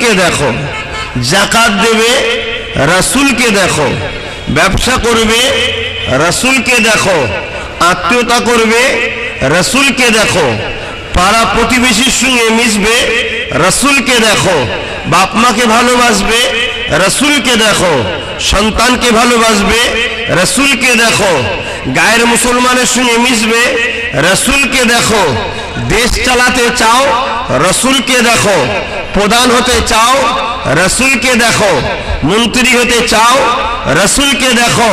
নবীকে দেখো, যাকাত দেবে রাসূলকে দেখো, ব্যবসা করবে রাসূলকে দেখো, আত্মীয়তা করবে রাসূলকে দেখো, পাড়া প্রতিবেশীর সঙ্গে মিশবে রাসূলকে দেখো, বাপ মাকে ভালোবাসবে রাসূলকে দেখো, সন্তানকে ভালোবাসবে রাসূলকে দেখো, গায়ের মুসলমানের সঙ্গে মিশবে রাসূলকে দেখো, দেশ চালাতে চাও রাসূলকে দেখো, প্রধান হতে চাও রাসূলকে দেখো, মন্ত্রী হতে চাও রাসূলকে দেখো,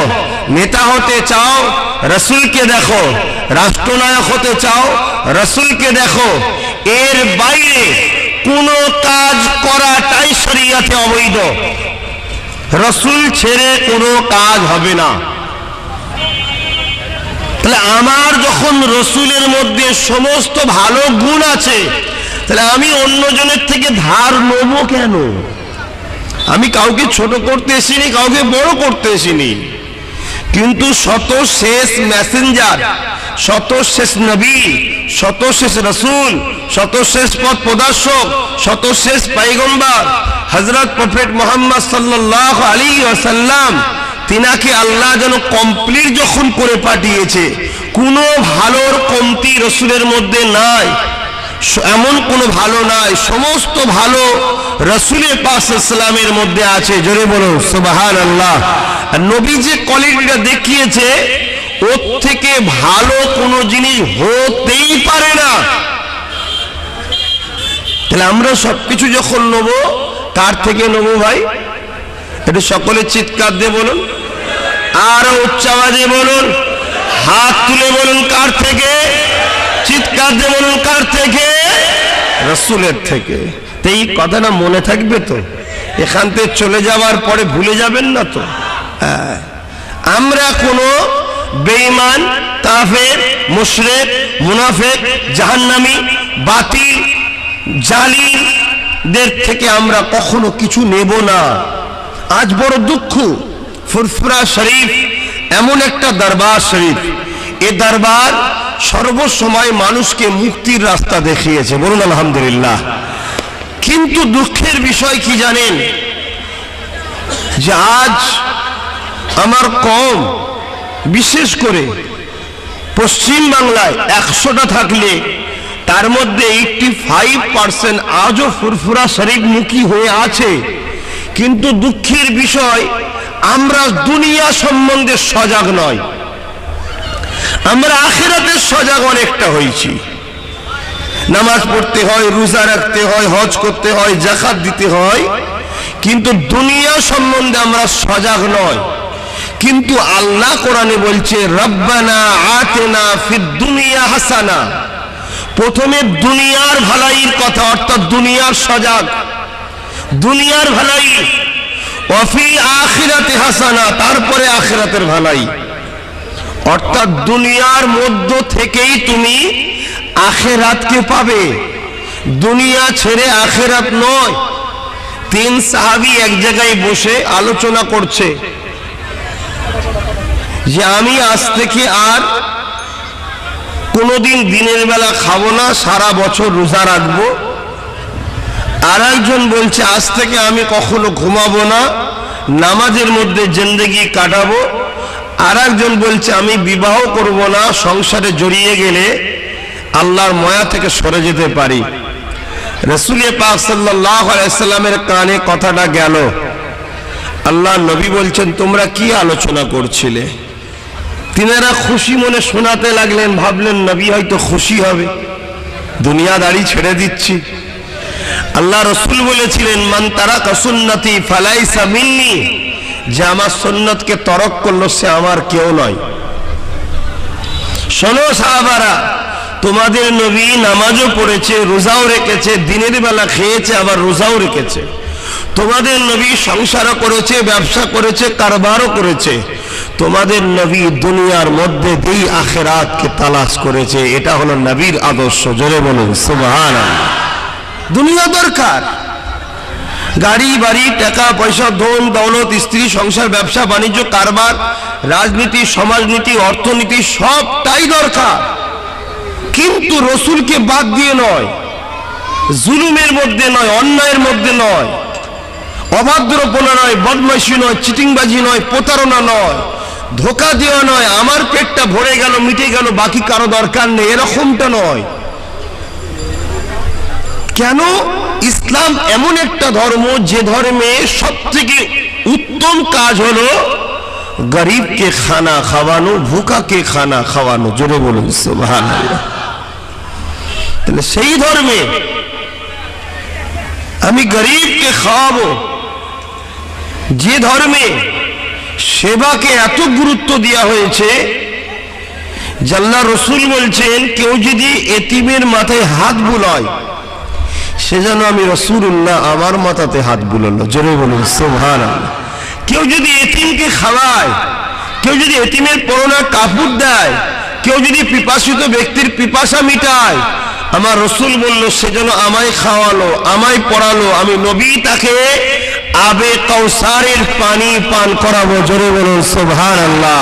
নেতা হতে চাও রাসূলকে দেখো, রাষ্ট্রনায়ক হতে চাও রাসূলকে দেখো। এর বাইরে কোনো কাজ করাটাই শরীয়তে অবৈধ। রাসূল ছেড়ে কোনো কাজ হবে না। তাহলে আমার যখন রাসূলের মধ্যে সমস্ত ভালো গুণ আছে, তাহলে আমি অন্যজনের থেকে ধার নেব কেন? আমি কাউকে ছোট করতে এসিনি, কাউকে বড় করতে এসিনি, কিন্তু শত শেষ মেসেঞ্জার, শত শেষ নবী, শত শেষ রাসূল, শত শেষ পথ প্রদর্শক, শত শেষ পয়গম্বর হযরত প্রফেট মুহাম্মদ সাল্লাল্লাহু আলাইহি ওয়াসাল্লাম, তিনাকে আল্লাহ যেন কমপ্লিট যখন করে পাঠিয়েছে, কোনো ভালোর কমতি রাসূলের মধ্যে নাই, এমন কোনো ভালো নাই, সমস্ত ভালো রাসূলের পাক সাল্লামের মধ্যে আছে। জোরে বলো সুবহানাল্লাহ। আর নবী যে কোয়ালিটিটা দেখিয়েছে, ওর থেকে ভালো কোনো জিনিস হতেই পারে না। তাহলে আমরা সবকিছু যখন নেব, কার থেকে নেব ভাই? এটা সকলে চিৎকার দিয়ে বলুন, আরো উচ্চ আওয়াজে বলুন, হাত তুলে বলুন, কার থেকে? চিৎকার দিয়ে বলুন, কার থেকে? রাসূলের থেকে। তো এই কথাটা মনে থাকবে তো? এখান থেকে চলে যাওয়ার পরে ভুলে যাবেন না তো? আমরা কোনো বেঈমান, কাফের, মুশরিক, মুনাফিক, জাহান্নামী, বাতিল, জালিমদের থেকে আমরা কখনো কিছু নেব না। আজ বড় দুঃখ, ফুরফুরা শরীফ এমন একটা দরবার শরীফ, এ দরবার সর্বসময় মানুষকে মুক্তির রাস্তা দেখিয়েছে, বলুন আলহামদুলিল্লাহ। কিন্তু দুঃখের বিষয় কি জানেন? যে আজ আমার কম, বিশেষ করে পশ্চিম বাংলায় 100টা থাকলে তার মধ্যে 85% আজও ফুরফুরা শরীফ মুখী হয়ে আছে। কিন্তু দুঃখের বিষয়, আমরা দুনিয়া সম্বন্ধে সজাগ নয়, আমরা আখিরাতের সজাগ অনেকটা হয়েছি। নামাজ পড়তে হয়, রোজা রাখতে হয়, হজ করতে হয়, যাকাত দিতে হয়, কিন্তু দুনিয়া সম্বন্ধে আমরা সজাগ নয়। কিন্তু আল্লাহ কোরআনে বলছে, রব্বানা আতিনা ফিদ দুনিয়া হাসানা। প্রথমে দুনিয়ার ভালাইয়ের কথা, অর্থাৎ দুনিয়ার সজাগ, দুনিয়ার ভালাই, ওয়াফি আখিরাতে হাসানা, তারপরে আখিরাতের ভালাই। অর্থাৎ দুনিয়ার মধ্য থেকেই তুমি আখিরাতকে পাবে, দুনিয়া ছেড়ে আখিরাত নয়। 3 সাহাবী এক জায়গায় বসে আলোচনা করছে যে আমি আজ থেকে আর কোনোদিন দিনের বেলা খাবো না, সারা বছর রোজা রাখবো। আর একজন বলছে আজ থেকে আমি কখনো ঘুমাবো না, নামাজের মধ্যে জিন্দেগি কাটাবো। আর একজন বলছে আমি বিবাহ করব না, সংসারে জড়িয়ে গেলে আল্লাহর মায়া থেকে সরে যেতে পারি। রাসূল পাক সাল্লাল্লাহু আলাইহি ওয়াসাল্লামের কানে কথাটা গেল। আল্লাহ নবী বলছেন, তোমরা কি আলোচনা করছিলে? তিনারা খুশি মনে শোনাতে লাগলেন, ভাবলেন নবী হয়তো খুশি হবে, দুনিয়াদারি ছেড়ে দিচ্ছি। আল্লাহ রাসূল বলেছিলেন, মান তারাকা সুন্নতি ফালাইসা মিন্নি, যে আমার সুন্নতকে তরক করলো সে আমার কেউ নয়। শোনো সাহাবারা, তোমাদের নবী নামাজও পড়েছে, রোজাও রেখেছে, দিনের বেলা খেয়েছে, আবার রোজাও রেখেছে। তোমাদের নবী সংসারও করেছে, ব্যবসা করেছে, কারবারও করেছে। তোমাদের নবী দুনিয়ার মধ্যে দিয়ে আখিরাতকে তালাশ করেছে। এটা হলো নবীর আদর্শ। জোরে বলুন সুবহানাল্লাহ। দুনিয়া দরকার, গাড়ি বাড়ি, টাকা পয়সা, ধন দৌলত, স্ত্রী, সংসার, ব্যবসা বাণিজ্য, কারবার, রাজনীতি, সমাজনীতি, অর্থনীতি, সবটাই দরকার। কিন্তু রসুলকে বাদ দিয়ে নয়, জুলুমের মধ্যে নয়, অন্যায়ের মধ্যে নয়, অভদ্রপনা নয়, বদমাইশি নয়, চিটিংবাজি নয়, প্রতারণা নয়, ধোকা দেওয়া নয়, আমার পেটটা ভরে গেল মিটে গেল বাকি কারো দরকার নেই, এরকমটা নয়। কেন? ইসলাম এমন একটা ধর্ম যে ধর্মে সব থেকে উত্তম কাজ হলো গরিবকে খানা খাওয়ানো, ভুকাকে খানা খাওয়ানো। জোরে বলুন সুবহানাল্লাহ। তাহলে সেই ধর্মে আমি গরিবকে খাওয়াবো, যে ধর্মে সেবাকে এত গুরুত্ব দেওয়া হয়েছে, আল্লাহ রসুল বলছেন কেউ যদি এতিমের মাথায় হাত বুলায় সে যেন আমি রাসূলুল্লাহ আমার মাথাতে হাত বুলালো। জোরে বলুন সুবহানাল্লাহ। কেউ যদি এতিমকে খাওয়ায়, কেউ যদি এতিমের পরনা কাপড় দেয়, কেউ যদি পিপাসিত ব্যক্তির পিপাসা মিটায়, আমার রসুল বলল সে যেন আমায় খাওয়ালো, আমায় পড়ালো, আমি নবী তাকে আবে কাউসারের পানি পান করাবো। জোরে বলুন সুবহানাল্লাহ।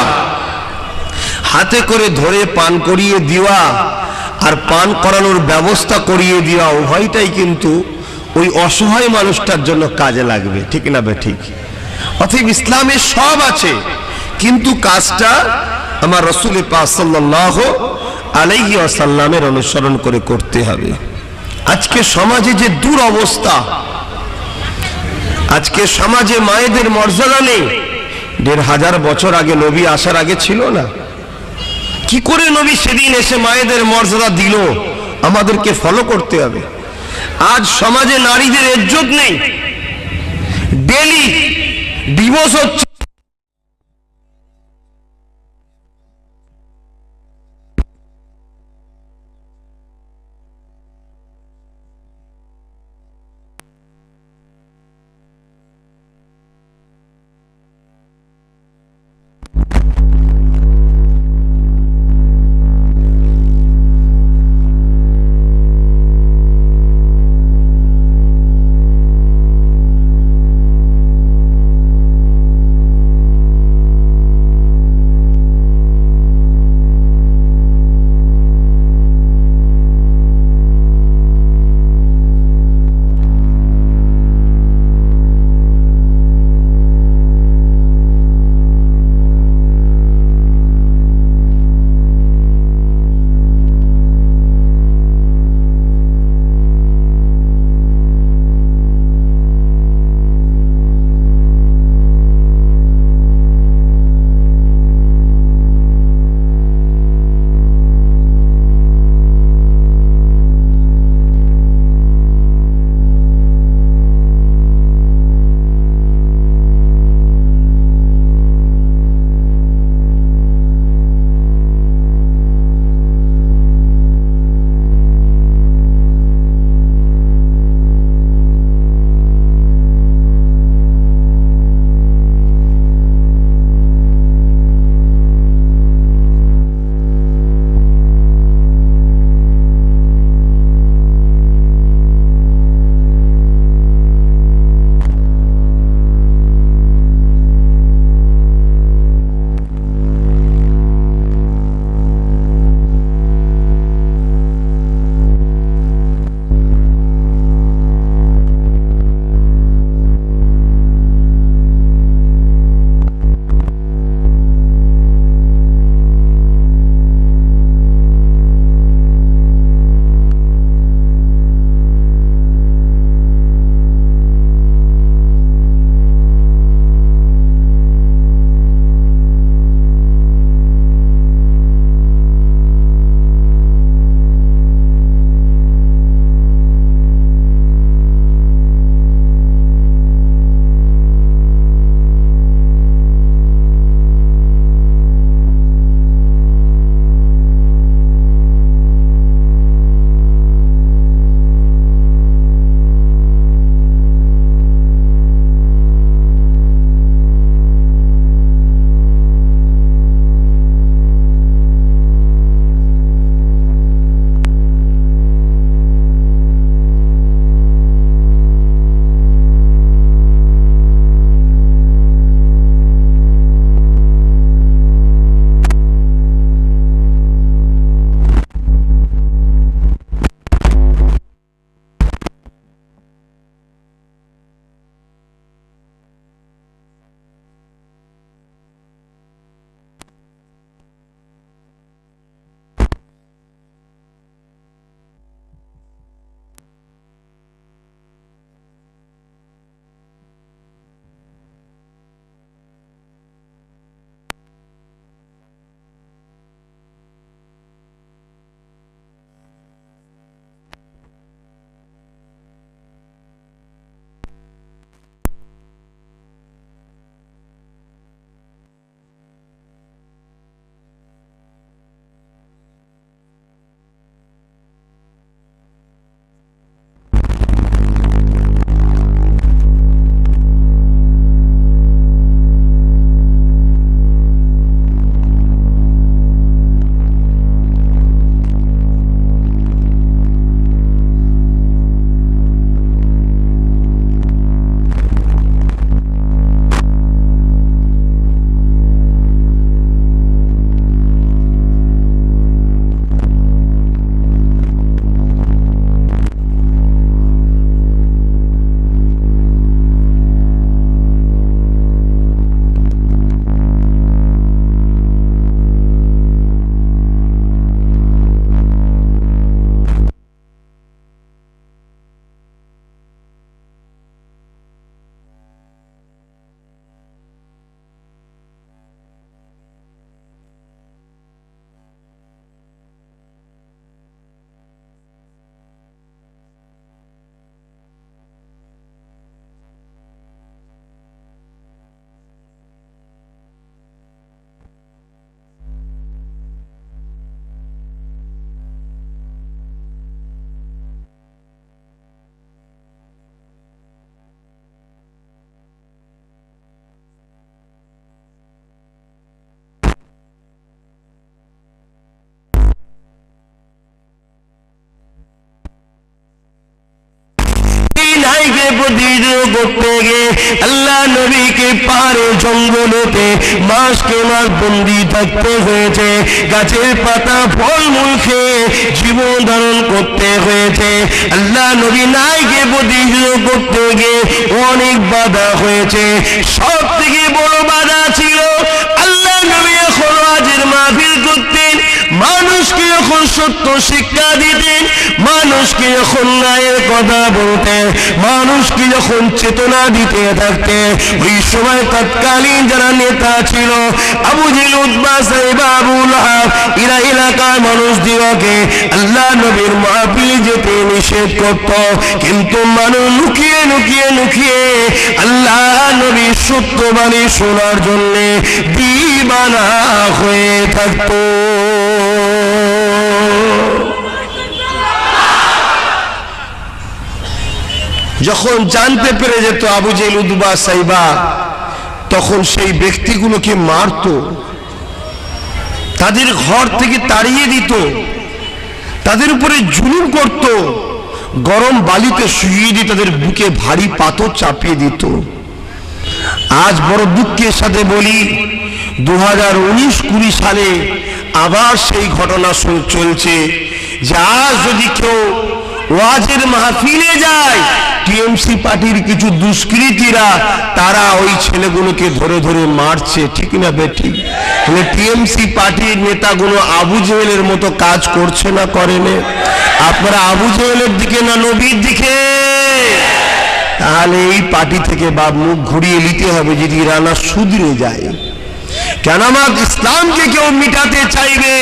হাতে করে ধরে পান করিয়ে দেওয়া আর পান করানোর ব্যবস্থা করিয়ে দেওয়া উভয়টাই কিন্তু ওই অসহায় মানুষটার জন্য কাজে লাগবে, ঠিক না বে ঠিক? অতএব ইসলামে সব আছে, কিন্তু কাজটা আমার রাসূল পাক সাল্লাল্লাহু আলাইহি ওয়াসাল্লামের অনুসরণ করে করতে হবে। আজকে সমাজে যে দুরবস্থা, আজকে সমাজে মায়েদের মর্যাদা নেই। ১৫০০ বছর আগে নবী আসার আগে ছিল না। কি করে নবী সেদিন এসে মায়েদের মর্যাদা দিল, আমাদেরকে ফলো করতে হবে। আজ সমাজে নারীদের ইজ্জত নেই, ডেলি ডিভোর্স হচ্ছে। গিয়ে প্রতিযোগ করতে গিয়ে আল্লাহ নবীকে পাহাড়ে জঙ্গলেতে মাসকে মাস বন্দি থাকতে হয়েছে, গাছের পাতা ফলমূল খেয়ে জীবন ধারণ করতে হয়েছে। আল্লাহ নবী নাই গিয়ে প্রতিযোগ করতে গিয়ে অনেক বাধা হয়েছে। সব থেকে বড় বাধা ছিল আল্লাহ নবী এখন ওয়াজের মাহফিল করতেন, মানুষকে যখন সত্য শিক্ষা দিতেন, মানুষকে যখন ন্যায়ের কথা বলতেন, মানুষকে যখন চেতনা দিতে থাকতেন, ওই সময় তৎকালীন যারা নেতা ছিল আবু জেহেল, উতবা, সাইবা, আবু লাহাব, এরা এলাকার মানুষদিগকে আল্লাহ নবীর মাহফিলে যেতে নিষেধ করত। কিন্তু মানুষ লুকিয়ে লুকিয়ে লুকিয়ে আল্লাহ নবীর সত্যবাণী শোনার জন্য দিবানা হয়ে থাকত। যখন জানতে পেরে যেত আবু জেহেল, উতবা, সাইবা, তখন সেই ব্যক্তিগুলোকে মারত, তাদের ঘর থেকে তাড়িয়ে দিত, তাদের উপরে জুলুম করত, গরম বালিতে শুইয়ে দিয়ে তাদের বুকে ভারী পাথর চাপিয়ে দিত। আজ বড় দুঃখের সাথে বলি 2019-20 সালে আবার সেই ঘটনা চলছে যে আজ যদি কেউ ওয়াজের মাহফিলে যায়, টিএমসি পার্টির কিছু দুষ্কৃতীরা তারা ওই ছেলেগুলোকে ধরে ধরে মারছে, ঠিক না বেঠিক? টিএমসি পার্টির নেতাগুলো আবু জেহেলের মতো কাজ করছে না, করে না? আপনারা আবু জেহেলের দিকে না নবীর দিকে? তাহলে এই পার্টি থেকে বাপ মুখ ঘুরিয়ে নিতে হবে যদি রানা সুধরে যায়। কেন আমার ইসলামকে কেউ মিটাতে চাইবে,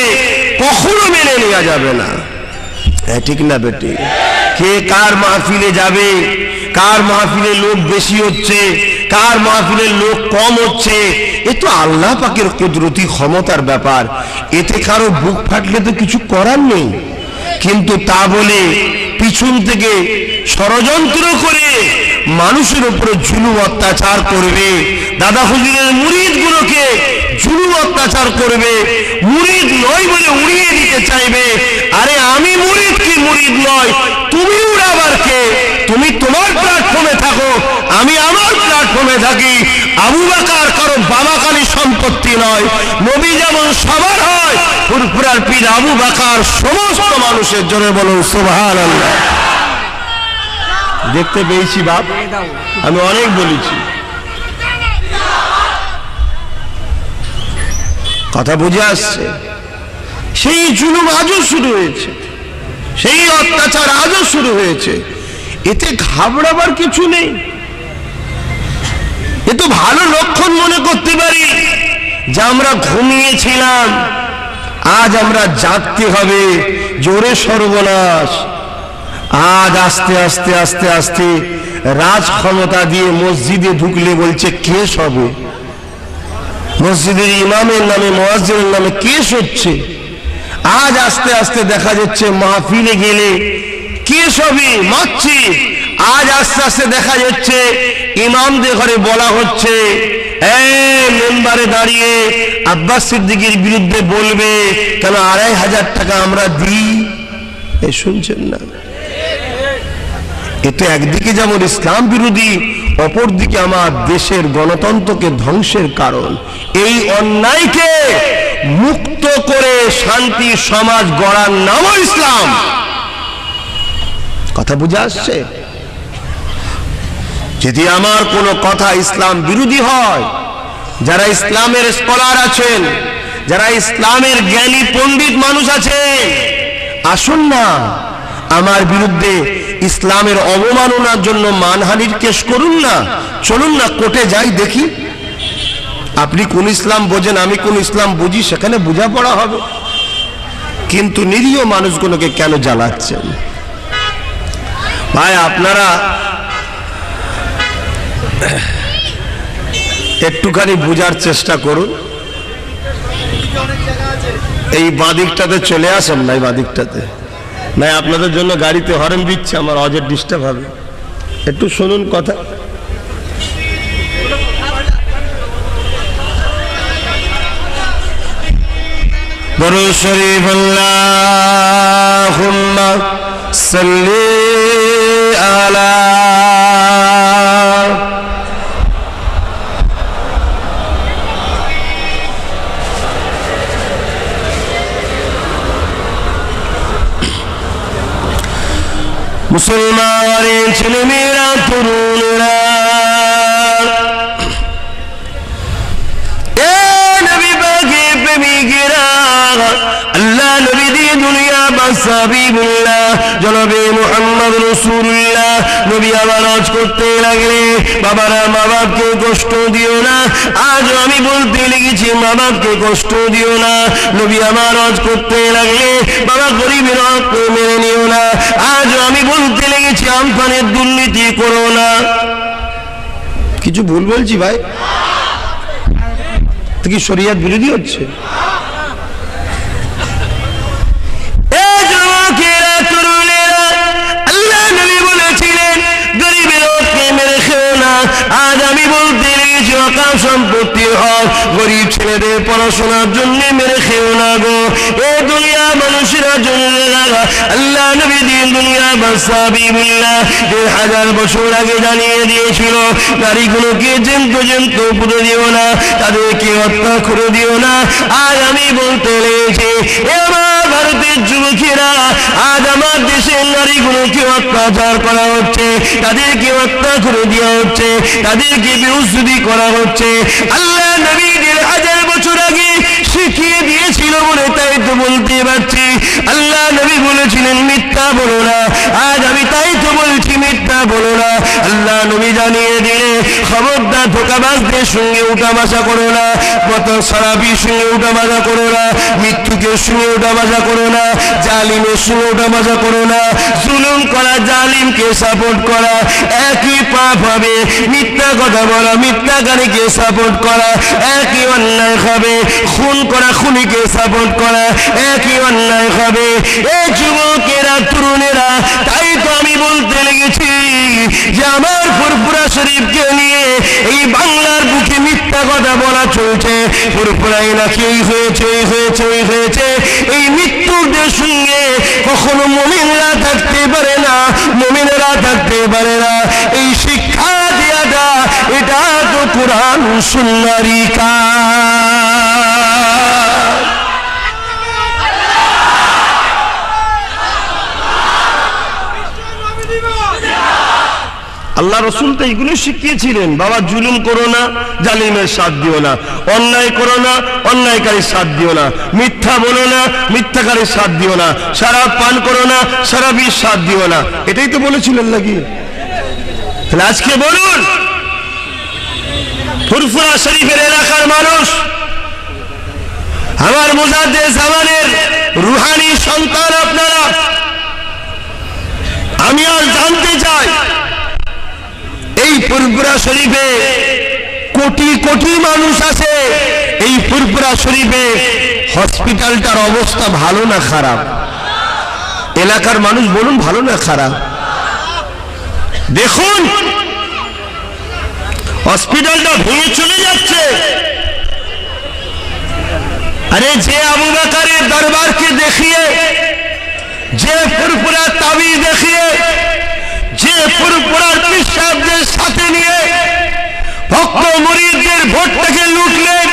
কখনো মেনে নেওয়া যাবে না, ঠিক না বেটি? কে কার মাহফিলে যাবে, কার মাহফিলে লোক বেশি হচ্ছে, কার মাহফিলে লোক কম হচ্ছে, এ তো আল্লাহ পাকের কুদরতি ক্ষমতার ব্যাপার। এতে কারো বুক ফাটলে তো কিছু করার নেই। কিন্তু তা বলে পিছন থেকে ষড়যন্ত্র করে মানুষের উপরে জুলুম অত্যাচার করবে, দাদা হুজুরের মুরিদগুলোকে জুলুম অত্যাচার করবে, মুরিদ নয় বলে উড়িয়ে দিতে চাইবে। আরে আমি মুরিদ কি মুরিদ নয়, তুমি উড়াবার কে? তুমি তোমার প্ল্যাটফর্মে থাকো, আমি আমার প্ল্যাটফর্মে থাকি। আবু বকর কারো বাবাকালী সম্পত্তি নয়, নবী যেমন সবার হয়, ফুরফুরার পীর আবু বকর সমস্ত মানুষের জন্য। বলুন সুবহানাল্লাহ। দেখতে পেয়েছি বাপ, আমি অনেক বলেছি, কথা বুঝে আসছে। সেই জুলুম আজও শুরু হয়েছে, সেই অত্যাচার আজও শুরু হয়েছে। এতে ঘাবড়াবার কিছু নেই। এ তো ভালো লক্ষণ মনে করতে পারি যে আমরা ঘুমিয়েছিলাম, আজ আমরা জাগতে হবে। জোরে সর্বনাশ। আজ আস্তে আস্তে আস্তে আস্তে রাজ ক্ষমতা দিয়ে মসজিদে ঢুকলে বলছে কেস হবে, মসজিদের ইমামের নামে, মুয়াজ্জিনের নামে কেস হচ্ছে। আজ আস্তে আস্তে দেখা যাচ্ছে মাহফিলে গেলে কেস হবে, মারছে। আজ আস্তে আস্তে দেখা যাচ্ছে ইমামদের ঘরে বলা হচ্ছে মেম্বারে দাঁড়িয়ে আব্বাস সিদ্দিকীর বিরুদ্ধে বলবে, কেন 2500 টাকা আমরা দিই। শুনছেন না? এটা একদিকে যেমন ইসলাম বিরোধী, অপরদিকে আমার দেশের গণতন্ত্রকে ধ্বংসের কারণ। এই অন্যায়কে মুক্ত করে শান্তি সমাজ গড়ার নাম ইসলাম। কথা বুঝে আসছে? যদি আমার কোনো কথা ইসলাম বিরোধী হয়, যারা ইসলামের স্কলার আছেন, যারা ইসলামের জ্ঞানী পণ্ডিত মানুষ আছেন, আসুন না আমার বিরুদ্ধে ইসলামের অবমাননার জন্য মানহানির কেস করুন না। চলুন না কোর্টে যাই, দেখি আপনি কোন ইসলাম বোঝেন, আমি কোন ইসলাম বুঝি, সেখানে বোঝাপড়া হবে। কিন্তু নিরীহ মানুষগুলোকে কেন জ্বালাচ্ছেন? ভাই আপনারা একটুখানি বোঝার চেষ্টা করুন। এই বাদিকটাতে চলে আসেন না, এই বাদিকটাতে না, আপনাদের জন্য গাড়িতে হর্ন দিচ্ছে, আমার অজের ডিস্টার্ব হবে। একটু শুনুন কথা। দরুদ শরীফ আল্লাহুম্মা সাল্লি আলা মুসলমানের ছেলেমেয়েরা, তরুণেরা, এ নবী পাকের প্রেমিকেরা, আল্লাহ নবী দিয়ে দুনিয়া বাদশা হাবিবুল্লাহ জনাবে মুহাম্মদ রাসূলুল্লাহ নবী আওয়াজ করতে লাগলে, বাবারা মা বাপকে কষ্ট দিও না। আজ আমি বলতে লেগেছি মা বাপকে কষ্ট দিও না। নবী আওয়াজ করতে লাগলে, বাবা গরিবের হক মেনে নিও না। আজ আমি বলতে লেগেছি আমফানের দুর্নীতি করো না। কিছু ভুল বলছি ভাই? তো কি শরিয়ত বিরোধী হচ্ছে? আজ আমি বলতে লেগেছি অকাল সম্পত্তির হক গরিব ছেলেদের পড়াশোনার জন্য মেরে খেও না গো। এ দুনিয়া মানুষেরা জন্য লাগা আল্লাহ নবী দিন দুনিয়া বাদশা হাবিবুল্লাহ 1000 বছর আগে জানিয়ে দিয়েছিল, নারীগুলোকে জ্যান্ত পুঁতে দিও না, তাদেরকে হত্যা করে দিও না। আজ আমি বলতে লেগেছি, এ আমার ভারতের যুবকেরা, আজ আমার দেশের নারীগুলোকে অত্যাচার করা হচ্ছে, তাদেরকে হত্যা করে দেওয়া হচ্ছে, তাদেরকে বেহুসুদি করা হচ্ছে। আল্লাহ নবী 1000 বছর আগে শিখিয়ে দিয়েছিল বলে তাই তো বলতে পারছি। আল্লাহ নবী বলেছিলেন মিথ্যা বলো না, আজ আমি তাই তো বলছি মিথ্যা বলো না। আল্লাহ নবী জানিয়ে দিলে, খবরদার ধোঁকাবাজদের সঙ্গে উঠাবাসা করো না, কত সারাবির সঙ্গে উঠাবাসা করো না, মৃত্যুকের সঙ্গে উঠাবাসা করো না, জালিমের সঙ্গে উঠাবাসা করো না। জুলুম করা, জালিমকে সাপোর্ট করা একই পাপ হবে, মিথ্যা কথা বলা, মিথ্যাকারীকে সাপোর্ট করা একই অন্যায় হবে, খুন করা, খুনিকে সাপোর্ট করা একই অন্যায় হবে। এই যুবকেরা, তরুণেরা, তাই তো আমি বলতে লেগেছি যে আমার ফুরফুরা শরীফকে নিয়ে এই বাংলার বুকে মিথ্যা কথা বলা চলছে। ফুরফুরাই নাকি এই হয়েছে, এই হয়েছে, এই হয়েছে। এই মৃত্যুদের সঙ্গে কখনো মুমিনরা থাকতে পারে না, মুমিনেরা থাকতে পারে না। এই শিক্ষা দেওয়াটা, এটা তো কোরআন সুন্নাহরই কাজ। আল্লাহ রসুল তো এইগুলো শিখিয়েছিলেন, বাবা জুলুম করো না, জালিমের সাথ দিও না, অন্যায় করো না, অন্যায়কারীর সাথ দিও না, মিথ্যা বলো না, মিথ্যাকারীর সাথ দিও না, শরাব পান করো না, শরাবির সাথ দিও না। এটাই তো বলেছিলেন নাকি? তাহলে আজকে বলুন, ফুরফুরা শরীফের এলাকার মানুষ, আমার মুজাদ্দেদ জামানের রুহানি সন্তান আপনারা, আমি আর জানতে চাই এই ফুরফুরা শরীফে কোটি কোটি মানুষ আছে। এই ফুরফুরা শরীফে হসপিটালটার অবস্থা ভালো না খারাপ? এলাকার মানুষ বলুন, ভালো না খারাপ? দেখুন হসপিটালটা ভেঙে চলে যাচ্ছে। আরে যে আবু বকরের দরবারকে দেখিয়ে, যে ফুরফুরা তাবিজ দেখিয়ে, যে ফুরফুরার পিসাবদের সাথে নিয়ে ভক্ত মুরিদদের ভোটটাকে লুটলেন,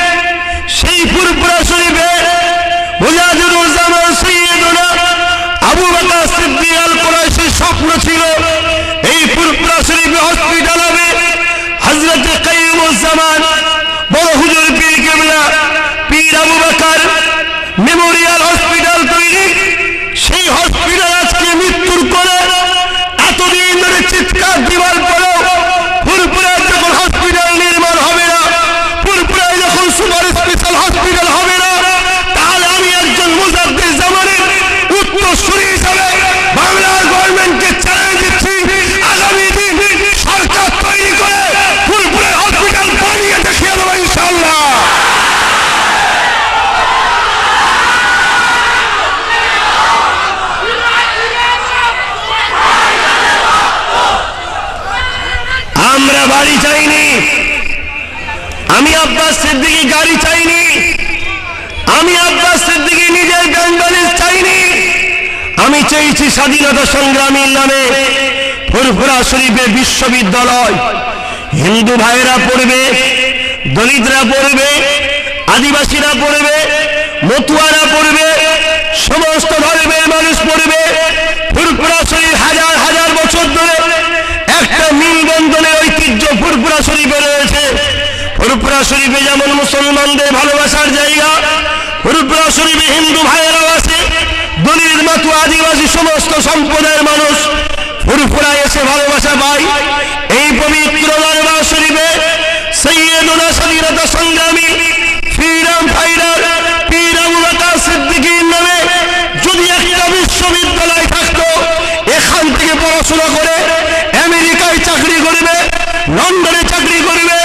সেই ফুরফুরা শরীফে মুজাহিদুজ্জামান সাইয়্যিদুনা আবু বকর সিদ্দিক আল কুরাইশির স্বপ্ন ছিল এই ফুরফুরা শরীফে হসপিটাল হবে। হযরত কাইয়ুমুজ্জামান বড় হুজুর পীর কিবলা পীর আবু বকর মেমোরিয়াল হসপিটাল তৈরি, সেই হসপিটাল আজকে মৃত্যুর করে এতদিন ধরে চিৎকার দিবার পরেও ফুরফুরায় যখন হসপিটাল নির্মাণ হবে না, ফুরফুরায় যখন সুপার স্পেশাল হসপিটাল হবে না, তাহলে আমি একজন মুজাদ্দেদ জামানের উত্তরসূরি হিসাবে বাংলার গভর্নমেন্টকে চ্যালেঞ্জ দিচ্ছি, আগামী দিন সরকার তৈরি করে ফুরফুরায় হসপিটাল বানিয়ে দেখিয়ে দেবো ইনশাআল্লাহ। আমরা বাড়ি চাইনি, আমি আব্বাস সিদ্দিকী গাড়ি চাইনি, আমি আব্বাস সিদ্দিকী নিজের ব্যাংক চাইনি। আমি চেয়েছি স্বাধীনতা সংগ্রামীর নামে ফুরফুরা শরীফে বিশ্ববিদ্যালয়, হিন্দু ভাইয়েরা পড়বে, দলিতরা পড়বে, আদিবাসীরা পড়বে, মতুয়ারা পড়বে, সমস্ত ধর্মের মানুষ পড়বে। ফুরফুরা শরীফ হাজার হাজার শরীফে হিন্দু ভাইয়েরাও আছে, দলিত মাতু আদিবাসী সমস্ত সম্প্রদায়ের মানুষ ফুরফুরা এসে ভালোবাসা পায়। এই পবিত্র দরবার শরীফে সৈয়দুনা স্বাধীনতা সংগ্রামী ফ্রিডম ফাইটার পীর আবু বকর সিদ্দিকীর নামে যদি একটা বিশ্ববিদ্যালয় থাকতো, এখান থেকে পড়াশোনা করে আমেরিকায় চাকরি করবে, লন্ডনে চাকরি করবে,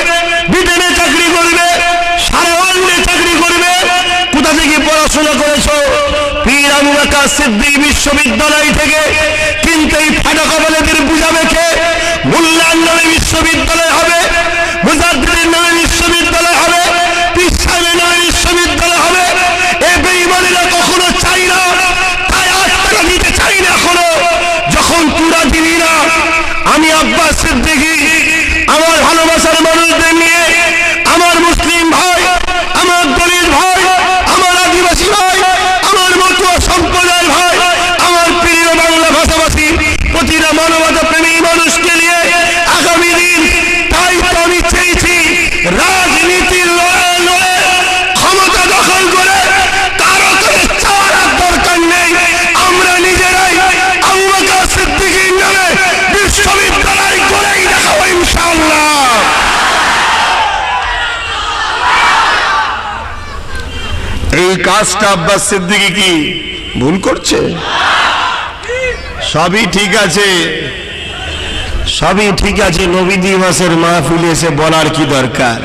ব্রিটেনে চাকরি করবে, সারা ওয়ার্ল্ডে চাকরি করবে। কোথা থেকে পড়াশোনা করেছো? পীর আবু বকর সিদ্দিক বিশ্ববিদ্যালয় থেকে। কিন্তু এই ফাটাকাবালেদের বুঝাবে কে? মোল্লার নামে বিশ্ববিদ্যালয় হবে, মুজাদ্দিদের নামে বিশ্ববিদ্যালয় হবে, পীর সাহেবের নামে বিশ্ববিদ্যালয় হবে। এ বেঈমানেরা কখনো চাই না, তাই আত্মা দিতে চাই না এখনো। যখন তোরা দিবি না, আমি আব্বাস সিদ্দিকী আমার ভালোবাসার মানুষদের নিয়ে, আমার মুসলিম ভাই, আমার দলিত ভাই, আমার আদিবাসী ভাই, আমার মতুয়া সম্প্রদায়ের ভাই, আমার প্রিয় বাংলা ভাষাভাষী প্রতিটা মানবতা প্রেমী মানুষকে নিয়ে আগামী দিন, তাই তো আমি চেয়েছি রাজনীতির লড়াই লড়ে ক্ষমতা দখল করে কারো করে চাওয়ার দরকার নেই। আমরা নিজেরাই আবু বকর সিদ্দিকীর নামে বিশ্ববিদ্যালয় করেই দেখাবো ইনশাআল্লাহ। এই কাজটা আব্বাস সিদ্দিকী কি ভুল করছে? সবই ঠিক আছে, সবই ঠিক আছে। নবী দিবসের মাহফিলে এসে বলার কি দরকার?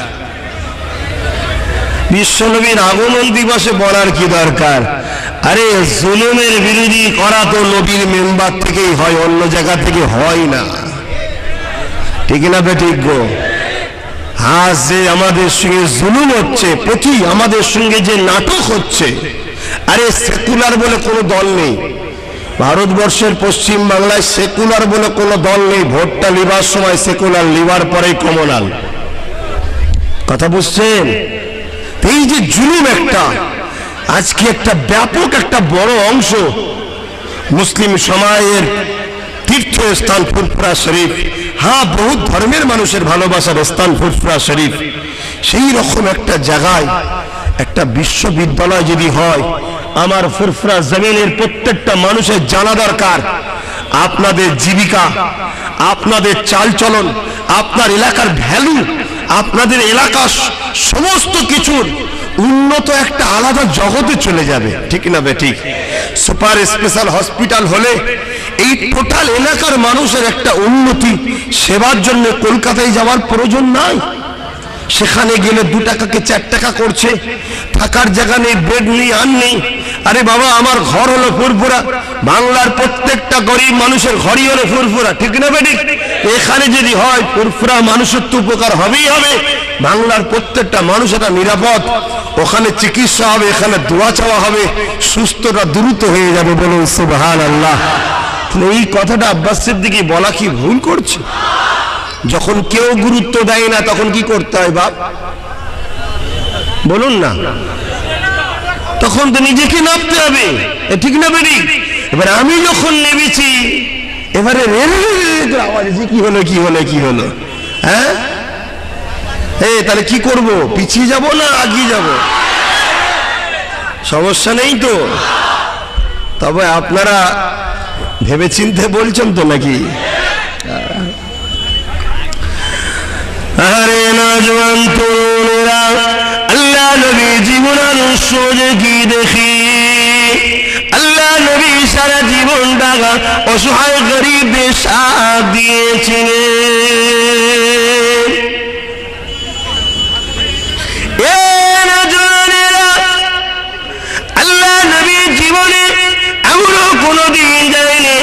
বিশ্বনবীর আগমন দিবসে বলার কি দরকার? আরে জুলুমের বিরোধী করা তো নবীর মেম্বার থেকেই হয়, অন্য জায়গা থেকে হয় না। ঠিক না বেঠিক গো? আজ যে আমাদের সঙ্গে জুলুম হচ্ছে, প্রতি আমাদের সঙ্গে যে নাটক হচ্ছে, আরে সেকুলার বলে কোনো দল নেই ভারতবর্ষের পশ্চিম বাংলায়, সেকুলার বলে কোনো দল নেই। ভোটটা লিবার সময় সেকুলার, লিবার পরে কমনাল। কথা বুঝছেন? এই যে জুলুম একটা, আজকে একটা ব্যাপক একটা বড় অংশ মুসলিম সমাজের তীর্থস্থান ফুরফুরা শরীফ, হ্যাঁ বহু ধর্মের মানুষের ভালোবাসার স্থান ফুরফুরা শরীফ, সেই রকম একটা জায়গায় একটা বিশ্ববিদ্যালয় যদি হয়, আমার ফুরফুরা জমিনের প্রত্যেকটা মানুষের জানা দরকার আপনাদের জীবিকা, আপনাদের চালচলন, আপনার এলাকার ভ্যালু, আপনাদের এলাকার সমস্ত কিছুর উন্নত একটা আলাদা জগতে চলে যাবে। ঠিক না বেঠিক? সুপার স্পেশাল হসপিটাল হলে এই টোটাল এলাকার মানুষের একটা উন্নতি, সেবার জন্য কলকাতায় যাওয়ার প্রয়োজন নাই। সেখানে গেলে 2 টাকাকে 4 টাকা করছে, থাকার জায়গা নেই, বেড নেই, আর নেই। আরে বাবা, আমার ঘর হলো ফুরফুরা, বাংলার প্রত্যেকটা গরিব মানুষের ঘরই হলো ফুরফুরা। ঠিক না বেঠিক? এখানে যদি হয় ফুরফুরা, মানুষের তো উপকার হবেই হবে। বাংলার প্রত্যেকটা মানুষ এটা নিরাপদ, ওখানে চিকিৎসা হবে, এখানে দোয়া চাওয়া হবে, সুস্থতা দ্রুত হয়ে যাবে। বলুন সুবহানাল্লাহ। এই কথাটা আব্বাস সিদ্দিকী বলা কি ভুল করছে? যখন কেউ গুরুত্ব দেয় না তখন কি করতে হয় বাপ? বলুন না। তখন তো নিজেকে নামতে হবে। ঠিক না বেরি? এবার আমি যখন নেমেছি, এবারে আওয়াজ কি হলো কি হলো কি হলো, হ্যাঁ তাহলে কি করব? পিছিয়ে যাব না আগিয়ে যাব? সমস্যা নেই তো? তবে আপনারা ভেবে চিন্তে বলছেন তো নাকি? আরে নজওয়ান তরুণেরা, আল্লাহ নবী জীবন আদর্শ কি দেখি, আল্লাহ নবী সারা জীবন টাকা অসহায় গরিবদের সাথ দিয়েছিলেন। আল্লাহ নবী জীবনে এমনও কোনদিন যায়নি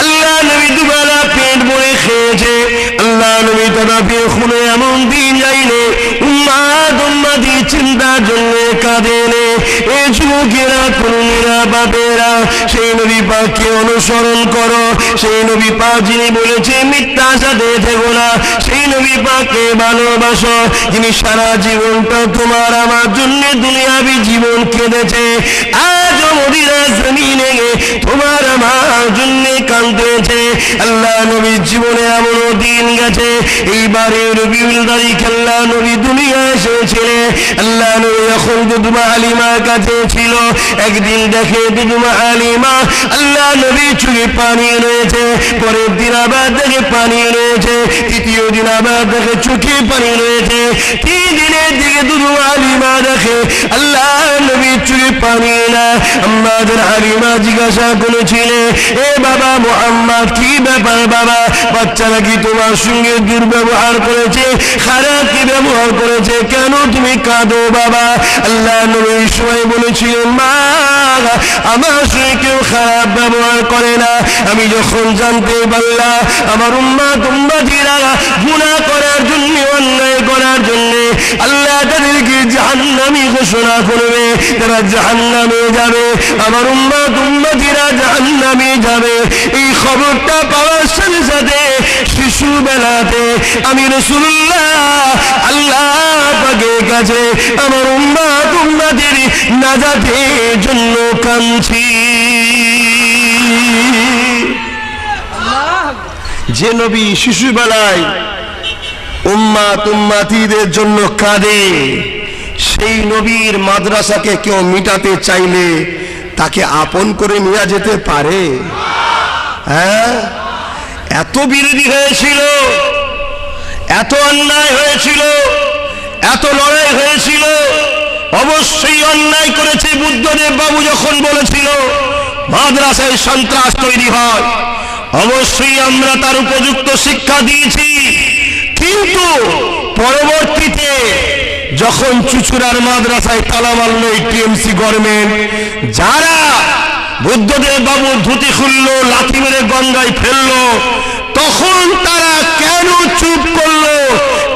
আল্লাহ নবী দুবেলা পেট ভরে খেয়েছে, আল্লাহ নবী তথাপি এখনো এমন দিন যায়নি উম্মাদ উম্মাদি চিন্তার জন্য কাঁদেনে। এ যুবকেরা, তরুণীরা, বাপেরা, সেই নবী পাককে অনুসরণ করো। সেই নবী পাক যিনি বলেছে মিথ্যা সাথে থেকো না, সেই নবী পাকে ভালোবাসো, যিনি সারা জীবনটা তোমার আমার জন্য দুনিয়াবি জীবন কেঁদেছে, আজ মদিনা জমিনে তোমার আমার জন্য কাঁদতেছে। আল্লাহ নবীর জীবনে এমন দিন গেছে, এইবারে রবিউল তারিখ আল্লাহ নবী দুনিয়া এসেছিলেন। আল্লাহ নবী যখন দুধমা হালিমার কাছে ছিল, একদিন দেখে দুধমা হালিমা আল্লাহ নবী চুলে পানি রয়েছে, পরের দিন আবার দেখে পানি রয়েছে, তৃতীয় দিন আবার দেখে চোখে পানি রয়েছে, 3 দিনের দিকে দুধমা হালিমা দেখে আল্লাহ নবীর চুলে পানি না। আমাদের হালিমা জিজ্ঞাসা করেছিলেন, এ বাবা মুহাম্মদ, কি ব্যাপার বাবা, বাচ্চারা কি তোমার সঙ্গে দুর্ব্যবহার করেছে, খারাপ কি ব্যবহার করেছে, কেন তুমি কাঁদো বাবা? আল্লাহ নবী সময় বলেছিলেন, মা আমার সঙ্গে কেউ খারাপ ব্যবহার করে না। আমি যখন জানতে পারলাম আমার উম্মতিরা গুনাহ করার জন্য, অন্যায় করার জন্য আল্লাহ তাদেরকে জাহান্নামী ঘোষণা করবে, তারা জাহান্নামে যাবে, আমার উম্মতিরা জাহান্নামে যাবে, এই খবরটা পাওয়ার সাথে সাথে শিশুবেলাতে আমি রাসূলুল্লাহ আল্লাহ পাকের কাছে আমার উম্মতের নাজাতের জন্য কাঁদছি। যে নবী শিশুবেলায় উম্মতিদের জন্য কাঁদে, সেই নবীর মাদ্রাসাকে কেউ মিটাতে চাইলে তাকে আপন করে নিয়ে যেতে পারে? হ্যাঁ, এত বিরোধী হয়েছিল, এত অন্যায় হয়েছিল, এত লড়াই হয়েছিল। অবশ্যই অন্যায় করেছে বুদ্ধদেব বাবু যখন বলেছিল মাদ্রাসায় সন্ত্রাস তৈরি হয়, অবশ্যই আমরা তার উপযুক্ত শিক্ষা দিয়েছি। কিন্তু পরবর্তীতে যখন চুচুড়ার মাদ্রাসায় তালা মারল টিএমসি গভর্নমেন্ট, যারা বুদ্ধদেব বাবু ধুতি খুললো, লাথি মেরে গঙ্গায় ফেললো, তখন তারা কেন চুপ করলো,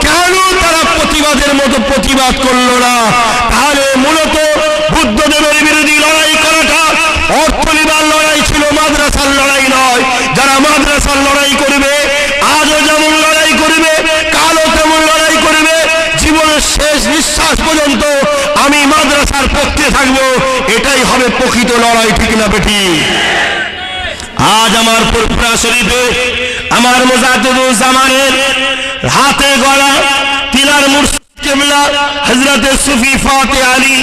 কেন তারা প্রতিবাদের মতো প্রতিবাদ করলো না? তাহলে মূলত বুদ্ধদেবের বিরোধী লড়াই করাটা অর্থনীতির লড়াই ছিল, মাদ্রাসার লড়াই নয়। যারা মাদ্রাসার লড়াই করবে, আজও যেমন লড়াই করবে, কালও তেমন লড়াই করবে, জীবনের শেষ নিঃশ্বাস পর্যন্ত আমি মাদ্রাসার পক্ষে থাকবো, এটাই হবে প্রকৃত লড়াই, ঠিক না বেটি? আজ আমার ফুরফুরা শরীফে আমার মুজাদ্দিদুজ্জামানের হাতে গড়া তিনার মুর্শিদ কিবলা হযরত সুফি ফাতে আলী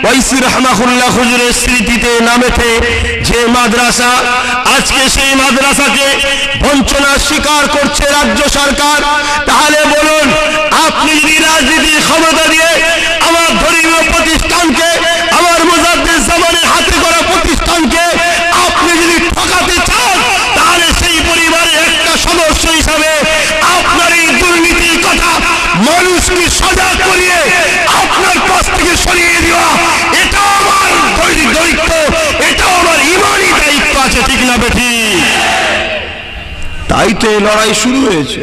ওয়াইসি রাহমাহুল্লাহ হুজুরের স্মৃতিতে নামেতে যে মাদ্রাসা, আজকে সেই মাদ্রাসাকে বঞ্চনার শিকার করছে রাজ্য সরকার। তাহলে বলুন, আপনি যদি রাজনীতির ক্ষমতা দিয়ে আমার ধর্মীয় প্রতিষ্ঠানকে, আমার মুজাদ্দিদুজ্জামানের হাতে গড়া প্রতিষ্ঠানকে আপনি যদি ঠকাতে চান, তাহলে সেই পরিবারের একটা সদস্য হিসাবে আপনার এই দুর্নীতির কথা মানুষকে সজাগ করিয়ে আপনার পাশ থেকে সরিয়ে দেওয়া, এটা আমার দায়িত্ব, এটা আমার ইমানি দায়িত্ব আছে, ঠিক না বেটি? তাই তো এই লড়াই শুরু হয়েছে।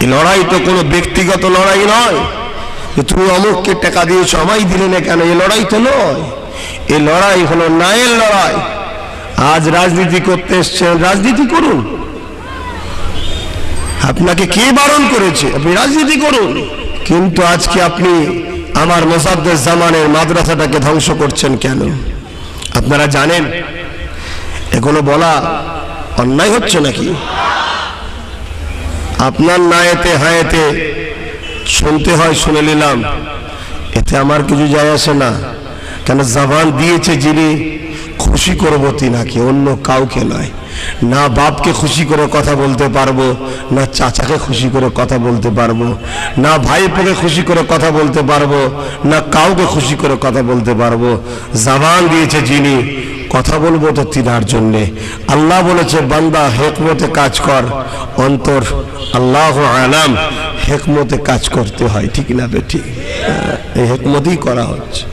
এই লড়াই তো কোনো ব্যক্তিগত লড়াই নয় যে তুমি অমুককে টাকা দিয়েছো আমায় দিলে না কেন, এই লড়াই তো নয়। এই লড়াই হলো ন্যায়ের লড়াই। আজ রাজনীতি করতে এসছেন, রাজনীতি করুন, আপনাকে কে বারণ করেছে? আপনি রাজনীতি করুন, কিন্তু আজকে আপনি আমার মুজাদ্দিদুজ্জামানের মাদ্রাসাটাকে ধ্বংস করছেন কেন? আপনারা জানেন এগুলো বলা অন্যায় হচ্ছে নাকি? আপনার নায়েতে হায়েতে শুনতে হয়, শুনে নিলাম, এতে আমার কিছু যায় আসে না। কেন জবান দিয়েছে যিনি, খুশি করবো তিনাকে, অন্য কাউকে নয়। না বাপকে খুশি করে কথা বলতে পারবো, না চাচাকে খুশি করে কথা বলতে পারবো, না ভাইপোকে খুশি করে কথা বলতে পারবো, না কাউকে খুশি করে কথা বলতে পারবো। জবান দিয়েছে যিনি, কথা বলবো তো তিনার জন্যে। আল্লাহ বলেছে বান্দা হিকমতে কাজ কর, অন্তর আল্লাহু আলাম, হিকমতে কাজ করতে হয়, ঠিক না বেটি? এই হিকমতই করা হচ্ছে।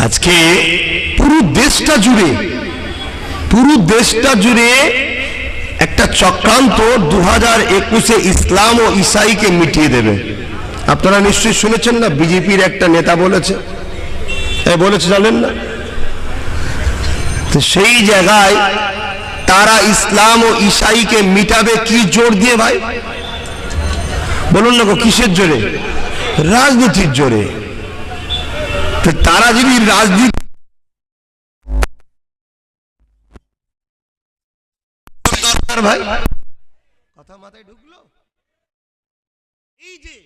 আজকে পুরো দেশটা জুড়ে একটা চক্রান্ত 2021-এ ইসলাম ও ঈসাইকে মিটিয়ে দেবে। আপনারা নিশ্চয়ই শুনেছেন না, বিজেপির একটা নেতা বলেছে, জানেন না? তো সেই জায়গায় তারা ইসলাম ও ঈসাইকে মিটাবে কি জোর দিয়ে ভাই? বলুন না, কিসের জোরে? রাজনীতির জোরে। তো তারা যদি রাজনীতি দরকার ভাই, কথা মাথায় ঢুকলো? এই যে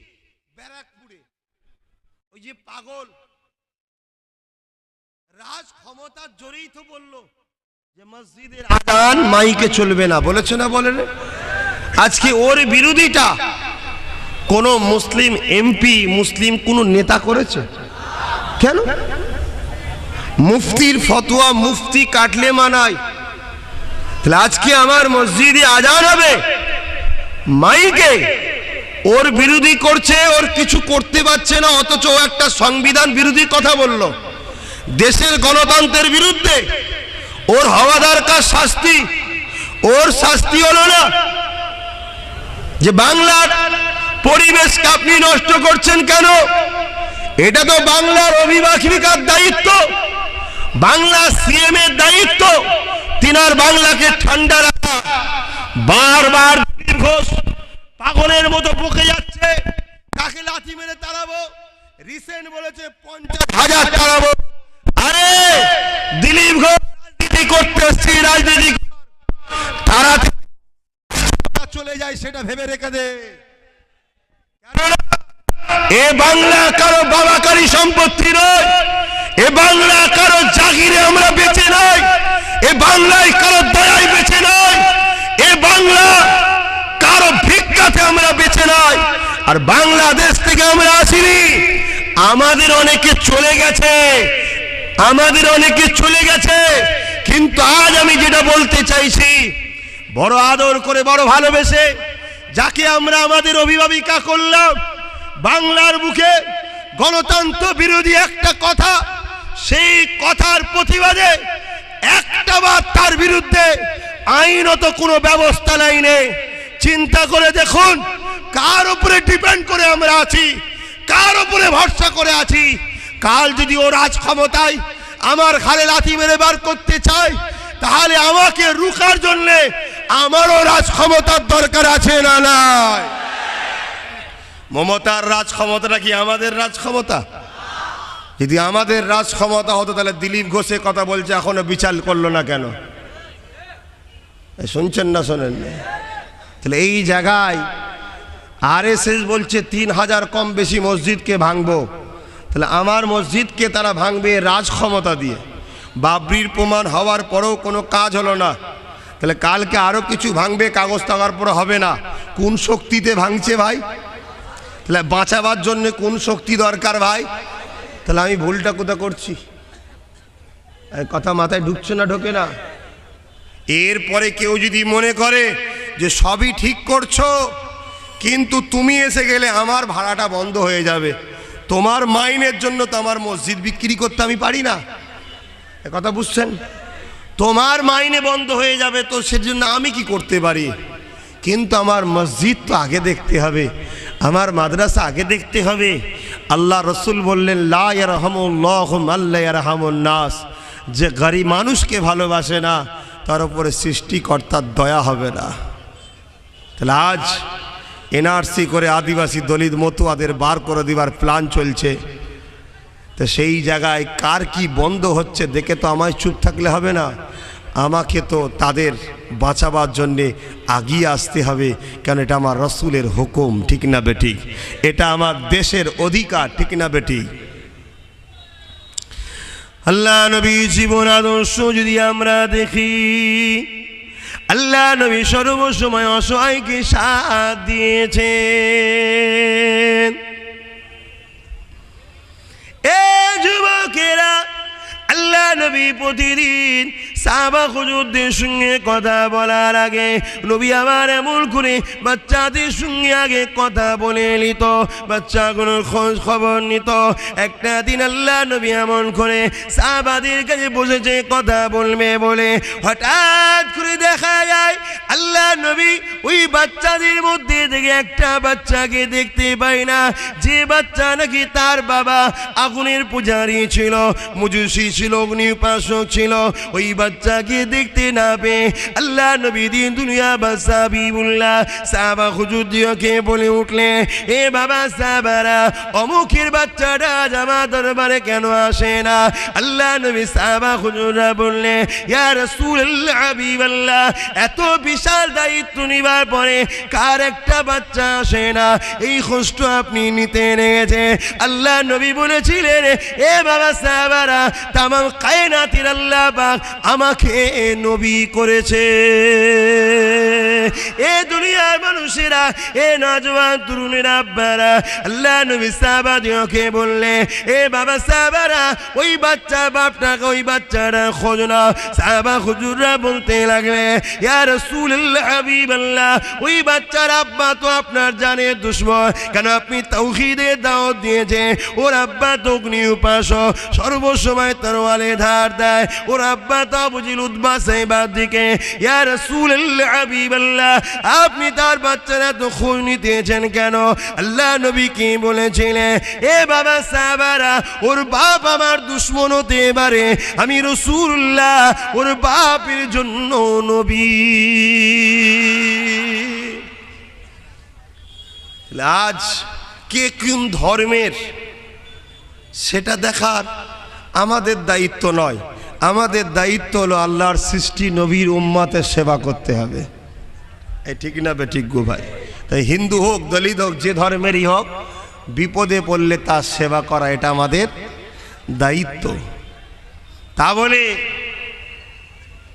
ব্যারাকপুরে ওই যে পাগল রাজ ক্ষমতার জোরেই তো বললো যে মসজিদের আযান মাইকে চলবে না, বলেছে না বলে? আজকে ওর বিরোধিতা কোন মুসলিম এমপি, মুসলিম কোন নেতা করেছে? কেন? মুফতির ফতোয়া মুফতি কাটলে মানায়। তাহলে আজকে আমার মসজিদে আযান হবে মাইকে, ওর বিরোধী করছে, ওর কিছু করতে পারছে না, অথচ ও একটা সংবিধান বিরোধী কথা বলল, দেশের গণতন্ত্রের বিরুদ্ধে। ওর হওয়া দরকার শাস্তি, ওর শাস্তি হলো না যে বাংলার পরিবেশকে আপনি নষ্ট করছেন কেন? এটা তো বাংলার অভিভাবকের দায়িত্ব, বাংলা সিএম এর দায়িত্ব, তিনার বাংলাকে ঠান্ডা রাখা। বারবার দিলীপ ঘোষ পাগলের মতো বকে যাচ্ছে, কাকে লাথি মেরে তাড়াবো, রিসেন্ট বলেছে 50,000 তাড়াবো। আরে দিলীপ ঘোষ রাজনীতি করতে এসেছি, রাজনীতি তারা চলে যায় সেটা ভেবে রেখে দে। এ বাংলা কারো বাবাকারী সম্পত্তি নয়, এ বাংলা কারো জাগিরে আমরা বেঁচে নাই, এ বাংলায় কারো দয়ায় বেঁচে নাই, এ বাংলা কারো ভিক্ষাতে আমরা বেঁচে নাই। আর বাংলাদেশ থেকে আমরা আসিনি, আমাদের অনেকে চলে গেছে, আমাদের অনেকে চলে গেছে। কিন্তু আজ আমি যেটা বলতে চাইছি, বড় আদর করে, বড় ভালোবেসে যাকে আমরা আমাদের অভিভাবিকা করলাম, বাংলার বুকে গণতন্ত্র বিরোধী একটা কথা, সেই কথার প্রতিবাদে একটা বার তার বিরুদ্ধে আইনত কোনো ব্যবস্থা নেই। চিন্তা করে দেখুন, কার উপরে ডিপেন্ড করে আমরা আছি, কার উপরে ভরসা করে আছি। কাল যদি ও রাজ ক্ষমতায় আমার ঘাড়ে লাথি মেরে বার করতে চায়, তাহলে আমাকে রুখার জন্য আমারও রাজ ক্ষমতার দরকার আছে না নাই? মমতার রাজ ক্ষমতাটা কি আমাদের রাজ ক্ষমতা? যদি আমাদের রাজ ক্ষমতা হতো তাহলে দিলীপ ঘোষের কথা বলছে এখনো বিচার করলো না কেন? শুনছেন না শোনেন? তাহলে এই জায়গায় আরএসএস বলছে 3,000 কম বেশি মসজিদকে ভাঙবো, তাহলে আমার মসজিদকে তারা ভাঙবে রাজ ক্ষমতা দিয়ে। বাবরির প্রমাণ হওয়ার পরেও কোনো কাজ হলো না, তাহলে কালকে আরো কিছু ভাঙবে, কাগজ টাকার পরে হবে না। কোন শক্তিতে ভাঙছে ভাই? তাহলে বাঁচাবার জন্য কোন শক্তি দরকার ভাই? তাহলে আমি ভুলটা কোথা করছি? কথা মাথায় ঢুকছে না, ঢোকে না? এরপরে কেউ যদি মনে করে যে সবই ঠিক করছো, কিন্তু তুমি এসে গেলে আমার ভাড়াটা বন্ধ হয়ে যাবে, তোমার মাইনের জন্য তো আমার মসজিদ বিক্রি করতে আমি পারি না, কথা বুঝছেন? তোমার মাইনে বন্ধ হয়ে যাবে, তো সেজন্য আমি কি করতে পারি? কিন্তু আমার মসজিদ তো আগে দেখতে হবে, আমার মাদ্রাসা আগে দেখতে হবে। আল্লাহ রসুল বললেন, লা ইয়ারহামুল্লাহু মান লা ইয়ারহামুন নাস, যে গরিব মানুষকে ভালোবাসে না তার উপরে সৃষ্টিকর্তার দয়া হবে না। তাহলে আজ এনআরসি করে আদিবাসী দলিত মতুয়াদের বার করে দেবার প্ল্যান চলছে, তো সেই জায়গায় কার কি বন্ধ হচ্ছে দেখে তো আমায় চুপ থাকলে হবে না, আমাকে তো তাদের বাঁচাবার জন্যে আগিয়ে আসতে হবে, কারণ এটা আমার রসুলের হুকুম, ঠিক না বেঠিক? এটা আমার দেশের অধিকার, ঠিক না বেঠিক? আল্লাহ নবী জীবন আদর্শ যদি আমরা দেখি, আল্লাহ নবী সর্বসময় অসহায়কে সাথ দিয়েছেন। এ যুবকেরা, আল্লাহ নবী প্রতিদিন সাহাবা হুজুরদের সঙ্গে কথা বলার আগে নবী আমার এমন করে বাচ্চাদের সঙ্গে আগে কথা বলে নিত, বাচ্চাগুলোর খোঁজ খবর নিত। একটা দিন আল্লাহ নবী এমন করে সাহাবাদের কাছে বসেছে কথা বলবে বলে, হঠাৎ করে দেখা যায় আল্লাহ নবী ওই বাচ্চাদের মধ্যে থেকে একটা বাচ্চাকে দেখতে পায় না, যে বাচ্চা নাকি তার বাবা আগুনের পূজারী ছিল, মুজুসি ছিল, অগ্নি উপাসক ছিল। ওই বাচ্চাকে দেখতে না পেয়ে আল্লাহ নবী দিন দুনিয়া বাদশা হাবিবুল্লাহ সাহাবা হুজুরদিওকে বলে উঠলে, এ বাবা সাহাবারা, অমুকের বাচ্চাটা আমার দরবারে কেন আসে না? আল্লাহ নবী সাহাবা হুজুররা বললে, ইয়া রাসূলুল্লাহ হাবিবাল্লাহ, এত বিশাল দায়িত্ব নিবার পরে কার একটা বাচ্চা আসে না, এই কষ্ট আপনি নিতে লেগেছে। আল্লাহ নবী বলেছিলেন, এ বাবা সাহাবারা, তামাম কায়নাতের আল্লাহ পাক আমাকে নবী করেছে। এ দুনিয়ার মানুষেরা, এ নওজওয়ান তরুণেরা, আব্বারা, আল্লাহ নবী সাহাবাদেরকে বললে, এ বাবা সাহাবারা, ওই বাচ্চা বাপটাকে, ওই বাচ্চারা খোঁজ নাও। সাহাবা হুজুররা বলতে লাগলে, ইয়া রাসূলুল্লাহ হাবিবাল্লাহ, ওই বাচ্চার আব্বা তো আপনার জানের দুশমন। কেন? আপনি তাওহীদের দাওয়াত দিয়েছে। ওর আব্বা তো অগ্নি উপাসক, সর্বসময় তরোয়ালে ধার দেয়। ওর আব্বা তো বুঝিল উদ্বা সাহেবার দিকে। ইয়া রাসূলুল্লাহ হাবিবাল্লাহ, আপনি তার বাচ্চারা তো খোঁজ নিতেছেন কেন? আল্লাহ নবী কি বলেছিলেন, এ বাবা সাহাবারা, ওর বাপ আমার দুশমন হতে পারে, আমি রাসূলুল্লাহ ওর বাপের জন্য নবী। আজ কে কোন ধর্মের সেটা দেখার আমাদের দায়িত্ব নয়। আমাদের দায়িত্ব হলো আল্লাহর সৃষ্টি নবীর উম্মতের সেবা করতে হবে। এই ঠিক না বেঠিক গো ভাই? তাই হিন্দু হোক, দলিত হোক, যে ধর্মেরই হোক, বিপদে পড়লে তার সেবা করা এটা আমাদের দায়িত্ব। তা বলে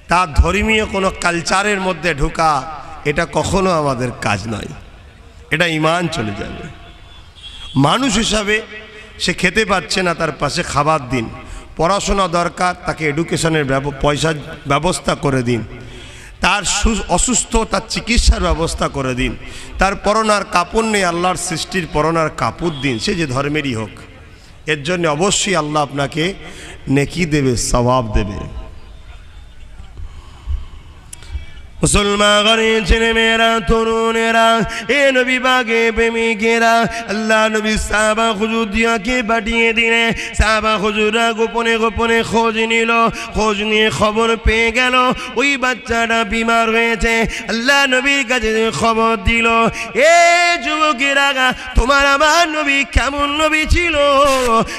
তার ধর্মীয় কোনো কালচারের মধ্যে ঢোকা এটা কখনো আমাদের কাজ নয়। এটা ঈমান চলে যাবে। মানুষ হিসাবে সে খেতে পাচ্ছে না, তার পাশে খাবার দিন। পড়াশোনা দরকার, তাকে এডুকেশনের পয়সার ব্যবস্থা করে দিন। তার অসুস্থ, তার চিকিৎসার ব্যবস্থা করে দিন। তার পরনার কাপড় নেই, আল্লাহর সৃষ্টির পরনার কাপড় দিন, সে যে ধর্মেরই হোক। এর জন্য অবশ্যই আল্লাহ আপনাকে নেকি দেবে, সওয়াব দেবে। মুসলমান ছেলে মেয়েরা, তরুণেরা, এ নবী বাগে প্রেমিকেরা, আল্লাহ নবী সাহাবা হুজুরদিওকে পাঠিয়ে দিলে। সাহাবা হুজুররা গোপনে গোপনে খোঁজ নিল। খোঁজ নিয়ে খবর পেয়ে গেল ওই বাচ্চাটা বিমার হয়েছে। আল্লাহ নবীর কাছে খবর দিল, এ যুবকেরা, তোমার আমার নবী কেমন নবী ছিল,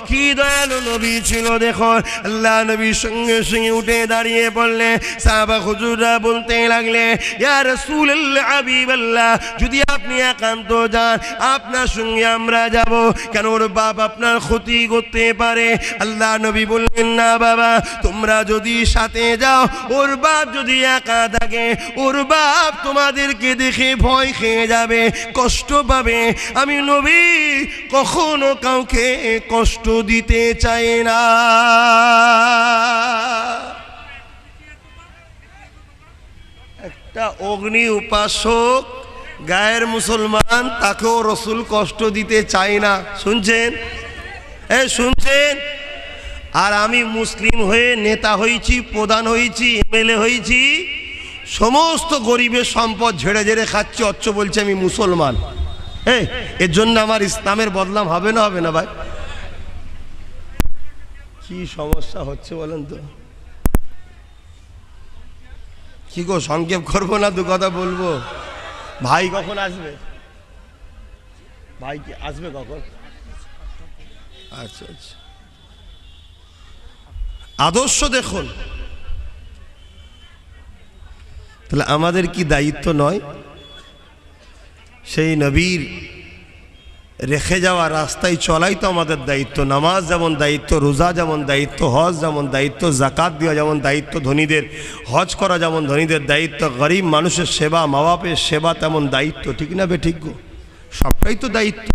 কি দয়ালু নবী ছিল দেখো। আল্লাহ নবীর সঙ্গে সঙ্গে উঠে দাঁড়িয়ে পড়লে। সাহাবা হুজুররা বলতে লাগলে, ইয়া রাসূলুল্লাহ হাবিবাল্লাহ, যদি আপনি একান্ত যান, আপনার সঙ্গে আমরা যাব। কেন? ওর বাপ আপনার ক্ষতি করতে পারে। আল্লাহ নবী বললেন, না বাবা, তোমরা যদি সাথে যাও, ওর বাপ যদি একা থাকে, ওর বাপ তোমাদেরকে দেখে ভয় খেয়ে যাবে, কষ্ট পাবে। আমি নবী কখনো কাউকে কষ্ট দিতে চাই না। একটা অগ্নি উপাসক গায়ের মুসলমান, তাকেও রসুল কষ্ট দিতে চায় না। শুনছেন? শুনছেন? আর আমি মুসলিম হয়ে নেতা হয়েছি, প্রধান হয়েছি, এমএলএ হয়েছি, সমস্ত গরিবের সম্পদ ঝেড়ে ঝেড়ে খাচ্ছি, অথচ বলছে আমি মুসলমান। এর জন্য আমার ইসলামের বদনাম হবে না? হবে না ভাই? কি সমস্যা হচ্ছে বলেন তো? কি গো, সংক্ষেপ করবো না, দু কথা বলবো? ভাই কখন আসবে? ভাই কি আসবে কখন? আচ্ছা আচ্ছা, আদর্শ দেখুন। তাহলে আমাদের কি দায়িত্ব নয় সেই নবীর রেখে যাওয়া রাস্তায় চলাই তো আমাদের দায়িত্ব। নামাজ যেমন দায়িত্ব, রোজা যেমন দায়িত্ব, হজ যেমন দায়িত্ব, জাকাত দেওয়া যেমন দায়িত্ব ধনীদের, হজ করা যেমন ধনীদের দায়িত্ব, গরিব মানুষের সেবা, মা বাপের সেবা তেমন দায়িত্ব। ঠিক না বেঠিক গো? সবটাই তো দায়িত্ব।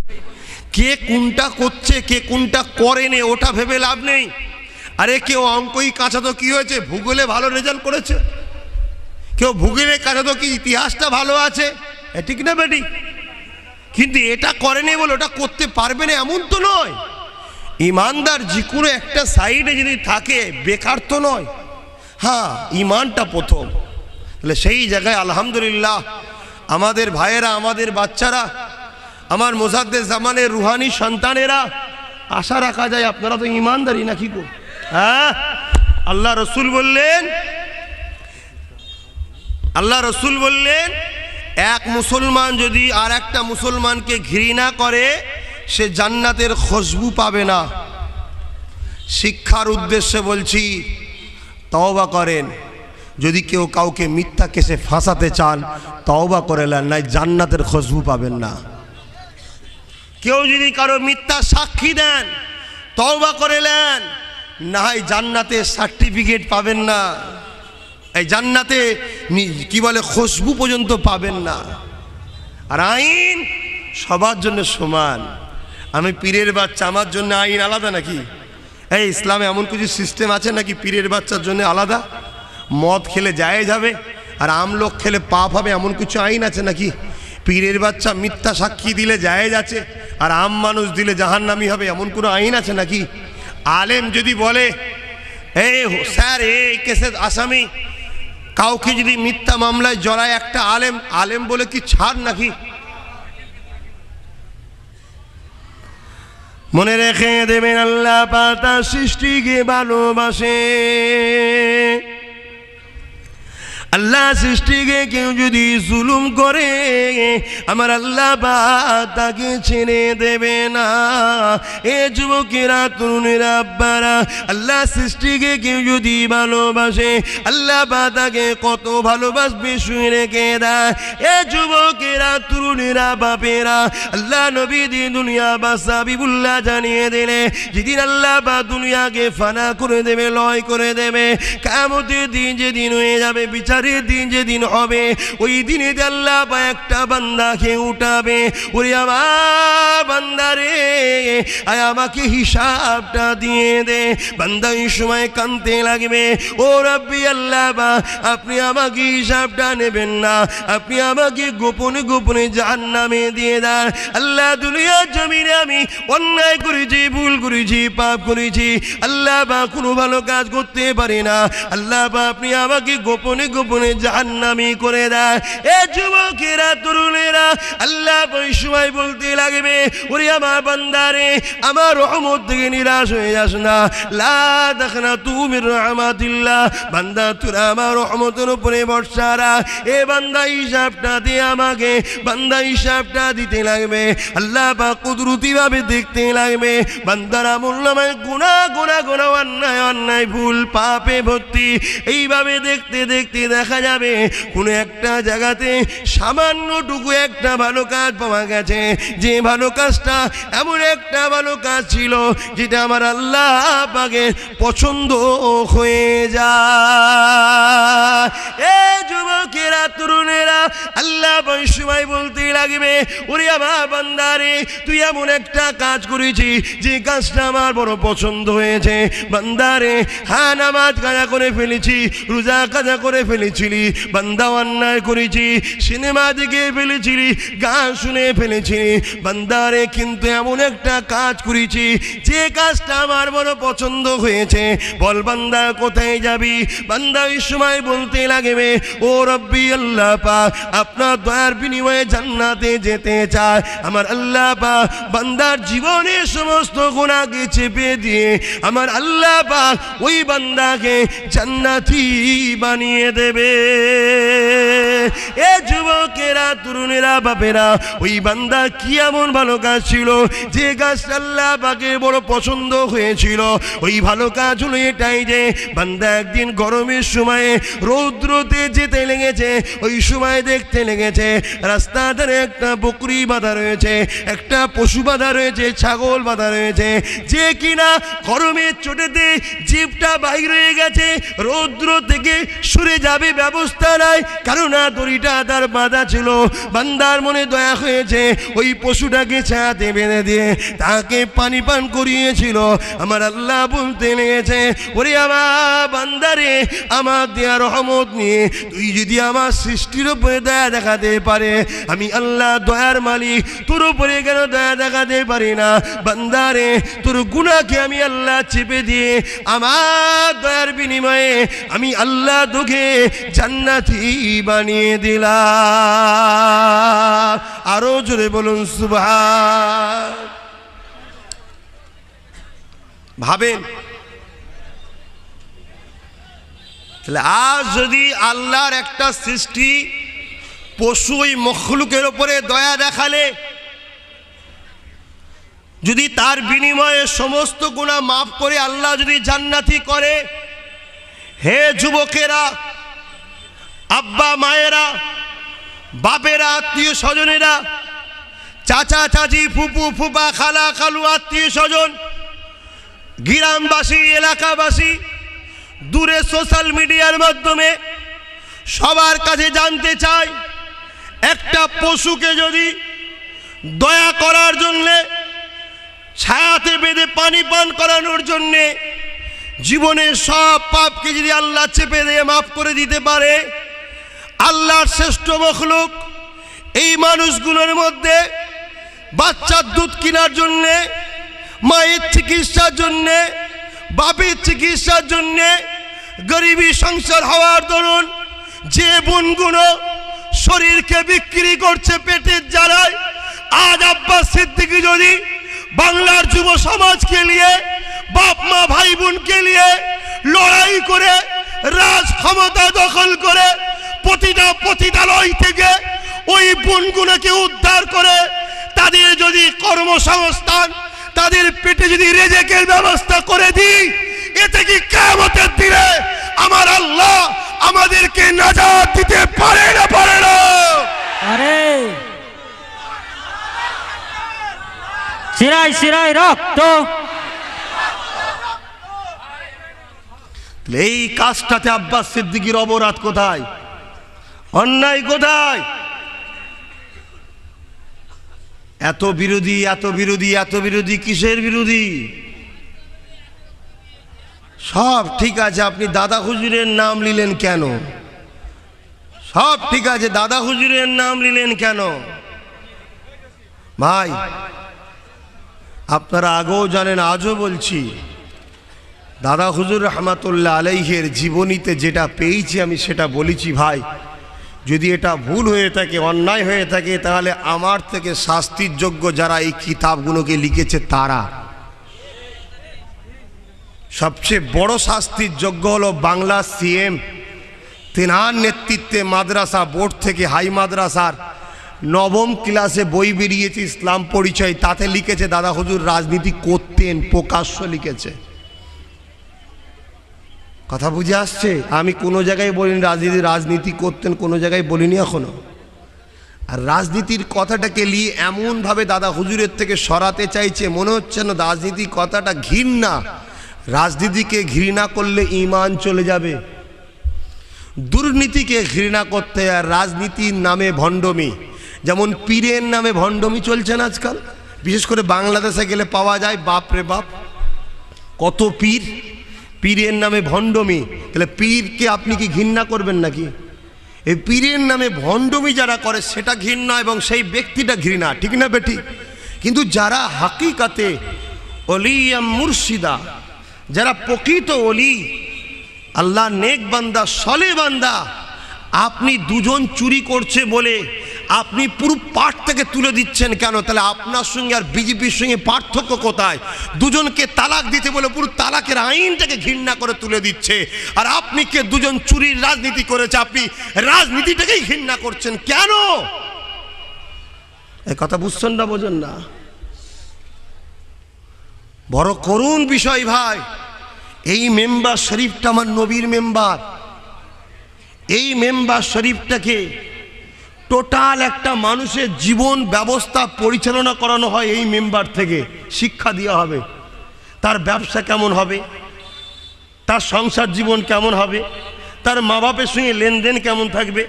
কে কোনটা করছে, কে কোনটা করেনি, ওটা ভেবে লাভ নেই। আরে কেউ অঙ্কই কাঁচা তো কি হয়েছে, ভূগোলে ভালো রেজাল্ট করেছে। কেউ ভূগোলে কাঁচা তো কি ইতিহাসটা ভালো আছে। ঠিক না বেটি? কিন্তু এটা করেনি বলে ওটা করতে পারবে না এমন তো নয়। ইমানদার যে কোনো একটা সাইডে যদি থাকে বেকার তো নয়। হ্যাঁ, ইমানটা প্রথম। তাহলে সেই জায়গায় আলহামদুলিল্লাহ আমাদের ভাইয়েরা, আমাদের বাচ্চারা, আমার মোজাদ্দেদ জামানের রুহানি সন্তানেরা, আশা রাখা যায় আপনারা তো ইমানদারি নাকি গো? হ্যাঁ, আল্লাহ রসুল বললেন আল্লাহ রসুল বললেন, এক মুসলমান যদি আর একটা মুসলমানকে ঘৃণা করে সে জান্নাতের খুশবু পাবে না। শিক্ষার উদ্দেশ্যে বলছি, তওবা করেন। যদি কেউ কাউকে মিথ্যা কেসে ফাঁসাতে চান তওবা করে নেন, নাই জান্নাতের খুশবু পাবেন না। কেউ যদি কারো মিথ্যা সাক্ষী দেন তওবা করে নেন, না হয় জান্নাতের সার্টিফিকেট পাবেন না, এই জান্নাতে কি বলে খুশবু পর্যন্ত পাবেন না। আর আইন সবার জন্য সমান। আমি পীরের বাচ্চা, আমার জন্য আইন আলাদা নাকি? এই ইসলামে এমন কিছু সিস্টেম আছে নাকি পীরের বাচ্চার জন্য আলাদা? মদ খেলে জায়েজ হবে আর আমলোক খেলে পাপ হবে, এমন কিছু আইন আছে নাকি? পীরের বাচ্চা মিথ্যা সাক্ষী দিলে জায়েজ আছে আর আম মানুষ দিলে জাহান্নামী হবে, এমন কোনো আইন আছে নাকি? আলেম যদি বলে, এই স্যার এই কেসের আসামি, কাউকে যদি মিথ্যা মামলায় জড়ায় একটা আলেম, আলেম বলে কি ছাড় নাকি? মনে রেখে দেবেন, আল্লাহ পাক তার সৃষ্টিকে ভালোবাসে। আল্লাহ সৃষ্টিকে কেউ যদি জুলুম করে আমার আল্লাহ পাক তাকে ছেড়ে দেবে না। এ যুবকেরা, তরুণেরা, আব্বারা, আল্লাহ সৃষ্টিকে কেউ যদি ভালোবাসে আল্লাহ পাক তাকে কত ভালোবাসবে শুয়ে রেখে দেয়। এ যুবকেরা, তরুণেরা, বাপেরা, আল্লাহ নবী দিয়ে দুনিয়া বাদশা হাবিবুল্লাহ জানিয়ে দিলে যেদিন আল্লাহ পাক দুনিয়াকে ফানা করে দেবে, লয় করে দেবে, কিয়ামতের দিন যেদিন হয়ে যাবে, বিচার দিন যেদিন হবে, ওই দিনে আল্লাহ পাক একটা বান্দাকে উঠাবে। ওরে আমার বান্দারে, আয় আমাকে হিসাবটা দিয়ে দে। বান্দা এই সময় কাঁদতে লাগবে, ও রব্বি আল্লাহ পাক, আপনি আমাকে হিসাবটা নেবেন না, আপনি আমাকে গোপনে গোপনে জাহান্নামে দিয়ে দেন। আল্লাহ দুনিয়ার জমিনে আমি অন্যায় করেছি, ভুল করেছি, পাপ করেছি, আল্লাহ পাক কোনো ভালো কাজ করতে পারি না, আল্লাহ পাক আপনি আমাকে গোপনে গোপনে জাহান্নামী করে দেয়। এ যুবকেরা, তরুণেরা, আল্লাহ ওই সময় বলতে লাগবে, ওরে আমার বান্দারে, আমার রহমত থেকে নিরাশ হয়ে যাস না, লা তাকনাতু মির রাহমাতিল্লাহ, বান্দা তোরা আমার রহমতের উপরে ভরসা রাখ। এ বান্দা হিসাবটা দিয়ে আমাকে, বান্দা হিসাবটা দিতে লাগবে, আল্লাহ পাক কুদরতি ভাবে দেখতে লাগবে। বান্দার আমলনামায় গুনাহ গুনাহ গুনাহ, অন্যায় অন্যায়, ভুল পাপে ভর্তি। এইভাবে দেখতে দেখতে দেখা যাবে কোনো একটা জায়গাতে সামান্যটুকু একটা ভালো কাজ পাওয়া গেছে, যে ভালো কাজটা এমন একটা ভালো কাজ ছিল যেটা আমার আল্লাহ পাকের পছন্দ হয়ে যায়। এ যুবকেরা, তরুণেরা, আল্লাহ ওই সময় বলতে লাগবে, ওরে আমার বান্দারে, তুই এমন একটা কাজ করেছিস যে কাজটা আমার বড় পছন্দ হয়েছে। বান্দারে, হ্যাঁ নামাজ কাজা করে ফেলেছি, রোজা কাজা করে ফেলেছিলি, বান্দা অন্যায় করেছি, সিনেমা দেখে ফেলেছিলি, গান শুনে ফেলেছিলি, বান্দারে কিন্তু এমন একটা কাজ করেছি যে কাজটা আমার বড় পছন্দ হয়েছে। বল বান্দা কোথায় যাবি? বান্দা ওই সময় বলতে লাগবে, ও রব্বি আল্লাহ পাক, আপনার দয়ার বিনিময়ে জান্নাতে যেতে চায়। আমার আল্লাহ পাক বান্দার জীবনের সমস্ত গুনাহকে চেপে দিয়ে আমার আল্লাহ পাক ওই বান্দাকে জান্নাতি বানিয়ে দেবে। এ যুবকেরা, তরুণেরা, বাপেরা, ওই বান্দা কি এমন ভালো কাজ ছিল যে কাজটা আল্লাহ পাকের বড় পছন্দ হয়েছিল? ওই ভালো কাজ হলো এটাই যে বান্দা একদিন গরমের সময়ে রৌদ্রতে যেতে লেগেছে, ওই সময় দেখতে লেগেছে রাস্তার ধারে একটা বকরি বাঁধা রয়েছে, একটা পশু বাঁধা রয়েছে, ছাগল বাঁধা রয়েছে, যে কিনা গরমের চোটেতে জিভটা বাইর হয়ে গেছে, রৌদ্র থেকে সরে যাবে ব্যবস্থা নাই, কেননা দড়িটা তার বাঁধা ছিল। বান্দার মনে দয়া হয়েছে, ওই পশুটাকে ছায়াতে বেঁধে দিয়ে তাকে পানি পান করিয়েছিল। আমার আল্লাহ বলতে লেগেছে, ওরে আমার বান্দারে, আমার দেয়া রহমত নিয়ে তুই যদি আমার সৃষ্টির উপরে দয়া দেখাতে পারে, আমি আল্লাহ দয়ার মালিক, তোর উপরে কেন দয়া দেখাতে পারি না? বান্দারে, তোর গুনাহকে আমি আল্লাহ চেপে দিয়ে আমার দয়ার বিনিময়ে আমি আল্লাহ তোকে জান্নাতি বানিয়ে দিলাম। আরো জোরে বলুন সুবহান। ভাবেন তাহলে আজ যদি আল্লাহর একটা সৃষ্টি পশু ওই মখলুকের ওপরে দয়া দেখালে, যদি তার বিনিময়ে সমস্ত গুনাহ মাফ করে আল্লাহ যদি জান্নাতি করে, হে যুবকেরা, আব্বা মায়েরা, বাপেরা, আত্মীয় স্বজনেরা, চাচা চাচি, ফুপু ফুপা, খালা খালু, আত্মীয় স্বজন, গ্রামবাসী, এলাকাবাসী, দূরে সোশ্যাল মিডিয়ার মাধ্যমে সবার কাছে জানতে চাই, একটা পশুকে যদি দয়া করার জন্যে, ছায়াতে বেঁধে পানি পান করানোর জন্যে, জীবনের সব পাপকে যদি আল্লাহ চেপে দিয়ে মাফ করে দিতে পারে, আল্লাহর শ্রেষ্ঠ মখলুক এই মানুষগুলোর মধ্যে বাচ্চার দুধ কেনার জন্যে, মায়ের চিকিৎসার জন্যে, বাপের চিকিৎসার জন্যে, গরিবী সংসার হওয়ার দরুন যে বোনগুলো শরীরকে বিক্রি করছে পেটের জ্বালায়, আজ আব্বাস সিদ্দিকী যদি বাংলার যুব সমাজকে নিয়ে, বাপ মা ভাই বোনকে নিয়ে লড়াই করে রাজ ক্ষমতা দখল করে প্রতিটা পতিতালয় থেকে ওই বোনগুলোকে উদ্ধার করে তাদের যদি কর্মসংস্থান, তাদের পেটে যদি রেজেকের ব্যবস্থা করে দিই, এতে কি কিয়ামতের দিনে আমার আল্লাহ আমাদেরকে নাজাত দিতে পারে না? পারে না? আরে শিরায় শিরায় রক্ত। এই কাজটাতে আব্বাস সিদ্দিকীর অপরাধ কোথায়? অন্যায় কোথায়? এত বিরোধী, এত বিরোধী, এত বিরোধী, কিসের বিরোধী? সব ঠিক আছে, আপনি দাদা হুজুরের নাম নিলেন কেন? সব ঠিক আছে, দাদা হুজুরের নাম নিলেন কেন? ভাই, আপনারা আগেও জানেন, আজও বলছি, দাদা হুজুর রহমাতুল্লাহ আলাইহির জীবনীতে যেটা পেয়েছি আমি সেটা বলেছি। ভাই, যদি এটা ভুল হয়ে থাকে, অন্যায় হয়ে থাকে, তাহলে আমার থেকে শাস্তির যোগ্য যারা এই কিতাবগুলোকে লিখেছে তারা। সবচেয়ে বড় শাস্তির যোগ্য হলো বাংলা সিএম, তেনার নেতৃত্বে মাদ্রাসা বোর্ড থেকে হাই মাদ্রাসার নবম ক্লাসে বই বেরিয়েছে ইসলাম পরিচয়, তাতে লিখেছে দাদা হুজুর রাজনীতি করতেন, প্রকাশ্য লিখেছে। কথা বুঝে আসছে? আমি কোনো জায়গায় বলিনি রাজনীতি করতেন, কোনো জায়গায় বলিনি এখনো। আর রাজনীতির কথাটাকে নিয়ে এমনভাবে দাদা হুজুরের থেকে সরাতে চাইছে, মনে হচ্ছে না রাজনীতি কথাটা ঘৃণা। রাজনীতিকে ঘৃণা করলে ঈমান চলে যাবে। দুর্নীতিকে ঘৃণা করতে, আর রাজনীতির নামে ভণ্ডমি, যেমন পীরের নামে ভণ্ডমি চলছে না আজকাল, বিশেষ করে বাংলাদেশে গেলে পাওয়া যায়। বাপ রে বাপ, কত পীর, পীরের নামে ভণ্ডমি। তাহলে পীরকে আপনি কি ঘৃণা করবেন নাকি? এই পীরের নামে ভণ্ডমি যারা করে সেটা ঘৃণা, এবং সেই ব্যক্তিটা ঘৃণা, ঠিক না বেটি? কিন্তু যারা হাকিকাতে ওলিয়া মুর্শিদা, যারা প্রকৃত ওলি, আল্লাহ নেক বান্দা, সলে বান্দা, আপনি দুজন চুরি করছে বলে আপনি পুরো পাঠ থেকে তুলে দিচ্ছেন কেন? তাহলে আপনার সঙ্গে আর বিজেপির সঙ্গে পার্থক্য কোথায়? দুজনকে তালাক দিতে বলে পুরো তালাকের আইনটাকে ঘৃণা করে তুলে দিচ্ছে, আর আপনি কে দুজন চুরির রাজনীতি করেছে, আপনি রাজনীতিটাকেই ঘৃণা করছেন কেন? এই কথা বুঝছেন না, বোঝেন না? বড় করুণ বিষয় ভাই। এই মেম্বার শরীফটা আমার নবীর মেম্বার। এই মেম্বার শরীফটাকে টোটাল একটা মানুষের জীবন ব্যবস্থা পরিচালনা করানো হয় এই মেম্বার থেকে। শিক্ষা দেওয়া হবে, তার ব্যবসা কেমন হবে, তার সংসার জীবন কেমন হবে, তার মা বাপের সঙ্গে লেনদেন কেমন থাকবে,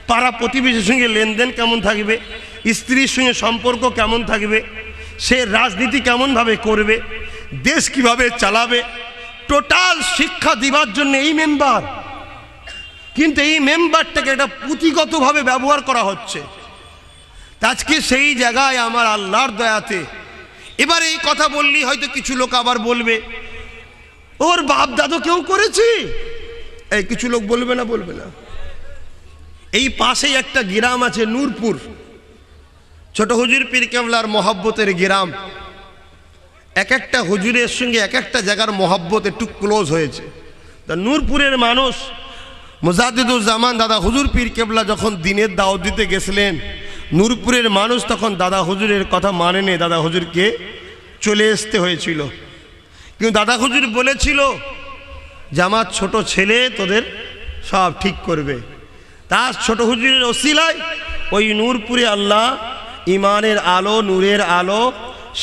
পাড়া প্রতিবেশীর সঙ্গে লেনদেন কেমন থাকবে, স্ত্রীর সঙ্গে সম্পর্ক কেমন থাকবে, সে রাজনীতি কেমনভাবে করবে, দেশ কিভাবে চালাবে, টোটাল শিক্ষা দিবার জন্য এই মেম্বার। কিন্তু এই মেম্বারটাকে এটা পুঁথিগতভাবে ব্যবহার করা হচ্ছে। আজকে সেই জায়গায় আমার আল্লাহর দয়াতে, এবার এই কথা বললেই হয়তো কিছু লোক আবার বলবে ওর বাপ দাদু কেউ করেছে, এই কিছু লোক বলবে না? বলবে না? এই পাশেই একটা গ্রাম আছে নূরপুর, ছোট হুজুর পীর কেবলার মহব্বতের গ্রাম। এক একটা হুজুরের সঙ্গে এক একটা জায়গার মহব্বত একটু ক্লোজ হয়েছে। তা নূরপুরের মানুষ মুজাদ্দিদুজ্জামান দাদা হুজুর পীর কেবলা যখন দিনের দাওয়াত দিতে গেছিলেন, নূরপুরের মানুষ তখন দাদা হুজুরের কথা মানেনি, দাদা হুজুরকে চলে আসতে হয়েছিল। কিন্তু দাদা হুজুর বলেছিল যে আমার ছোট ছেলে তোদের সব ঠিক করবে। তার ছোট হুজুরের ওসিলায় ওই নূরপুরে আল্লাহ ইমানের আলো, নূরের আলো,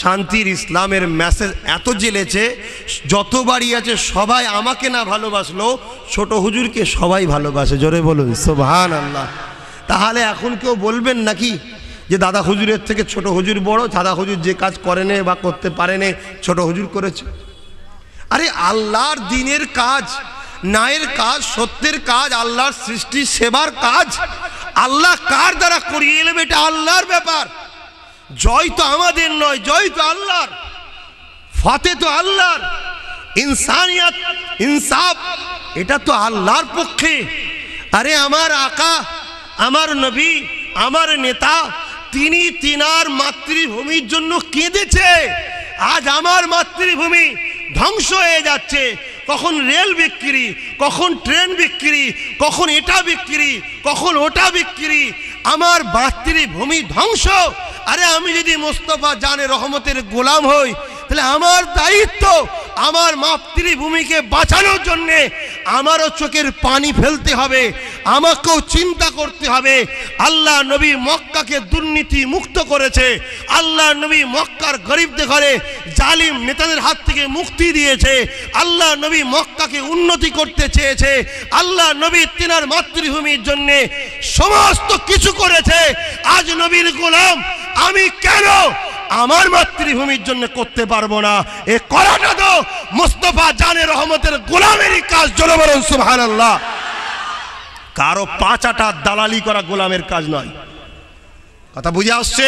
শান্তির ইসলামের মেসেজ এত জ্বেলেছে, যত বাড়ি আছে সবাই আমাকে না ভালোবাসলো, ছোট হুজুরকে সবাই ভালোবাসে। জোরে বলুন সুবহানাল্লাহ। তাহলে এখন কেউ বলবেন নাকি যে দাদা হুজুরের থেকে ছোট হুজুর বড়, দাদা হুজুর যে কাজ করেনে বা করতে পারেনে ছোট হুজুর করেছে? আরে আল্লাহর দিনের কাজ, ন্যায়ের কাজ, সত্যের কাজ, আল্লাহর সৃষ্টি সেবার কাজ আল্লাহ কার দ্বারা করিয়ে এলেন এটা আল্লাহর ব্যাপার। জয় তো আমাদের নয়, জয় তো আল্লাহর, ফাতে তো আল্লাহর, ইনসানিয়াত, ইনসাফ এটা তো আল্লাহর পক্ষে। আরে আমার আকা, আমার নবী, আমার নেতা, তিনি তিনার মাতৃভূমির জন্য কেঁদেছে। আজ আমার মাতৃভূমি ধ্বংস হয়ে যাচ্ছে, কখন রেল বিক্রি, কখন ট্রেন বিক্রি, কখন এটা বিক্রি, কখন ওটা বিক্রি, আমার মাতৃভূমি ধ্বংস। আরে আমি যদি মোস্তফা জানে রহমতের গোলাম হই, তাহলে আমার দায়িত্ব আমার মাতৃভূমিকে বাঁচানোর জন্যে আমারও চোখের পানি ফেলতে হবে, আমাকেও চিন্তা করতে হবে। আল্লাহ নবী মক্কাকে দুর্নীতি মুক্ত করেছে, আল্লাহ নবী মক্কার গরিবদের ঘরে জালিম নেতাদের হাত থেকে মুক্তি দিয়েছে, আল্লাহ নবী মক্কাকে উন্নতি করতে চেয়েছে, আল্লাহ নবী তিনার মাতৃভূমির জন্যে সমস্ত কিছু করেছে। আজ নবীর গোলাম আমি কেন আমার মাতৃভূমির জন্য করতে পারবো না? এ করাটা তো মুস্তাফা জানে রহমতের গোলামেরই কাজ। জোরে বলুন সুবহানাল্লাহ। কারো পাঁচ আটা দালালি করা গোলামের কাজ নয়। কথা বুঝে আসছে?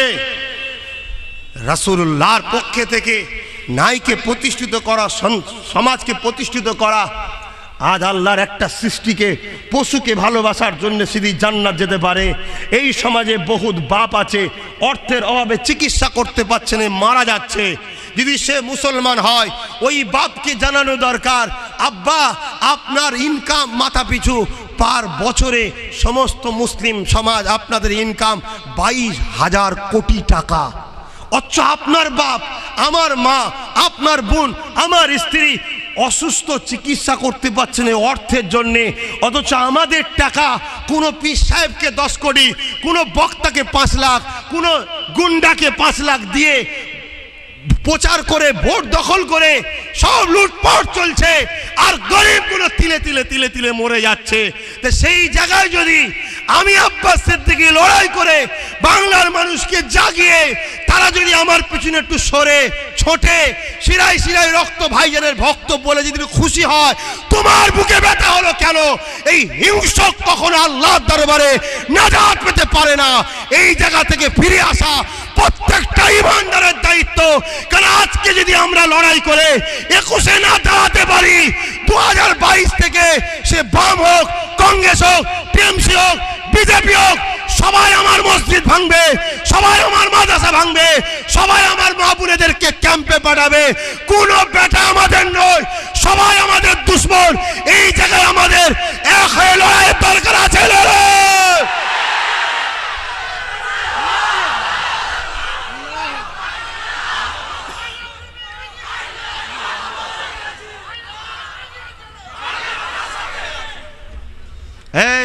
রাসূলুল্লাহর পক্ষে থেকে ন্যায়কে প্রতিষ্ঠিত করা, সমাজকে প্রতিষ্ঠিত করা। আজ আল্লাহর একটা সৃষ্টিকে, পশুকে ভালোবাসার জন্য সিধি জান্নাত যেতে পারে। এই সমাজে বহুত বাপ আছে, অর্থের অভাবে চিকিৎসা করতে পারছে না, মারা যাচ্ছে। যদি সে মুসলমান হয়, ওই বাপকে জানানো দরকার, আব্বা আপনার ইনকাম মাথা পিছু পার বছরে সমস্ত মুসলিম সমাজ আপনাদের ইনকাম 22,000 কোটি টাকা। অথচ আপনার বাপ, আমার মা, আপনার বোন, আমার স্ত্রী অসুস্থ, চিকিৎসা করতে পারছে না অর্থের জন্যে। অথচ আমাদের টাকা কোনো পীর সাহেবকে 10 কোটি, কোনো বক্তাকে 5 লাখ, কোনো গুন্ডাকে 5 লাখ দিয়ে প্রচার করে ভোট দখল করে সব লুটপাট চলছে, আর গরিবগুলো তিলে তিলে তিলে তিলে মরে যাচ্ছে। তো সেই জায়গায় যদি আমি আব্বাস সিদ্দিকী লড়াই করে বাংলার মানুষকে জাগিয়ে তারা যদি আমার পিছনে একটু সরে ছোটে, শিরায় শিরায় রক্ত ভাইজানের ভক্ত বলে যদি খুশি হয়, তোমার বুকে ব্যথা হলো কেন? এই হিংসক কখনো আল্লাহর দরবারে নাজাত পেতে পারে না। এই জায়গা থেকে ফিরে আসা প্রত্যেকটা ইমানদারের দায়িত্ব। কারণ আজকে যদি আমরা লড়াই করে 21-এ না দাঁড়াতে পারি, 2022 থেকে সে বাম হোক, কংগ্রেস হোক, টিএমসি হোক, বিজেপি হোক, সবাই আমার মসজিদ ভাঙবে, সবাই আমার মাদ্রাসা ভাঙবে, সবাই আমার মা বোনেদেরকে ক্যাম্পে পাঠাবে। কোনো বেটা আমাদের নয়, সবাই আমাদের দুশ্মন। এই জায়গায় আমাদের এক হয়ে লড়াইয়ের দরকার আছে।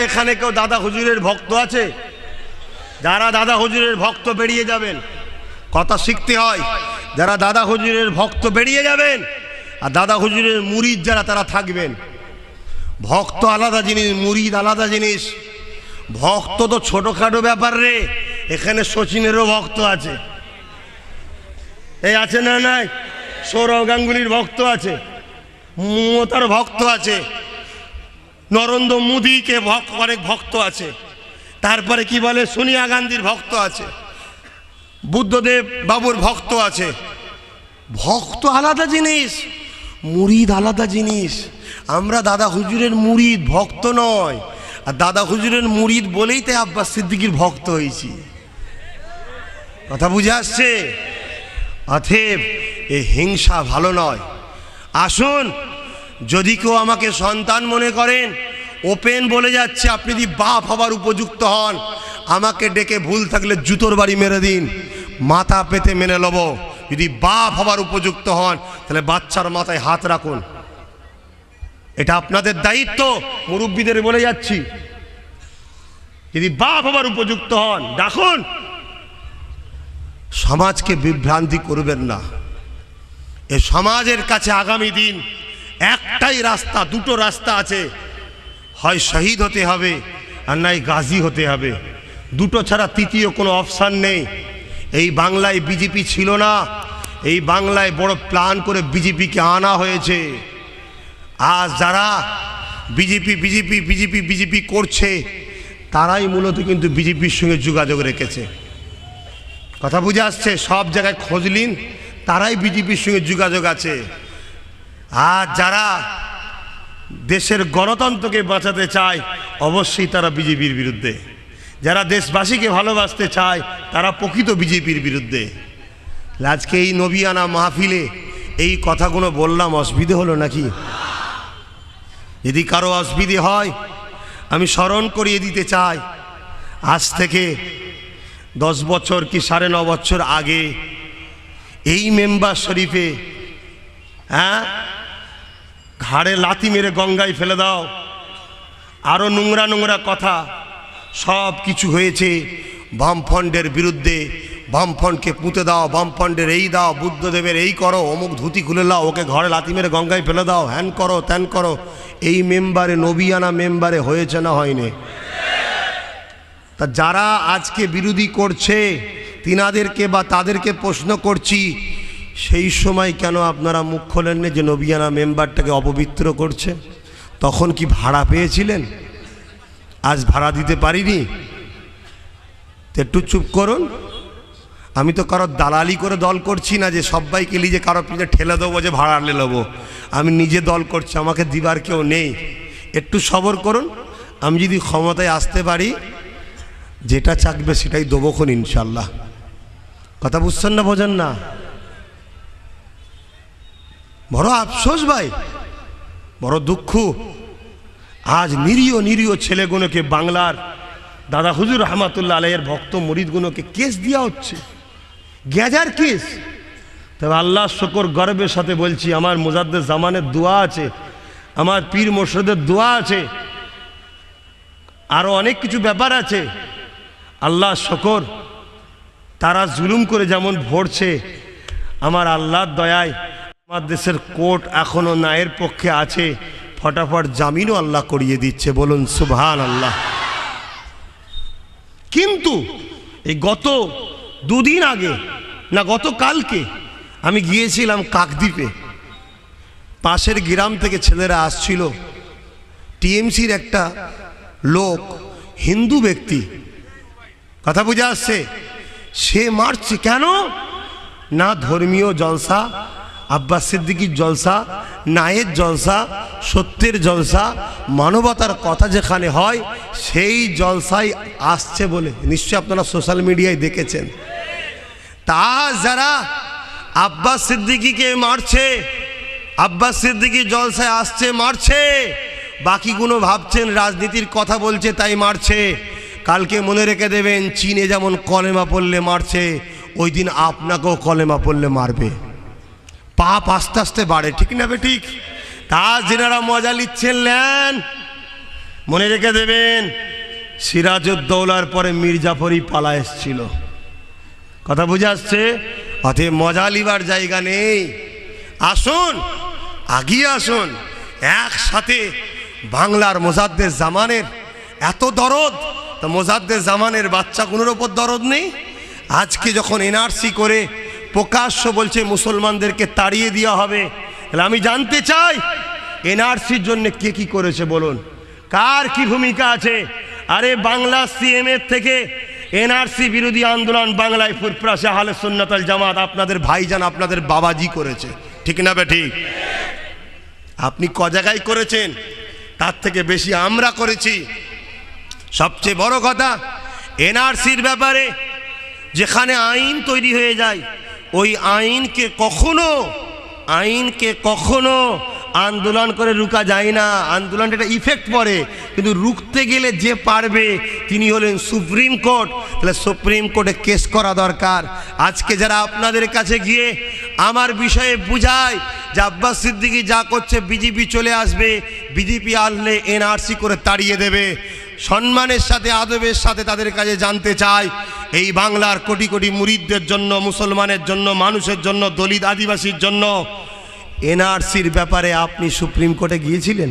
এখানে কেউ দাদা হুজুরের ভক্ত আছে? যারা দাদা হুজুরের ভক্ত বেরিয়ে যাবেন, কথা শিখতে হয়। যারা দাদা হুজুরের ভক্ত বেরিয়ে যাবেন, আর দাদা হুজুরের মুরিদ যারা তারা থাকবেন। ভক্ত আলাদা জিনিস, মুরিদ আলাদা জিনিস। ভক্ত তো ছোটখাটো ব্যাপার রে। এখানে সচিনেরও ভক্ত আছে, এই আছে না? নাই, সৌরভ গাঙ্গুলির ভক্ত আছে, মমতার ভক্ত আছে, নরেন্দ্র মোদীকে অনেক ভক্ত আছে, তারপরে কি বলে সোনিয়া গান্ধীর ভক্ত আছে, বুদ্ধদেব বাবুর ভক্ত আছে। ভক্ত আলাদা জিনিস, মুরিদ আলাদা জিনিস। আমরা দাদা হুজুরের মুরিদ, ভক্ত নয়। আর দাদা হুজুরের মুরিদ বলেই তাই আব্বাস সিদ্দিকীর ভক্ত হয়েছি। কথা বুঝে আসছে? অতএব এই হিংসা ভালো নয়। আসুন, যদি কেউ আমাকে সন্তান মনে করেন, ওপেন বলে যাচ্ছে, আপনি যদি বাপ হবার উপযুক্ত হন আমাকে ডেকে ভুল থাকলে জুতোর বাড়ি মেরে দিন, মাথা পেতে মেনে নেব। যদি বাপ হবার উপযুক্ত হন তাহলে বাচ্চার মাথায় হাত রাখুন, এটা আপনাদের দায়িত্ব। মুরব্বীদের বলে যাচ্ছি, যদি বাপ হবার উপযুক্ত হন ডাকুন। সমাজকে বিভ্রান্তি করবেন না। এ সমাজের কাছে আগামী দিন একটাই রাস্তা, দুটো রাস্তা আছে, হয় শহীদ হতে হবে আর নাই গাজী হতে হবে। দুটো ছাড়া তৃতীয় কোনো অপশান নেই। এই বাংলায় বিজেপি ছিল না, এই বাংলায় বড় প্ল্যান করে বিজেপিকে আনা হয়েছে। আজ যারা বিজেপি বিজেপি বিজেপি বিজেপি করছে তারাই মূলত কিন্তু বিজেপির সঙ্গে যোগাযোগ রেখেছে। কথা বুঝে আসছে? সব জায়গায় খোঁজ নিন, তারাই বিজেপির সঙ্গে যোগাযোগ আছে। আর যারা দেশের গণতন্ত্রকে বাঁচাতে চায় অবশ্যই তারা বিজেপির বিরুদ্ধে। যারা দেশবাসীকে ভালোবাসতে চায় তারা প্রকৃত বিজেপির বিরুদ্ধে। আজকে এই নবিয়ানা মাহফিলে এই কথাগুলো বললাম, অসুবিধে হলো নাকি? যদি কারো অসুবিধে হয় আমি স্মরণ করিয়ে দিতে চাই, আজ থেকে 10 বছর কি 9.5 বছর আগে এই মেম্বার শরীফে ঘাড়ে লাথি মেরে গঙ্গায় ফেলে দাও, আরও নোংরা নোংরা কথা সব কিছু হয়েছে বামফ্রন্টের বিরুদ্ধে। বামফ্রন্টকে পুঁতে দাও, বামফ্রন্টের এই দাও, বুদ্ধদেবের এই করো, অমুক ধুতি খুলে দাও, ওকে ঘরে লাথি মেরে গঙ্গায় ফেলে দাও, হ্যান করো ত্যান করো। এই মেম্বারে, নবিয়ানা মেম্বারে হয়েছে না হয়নি? তা যারা আজকে বিরোধী করছে তিনাদেরকে বা তাদেরকে প্রশ্ন করছি, সেই সময় কেন আপনারা মুখ খোলেন না যে নবিয়ানা মেম্বারটাকে অপবিত্র করছে? তখন কি ভাড়া পেয়েছিলেন? আজ ভাড়া দিতে পারিনি? একটু চুপ করুন। আমি তো কারো দালালি করে দল করছি না যে সবাইকে নিজে কারো পিছনে ঠেলে দেবো যে ভাড়া আনলে নেবো। আমি নিজে দল করছি, আমাকে দিবার কেউ নেই। একটু সবর করুন। আমি যদি ক্ষমতায় আসতে পারি যেটা চাকবে সেটাই দেবোক্ষণ ইনশাল্লাহ। কথা বুঝছেন না, বোঝেন না? বড় আফসোস ভাই, বড় দুঃখ। আজ নিরীহ নিরীহ ছেলেগুলোকে, বাংলার দাদা হুজুর রহমাতুল্লাহ আলাইহির ভক্ত মুরিদগুলোকে কেস দেওয়া হচ্ছে, গ্যাজার কেস। তবে আল্লাহ শুকর গর্বের সাথে বলছি, আমার মুজাদ্দেদ জামানের দোয়া আছে, আমার পীর মুর্শিদের দোয়া আছে, আরও অনেক কিছু ব্যাপার আছে। আল্লাহ শুকর, তারা জুলুম করে যেমন ভরছে, আমার আল্লাহর দয়ায় আমার দেশের কোর্ট এখনো ন্যায়ের পক্ষে আছে, ফটাফট জামিনও আল্লাহ করিয়ে দিচ্ছে। বলুন সুবহান আল্লাহ। কিন্তু এই গত 2 দিন আগে না গতকালকে আমি গিয়েছিলাম কাকদ্বীপে। পাশের গ্রাম থেকে ছেলেরা আসছিল, টিএমসির একটা লোক, হিন্দু ব্যক্তি, কথা বুঝে আসছে, সে মারছে কেন না? ধর্মীয় জলসা, আব্বাস সিদ্দিকীর জলসা, নায়ের জলসা, সত্যের জলসা, মানবতার কথা যেখানে হয় সেই জলসায় আসছে বলে নিশ্চয়ই আপনারা সোশ্যাল মিডিয়ায় দেখেছেন। তা যারা আব্বাস সিদ্দিকীকে মারছে, আব্বাস সিদ্দিকী জলসায় আসছে মারছে, বাকিগুলো ভাবছেন রাজনীতির কথা বলছে তাই মারছে। কালকে মনে রেখে দেবেন, চীনে যেমন কলেমা পড়লে মারছে, ওই দিন আপনাকেও কলেমা পড়লে মারবে। পাপ আস্তে আস্তে বাড়ে, ঠিক না ঠিক? তা যেনারা মজা নিচ্ছেন নেন, মনে রেখে দেবেন সিরাজউদ্দৌলার পরে মির্জাফরই পালা এসছিল। কথা বুঝে আসছে? অতএব মজা লিবার জায়গা নেই। আসুন, আগিয়ে আসুন, একসাথে বাংলার মোজাদ্দেদ জামানের এত দরদ, তো মোজাদ্দেদ জামানের বাচ্চাগুলোর ওপর দরদ নেই? আজকে যখন এনআরসি করে প্রকাশ্য বলছে মুসলমানদেরকে তাড়িয়ে দেওয়া হবে, তাহলে আমি জানতে চাই এনআরসির জন্য কে কি করেছে বলুন, কার কি ভূমিকা আছে? আরে বাংলা সিএমের থেকে এনআরসি বিরোধী আন্দোলন বাংলায় ফুরফুরাশে আহলে সুন্নাত ওয়াল জামাত আপনাদের ভাইজান, আপনাদের বাবাজি করেছে, ঠিক না ঠিক? আপনি ক জায়গায় করেছেন, তার থেকে বেশি আমরা করেছি। সবচেয়ে বড় কথা, এনআরসির ব্যাপারে যেখানে আইন তৈরি হয়ে যায়, ওই আইনকে কখনো আন্দোলন করে রুকা যায় না, আন্দোলনটা একটা ইফেক্ট পড়ে, কিন্তু রুখতে গেলে যে পারবে তিনি হলেন সুপ্রিম কোর্ট। তাহলে সুপ্রিম কোর্টে কেস করা দরকার। আজকে যারা আপনাদের কাছে গিয়ে আমার বিষয়ে বুঝায় যে আব্বাস সিদ্দিকী যা করছে বিজেপি চলে আসবে, বিজেপি আসলে এনআরসি করে তাড়িয়ে দেবে, সম্মানের সাথে আদবের সাথে তাদের কাছে জানতে চাই, এই বাংলার কোটি কোটি মুরিদদের জন্য, মুসলমানের জন্য, মানুষের জন্য, দলিত আদিবাসীর জন্য এনআরসির ব্যাপারে আপনি সুপ্রিম কোর্টে গিয়েছিলেন?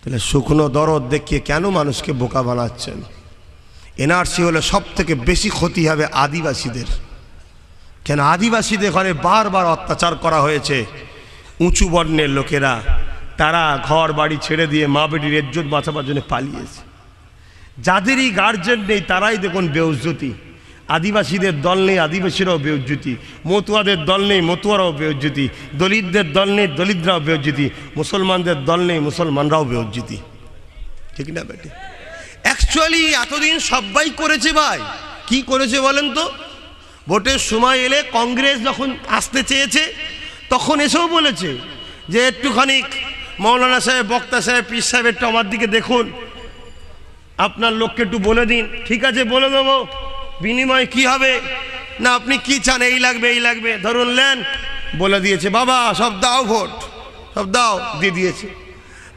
তাহলে শুকনো দরদ দেখিয়ে কেন মানুষকে বোকা বানাচ্ছেন? এনআরসি হলে সব থেকে বেশি ক্ষতি হবে আদিবাসীদের। কেন আদিবাসীদের ঘরে বারবার অত্যাচার করা হয়েছে। উঁচু বর্ণের লোকেরা তারা ঘর বাড়ি ছেড়ে দিয়ে মা বেটির ইজ্জত বাঁচাবার জন্য পালিয়েছে। যাদেরই গার্জেন নেই তারাই দেখুন বেউজ্জতি। আদিবাসীদের দল নেই, আদিবাসীরাও বেউজ্জতি। মতুয়াদের দল নেই, মতুয়ারাও বেউজ্জতি। দলিতদের দল নেই, দলিতরাও বেউজ্জতি। মুসলমানদের দল নেই, মুসলমানরাও বেউজ্জতি। ঠিক না বেটি? অ্যাকচুয়ালি এতদিন সবাই করেছে ভাই। কি করেছে বলেন তো? ভোটের সময় এলে কংগ্রেস যখন আসতে চেয়েছে তখন এসেও বলেছে যে একটুখানি মৌলানা সাহেব, বক্তা সাহেব, পীর সাহেব একটু আমার দিকে দেখুন, আপনার লোককে একটু বলে দিন। ঠিক আছে, বলে দেবো। বিনিময়ে কি হবে? না আপনি কি চান, এই লাগবে এই লাগবে, ধরুন নেন, বলে দিয়েছে বাবা সব দাও, ভোট সব দাও, দিয়ে দিয়েছে।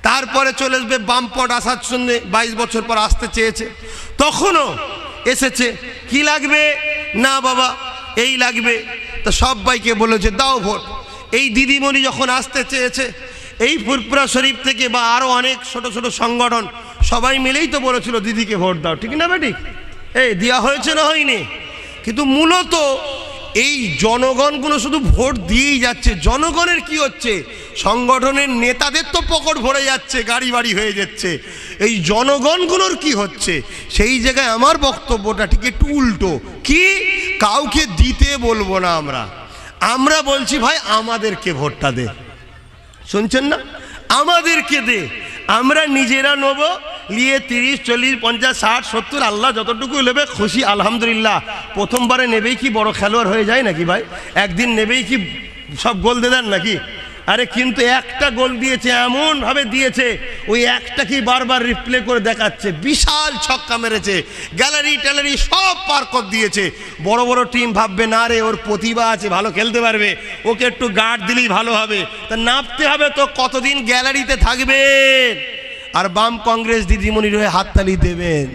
তারপরে চলে আসবে বামপট আসার জন্যে, 22 বছর পর আসতে চেয়েছে, তখনও এসেছে কি লাগবে, না বাবা এই লাগবে, তো সবাইকে বলেছে দাও ভোট। এই দিদিমণি যখন আসতে চেয়েছে, এই ফুরফুরা শরীফ থেকে বা আরও অনেক ছোট ছোট সংগঠন সবাই মিলেই তো বলেছিল দিদিকে ভোট দাও। ঠিক না বেটি? এই দেওয়া হয়েছে না হয়নি? কিন্তু মূলত এই জনগণগুলো শুধু ভোট দিয়েই যাচ্ছে। জনগণের কি হচ্ছে? সংগঠনের নেতাদের তো পকেট ভরে যাচ্ছে, গাড়ি বাড়ি হয়ে যাচ্ছে। এই জনগণগুলোর কি হচ্ছে? সেই জায়গায় আমার বক্তব্যটা ঠিক একটু উল্টো। কি? কাউকে দিতে বলবো না আমরা বলছি ভাই আমাদেরকে ভোটটা দে। শুনছেন না? আমাদেরকে দে, আমরা নিজেরা নেব, নিয়ে 30, 40, 50, 60, 70 আল্লাহ যতটুকু নেবে খুশি আলহামদুলিল্লাহ। প্রথমবারে নেবেই কি বড় খেলোয়াড় হয়ে যায় নাকি ভাই? একদিন নেবেই কি সব গোল দিয়ে দেন নাকি? আরে কিন্তু একটা গোল দিয়েছে, এমনভাবে দিয়েছে, ওই একটাকেই বারবার রিপ্লে করে দেখাচ্ছে। বিশাল ছক্কা মেরেছে, গ্যালারি ট্যালারি সব পার করে দিয়েছে। বড় বড় টিম ভাববে না রে ওর প্রতিভা আছে, ভালো খেলতে পারবে, ওকে একটু গার্ড দিলেই ভালো হবে। তা নাপতে হবে তো কতদিন গ্যালারিতে থাকবেন, আর বাম কংগ্রেস দিদিমণির হয়ে হাততালি দেবেন।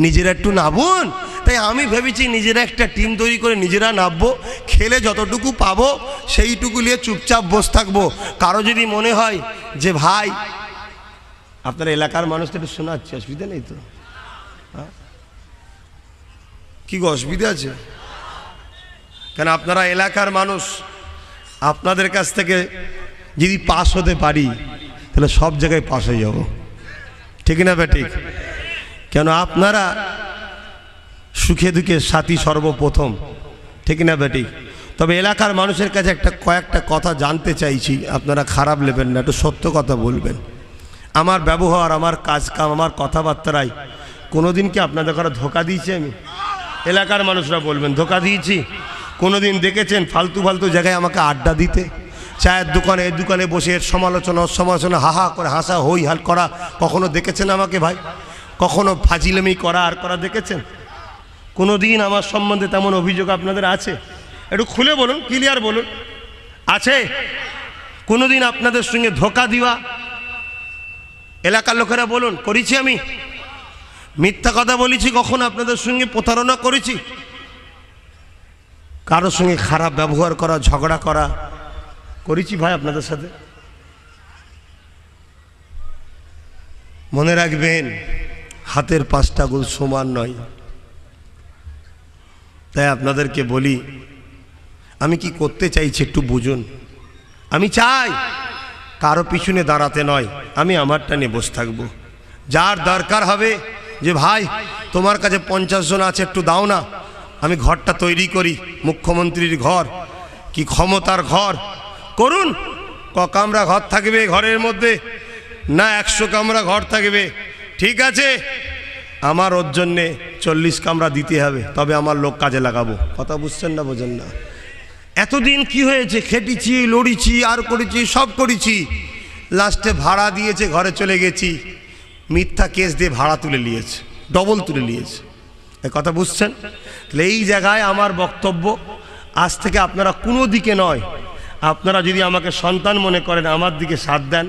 নিজেরা একটু নাবুন। তাই আমি ভেবেছি নিজেরা একটা টিম তৈরি করে নিজেরা নামবো, খেলে যতটুকু পাবো সেইটুকু নিয়ে চুপচাপ বসে থাকবো। কারো যদি মনে হয় যে ভাই আপনার এলাকার মানুষটা একটু শোনাচ্ছে, অসুবিধা নেই তো? কি গো অসুবিধা আছে? কেন আপনারা এলাকার মানুষ, আপনাদের কাছ থেকে যদি পাস হতে পারি তাহলে সব জায়গায় পাস হয়ে যাব। ঠিক না বেঠিক? কেন আপনারা সুখে দুঃখে সাথী সর্বপ্রথম। ঠিক না বেঠিক? তবে এলাকার মানুষের কাছে কয়েকটা কথা জানতে চাইছি, আপনারা খারাপ নেবেন না, একটু সত্য কথা বলবেন। আমার ব্যবহার, আমার কাজকাম, আমার কথাবার্তায় কোনোদিন কি আপনাদের ঘরে ধোকা দিয়েছি আমি? এলাকার মানুষরা বলবেন ধোকা দিয়েছি? কোনোদিন দেখেছেন ফালতু ফালতু জায়গায় আমাকে আড্ডা দিতে? চায়ের দোকানে, এই দোকানে বসে এর সমালোচনা হাহা করে হাসা হই হাল করা কখনো দেখেছেন আমাকে ভাই? কখনো ফাজিলামি করা আর করা দেখেছেন? কোনো দিন আমার সম্বন্ধে তেমন অভিযোগ আপনাদের আছে? একটু খুলে বলুন, ক্লিয়ার বলুন, আছে? কোনো দিন আপনাদের সঙ্গে ধোকা দেওয়া এলাকার লোকেরা বলুন করেছি আমি? মিথ্যা কথা বলেছি কখনো আপনাদের সঙ্গে? প্রতারণা করেছি? কারোর সঙ্গে খারাপ ব্যবহার করা, ঝগড়া করা করেছি ভাই আপনাদের সাথে? মনে রাখবেন হাতের 5টা আঙুল সমান নয়। তাই আপনাদেরকে বলি, আমি কি করতে চাইছি একটু বুঝুন। আমি চাই কারো পিছনে দাঁড়াতে নয়, আমি আমারটা নিয়ে বসে থাকবো। যার দরকার হবে যে ভাই তোমার কাছে 50 জন আছে একটু দাও না, আমি ঘরটা তৈরি করি, মুখ্যমন্ত্রীর ঘর কি ক্ষমতার ঘর করুন। কামরা ঘর থাকবে ঘরের মধ্যে, না 100 কামরা ঘর থাকবে, ঠিক আছে, আমার ওর জন্যে 40 কামরা দিতে হবে, তবে আমার লোক কাজে লাগাবো। কথা বুঝছেন না বোঝেন না? এতদিন কি হয়েছে, খেটেছি, লড়িছি, আর করেছি, সব করেছি, লাস্টে ভাড়া দিয়েছে, ঘরে চলে গেছি, মিথ্যা কেস দিয়ে ভাড়া তুলে নিয়েছে, ডবল তুলে নিয়েছে। এই কথা বুঝছেন? তাহলে এই জায়গায় আমার বক্তব্য, আজ থেকে আপনারা কোনো দিকে নয়, আপনারা যদি আমাকে সন্তান মনে করেন আমার দিকে সাথ দেন,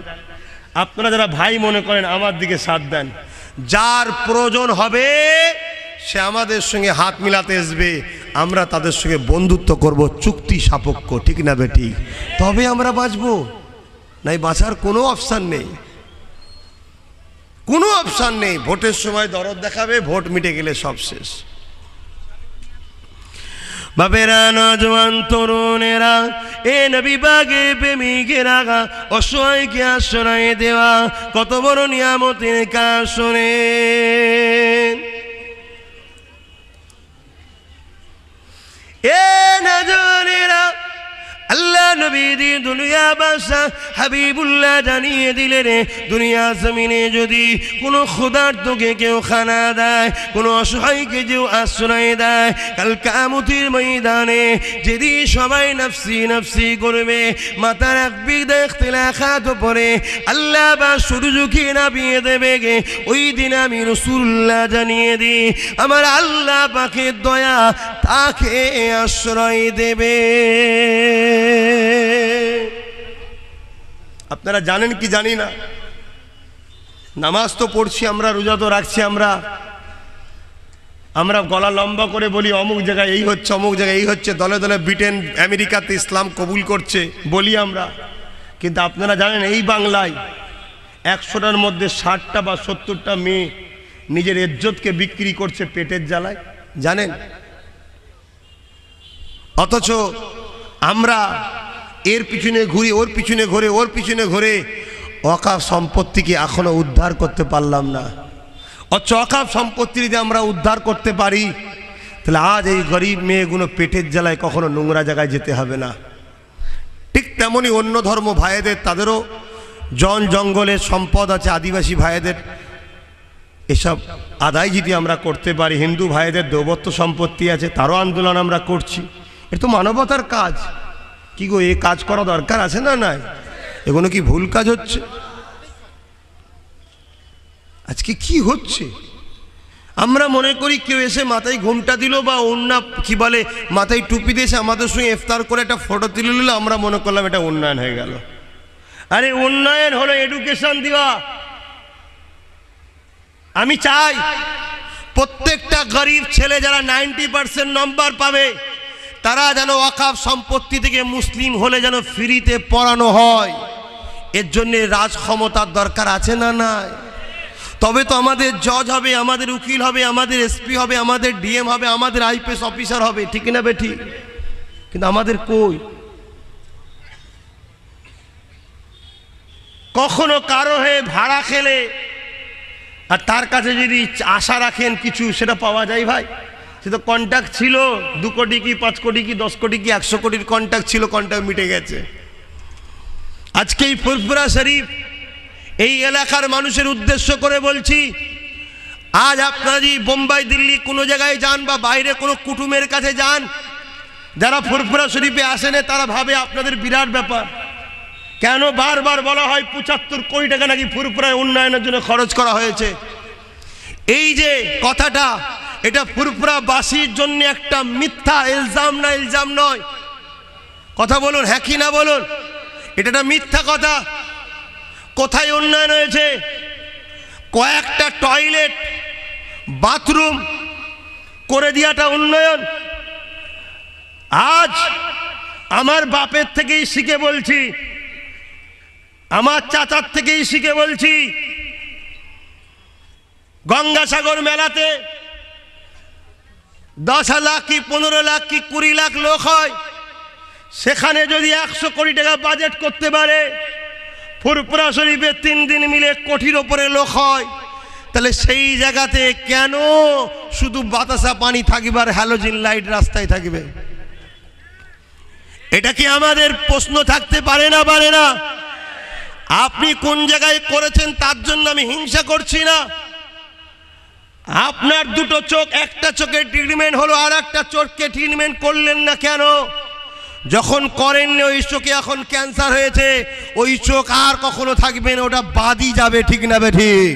আপনারা যারা ভাই মনে করেন আমার দিকে সাথ দেন, যার প্রয়োজন হবে সে আমাদের সঙ্গে হাত মিলাতে আসবে, আমরা তাদের সঙ্গে বন্ধুত্ব করব, চুক্তি সাপেক্ষ, ঠিক না বেটি? তবে আমরা বাঁচবো, নাই বাঁচার কোনো অপশান নেই, কোনো অপশান নেই। ভোটের সময় দরদ দেখাবে, ভোট মিটে গেলে সব শেষ। বাবেরা, নজওয়ান তরুণেরা, এ নবী বাগে প্রেমিকেরা, অসহায়কে আশ্রয় দেওয়া কত বড় নিয়ামতের কাজ শোনেন। এ নজরেরা, আল্লাহ নবী দি দুনিয়া বাদশা হাবিবুল্লাহ জানিয়ে দিলেন, দুনিয়া জমিনে যদি কোনো ক্ষুধার্তকে কেউ খানা দেয়, কোনো অসহায়কে কেউ আশ্রয় দেয়, কাল কিয়ামতের ময়দানে যেদিন সবাই নফসি নফসি করবে, মাথার এক বিদে ইখতিলাফাত পড়ে আল্লাহ বা সূর্যকে নামিয়ে দেবে গে, ওই দিন আমি রাসূলুল্লাহ জানিয়ে দিই, আমার আল্লাহ পাকের দয়া তাকে আশ্রয় দেবে। আপনারা জানেন কি জানি না, নামাজ তো পড়ছি আমরা, রোজা তো রাখছি আমরা গলা লম্বা করে বলি অমুক জায়গায় এই হচ্ছে, অমুক জায়গায় এই হচ্ছে, দলে দলে ব্রিটেন আমেরিকাতে ইসলাম কবুল করছে বলি আমরা। কিন্তু আপনারা জানেন এই বাংলায় 100টার মধ্যে 60টা বা 70টা মেয়ে নিজের ইজ্জতকে বিক্রি করছে পেটের জ্বালায়, জানেন? অথচ আমরা এর পিছনে ঘুরি, ওর পিছনে ঘুরে, ওর পিছনে ঘুরে ওয়াকফ সম্পত্তিকে এখনো উদ্ধার করতে পারলাম না। অথচ ওয়াকফ সম্পত্তি যদি আমরা উদ্ধার করতে পারি, তাহলে আজ এই গরিব মেয়েগুলো পেটের জ্বালায় কখনো নোংরা জায়গায় যেতে হবে না। ঠিক তেমনি অন্য ধর্ম ভাইদের, তাদেরও জন জঙ্গলের সম্পদ আছে, আদিবাসী ভাইদের, এসব আদায় যদি আমরা করতে পারি, হিন্দু ভাইদের দৌবত্ব সম্পত্তি আছে, তারও আন্দোলন আমরা করছি, এটা তো মানবতার কাজ। কি গো, এ কাজ করা দরকার আছে না নাই? এগুলো কি ভুল কাজ হচ্ছে? আজকে কি হচ্ছে? আমরা মনে করি কেউ এসে মাথায় ঘোমটা দিল বা অন্য কি বলে মাথায় টুপি দিয়েছে, আমাদের সঙ্গে ইফতার করে একটা ফটো তুলে নিল, আমরা মনে করলাম এটা উন্নয়ন হয়ে গেল। আরে উন্নয়ন হলো এডুকেশন দেওয়া। আমি চাই প্রত্যেকটা গরিব ছেলে যারা 90% নম্বর পাবে, তারা যেন ওয়াকফ সম্পত্তি থেকে মুসলিম হলে যেন ফ্রিতে পড়ানো হয়। এর জন্য রাজ ক্ষমতার দরকার আছে না নাই? তবে তো আমাদের জজ হবে, আমাদের উকিল হবে, আমাদের এসপি হবে, আমাদের ডিএম হবে, আমাদের আইপিএস অফিসার হবে, ঠিক না বেঠি? কিন্তু আমাদের কই? কখনো কারো হয়ে ভাড়া খেলে আর তার কাছে যদি আশা রাখেন কিছু, সেটা পাওয়া যায় ভাই? সে তো কন্ট্যাক্ট ছিল, 2 কোটি কি 5 কোটি কি 10 কোটি কি 100 কোটির কন্ট্যাক্ট ছিল, কন্ট্যাক্ট মিটে গেছে। আজকে এই ফুরফুরা শরীফ এই এলাকার মানুষের উদ্দেশ্য করে বলছি, আজ আপনারা যদি বোম্বাই দিল্লি কোনো জায়গায় যান বা বাইরে কোনো কুটুমের কাছে যান, যারা ফুরফুরা শরীফে আসেন তারা ভাবে আপনাদের বিরাট ব্যাপার। কেন বারবার বলা হয় 75 কোটি টাকা নাকি ফুরফুরায় উন্নয়নের জন্য খরচ করা হয়েছে? এই যে কথাটা, এটা ফুরফুরাবাসীর জন্য একটা মিথ্যা ইলজাম, না ইলজাম নয়? কথা বলুন, হ্যাঁ কি না বলুন? এটা একটা মিথ্যা কথা। কোথায় উন্নয়ন হয়েছে? কয়েকটা টয়লেট বাথরুম করে দিয়াটা উন্নয়ন? আজ আমার বাপের থেকেই শিখে বলছি, আমার চাচার থেকেই শিখে বলছি, গঙ্গাসাগর মেলাতে 10 লাখ কি 15 লাখ কি 20 লাখ লোক হয়, সেখানে যদি 100 কোটি টাকা বাজেট করতে পারে, ফুরফুরা শরীফে 3 দিন মিলে কোটির ওপরে লোক হয়, তাহলে সেই জায়গাতে কেন শুধু বাতাসা পানি থাকবে আর হ্যালোজিন লাইট রাস্তায় থাকবে? এটা কি আমাদের প্রশ্ন থাকতে পারে না? পারে না? আপনি কোন জায়গায় করেছেন তার জন্য আমি হিংসা করছি না। আপনার 2টো চোখ, একটা চোখের ট্রিটমেন্ট হলো, আর একটা চোখকে ট্রিটমেন্ট করলেন না কেন? যখন করেননি ওই চোখে এখন ক্যান্সার হয়েছে, ওই চোখ আর কখনো থাকবে না, ওটা বাদই যাবে, ঠিক না বে ঠিক?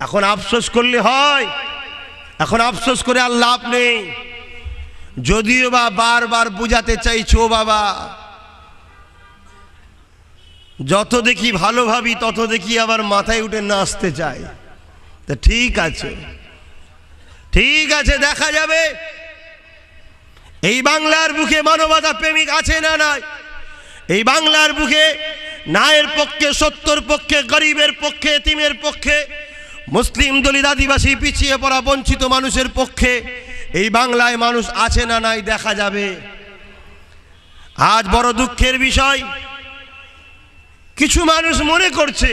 এখন আফসোস করলে হয়? এখন আফসোস করে আর লাভ নেই। যদিও বা বারবার বুঝাতে চাইছো বাবা, যত দেখি ভালো ভাবি তত দেখি আবার মাথায় উঠে নাচতে চাই। তা ঠিক আছে, ঠিক আছে, দেখা যাবে এই বাংলার বুকে মানবতা প্রেমিক আছে না নাই। এই বাংলার বুকে ন্যায়ের পক্ষে, সত্যর পক্ষে, গরিবের পক্ষে, এতিমের পক্ষে, মুসলিম, দলিত, আদিবাসী, পিছিয়ে পড়া, বঞ্চিত মানুষের পক্ষে এই বাংলায় মানুষ আছে না নাই, দেখা যাবে। আজ বড় দুঃখের বিষয়, কিছু মানুষ মনে করছে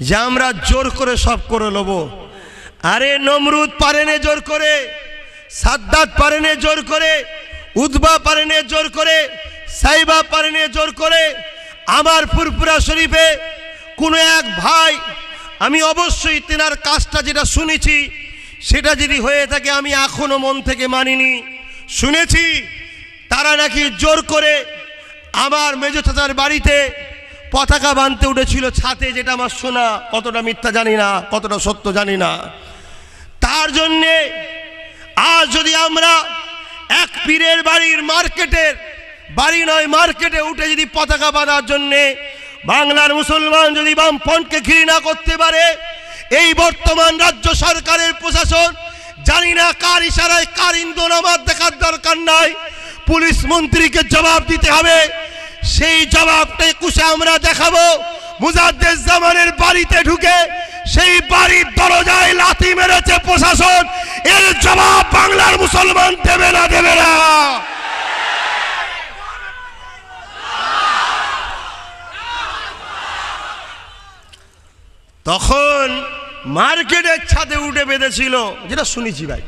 যে আমরা জোর করে সব করে নেব। আরে নমরুদ পারেনে জোর করে, সাদ্দাত পারেনে জোর করে, উদ্বা পারেনে জোর করে, সাইবা পারেনে জোর করে। আমার ফুরফুরা শরীফে কোনো এক ভাই, আমি অবশ্যই তেনার কাজটা যেটা শুনেছি সেটা যদি হয়ে থাকে আমি এখনো মন থেকে মানিনি। শুনেছি তারা নাকি জোর করে আমার মেজো চাচার বাড়িতে পতাকা বাঁধতে উঠেছিল ছাতে, যেটা আমার শোনা, কতটা মিথ্যা জানি না, কতটা সত্য জানি না। তার জন্যে আজ যদি আমরা এক পীরের বাড়ির মার্কেটের বাড়ি নয়, মার্কেটে উঠে যদি পতাকা বাঁধার জন্যে বাংলার মুসলমান যদি বামফ্রন্টকে ঘৃণা করতে পারে, এই বর্তমান রাজ্য সরকারের প্রশাসন, জানি না কার ইশারায় কার ইন্ধন, আমার দেখার দরকার নাই, পুলিশ মন্ত্রীকে জবাব দিতে হবে। সেই জবাবটা 21-এ আমরা দেখাবো। মুজাদ্দেদ জামানের বাড়িতে ঢুকে সেই বাড়ির দরজায় লাথি মেরেছে প্রশাসন, এর জবাব বাংলার মুসলমান দেবে না, দেবে না। তখন মার্কেটের ছাদে উঠে বেঁধেছিল, যেটা শুনেছি ভাই,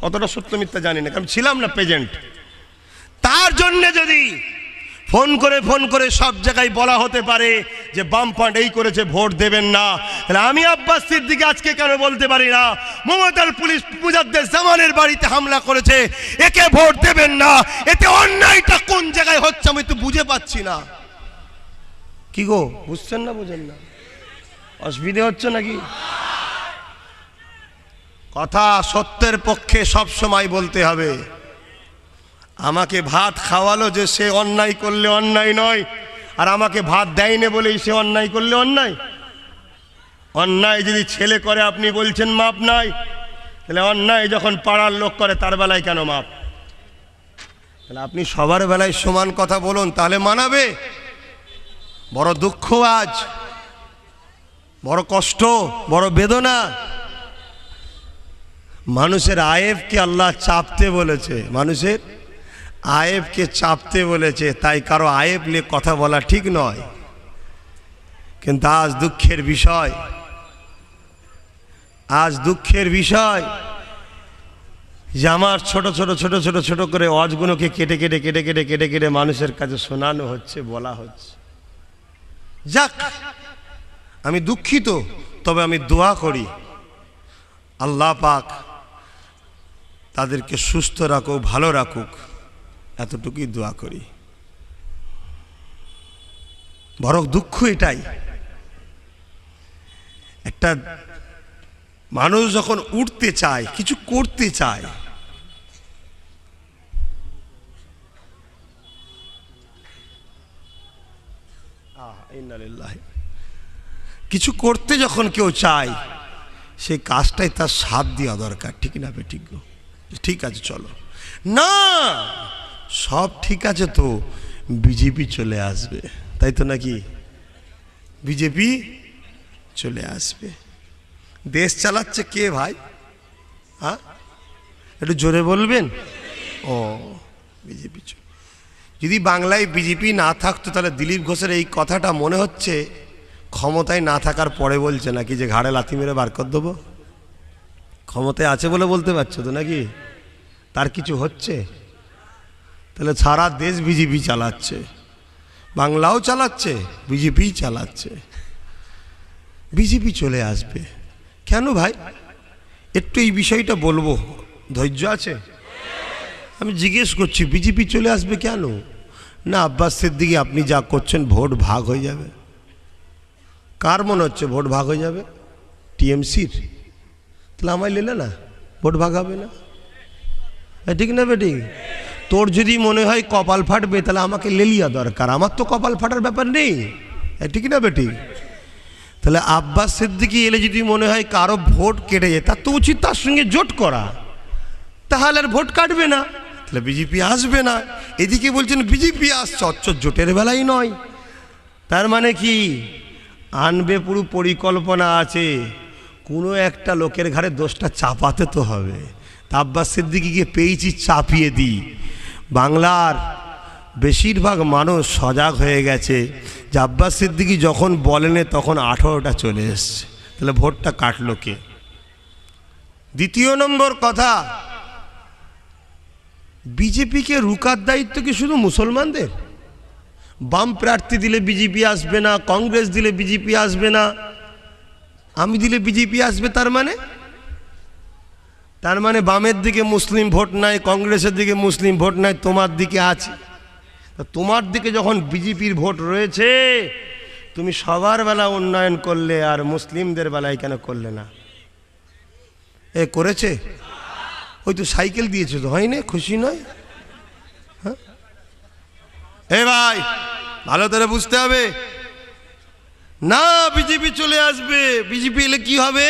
কতটা সত্য মিথ্যা জানি না, কারণ ছিলাম না প্রেজেন্ট। তার জন্য যদি ফোন করে সব জায়গায় বলা হতে পারে যে বামফ্রন্ট এই করেছে, ভোট দেবেন না, তাহলে আমি আব্বাস সিদ্দিকী আজকে কেন বলতে পারি না মমতার পুলিশ মুজাদ্দেদ জামানের বাড়িতে হামলা করেছে, একে ভোট দেবেন না? এতে অন্যায়টা কোন জায়গায় হচ্ছে আমি তো বুঝে পাচ্ছি না। কি গো, বুঝছেন না, বুঝেন না? অসুবিধে হচ্ছে নাকি? কথা সত্যের পক্ষে সব সময় বলতে হবে। আমাকে ভাত খাওয়ালো যে সে অন্যায় করলে অন্যায় নয়, আর আমাকে ভাত দেয়নি বলেই সে অন্যায় করলে অন্যায়। অন্যায় যদি ছেলে করে আপনি বলছেন মাপ নাই, তাহলে অন্যায় যখন পাড়ার লোক করে তার বেলায় কেন মাপ? তাহলে আপনি সবার বেলায় সমান কথা বলুন, তাহলে মানাবে। বড় দুঃখ আজ, বড় কষ্ট, বড় বেদনা। মানুষের আয়েবকে আল্লাহ চাপতে বলেছে, মানুষের আয়েবকে চাপতে বলেছে, তাই কারো আয়েব নিয়ে কথা বলা ঠিক নয়। কিন্তু আজ দুঃখের বিষয়, আজ দুঃখের বিষয় যে আমার ছোট ছোট ছোট ছোট ছোট করে অজগুলোকে কেটে কেটে কেটে কেটে কেটে কেটে মানুষের কাছে শোনানো হচ্ছে, বলা হচ্ছে। যাক, আমি দুঃখিত, তবে আমি দোয়া করি আল্লাহ পাক তাদেরকে সুস্থ রাখুক, ভালো রাখুক, এতটুকুই দোয়া করি। বড় দুঃখ এটাই, একটা মানুষ যখন উঠতে চায়, কিছু করতে চায়, কিছু করতে যখন কেউ চায়, সেই কাজটাই তার সাথ দেওয়া দরকার, ঠিক না? ঠিক, ঠিক আছে চলো না, সব ঠিক আছে তো বিজেপি চলে আসবে, তাই তো নাকি? বিজেপি চলে আসবে। দেশ চালাচ্ছে কে ভাই? হ্যাঁ, একটু জোরে বলবেন। ও, বিজেপি। যদি বাংলায় বিজেপি না থাকতো তাহলে দিলীপ ঘোষের এই কথাটা মনে হচ্ছে ক্ষমতায় না থাকার পরে বলছে নাকি, যে ঘাড়ে লাথি মেরে বার করে দেবো। ক্ষমতায় আছে বলে বলতে পারছো তো নাকি? তার কিছু হচ্ছে? তাহলে সারা দেশ বিজেপি চালাচ্ছে, বাংলাও চালাচ্ছে, বিজেপি চালাচ্ছে। বিজেপি চলে আসবে কেন ভাই? একটু এই বিষয়টা বলবো, ধৈর্য আছে? আমি জিজ্ঞেস করছি বিজেপি চলে আসবে কেন? না আব্বাস সিদ্দিকী আপনি যা করছেন ভোট ভাগ হয়ে যাবে। কার মনে হচ্ছে ভোট ভাগ হয়ে যাবে? টিএমসির। তাহলে আমায় লেলে না, ভোট ভাগ হবে না। ঠিক না বেটি? তোর যদি মনে হয় কপাল ফাটবে তাহলে আমাকে লেলিয়া দরকার, আমার তো কপাল ফাটার ব্যাপার নেই। ঠিক না বেটি? তাহলে আব্বাস সিদ্দিকী এলে যদি মনে হয় কারো ভোট কেটে যায়, তার তো উচিত তার সঙ্গে জোট করা, তাহলে আর ভোট কাটবে না, তাহলে বিজেপি আসবে না। এদিকে বলছেন বিজেপি আসছে, অচ্চর জোটের বেলাই নয়। তার মানে কি আনবে পুরো পরিকল্পনা আছে, কোনো একটা লোকের ঘাড়ে দোষটা চাপাতে তো হবে। তা আব্বাস সিদ্দিকীকে পেয়েছি, চাপিয়ে দিই। বাংলার বেশিরভাগ মানুষ সজাগ হয়ে গেছে যে আব্বাস সিদ্দিকী যখন বলেন তখন 18টা চলে এসছে, তাহলে ভোটটা কাটলো কে? দ্বিতীয় নম্বর কথা, বিজেপিকে রুকার দায়িত্ব কি শুধু মুসলমানদের? বাম প্রার্থী দিলে বিজেপি আসবে না, কংগ্রেস দিলে বিজেপি আসবে না, আমি দিলে বিজেপি আসবে। তার মানে বামের দিকে মুসলিম ভোট নাই, কংগ্রেসের দিকে মুসলিম ভোট নাই, তোমার দিকে আছে। তোমার দিকে যখন বিজেপির ভোট রয়েছে, তুমি সবার বেলা উন্নয়ন করলে আর মুসলিমদের বেলায় কেন করলে না? করেছে, ওই তো সাইকেল দিয়েছে, তো হয়নি? খুশি নয়? হ্যাঁ ভাই, ভালো করে বুঝতে হবে না। বিজেপি চলে আসবে, বিজেপি এলে কি হবে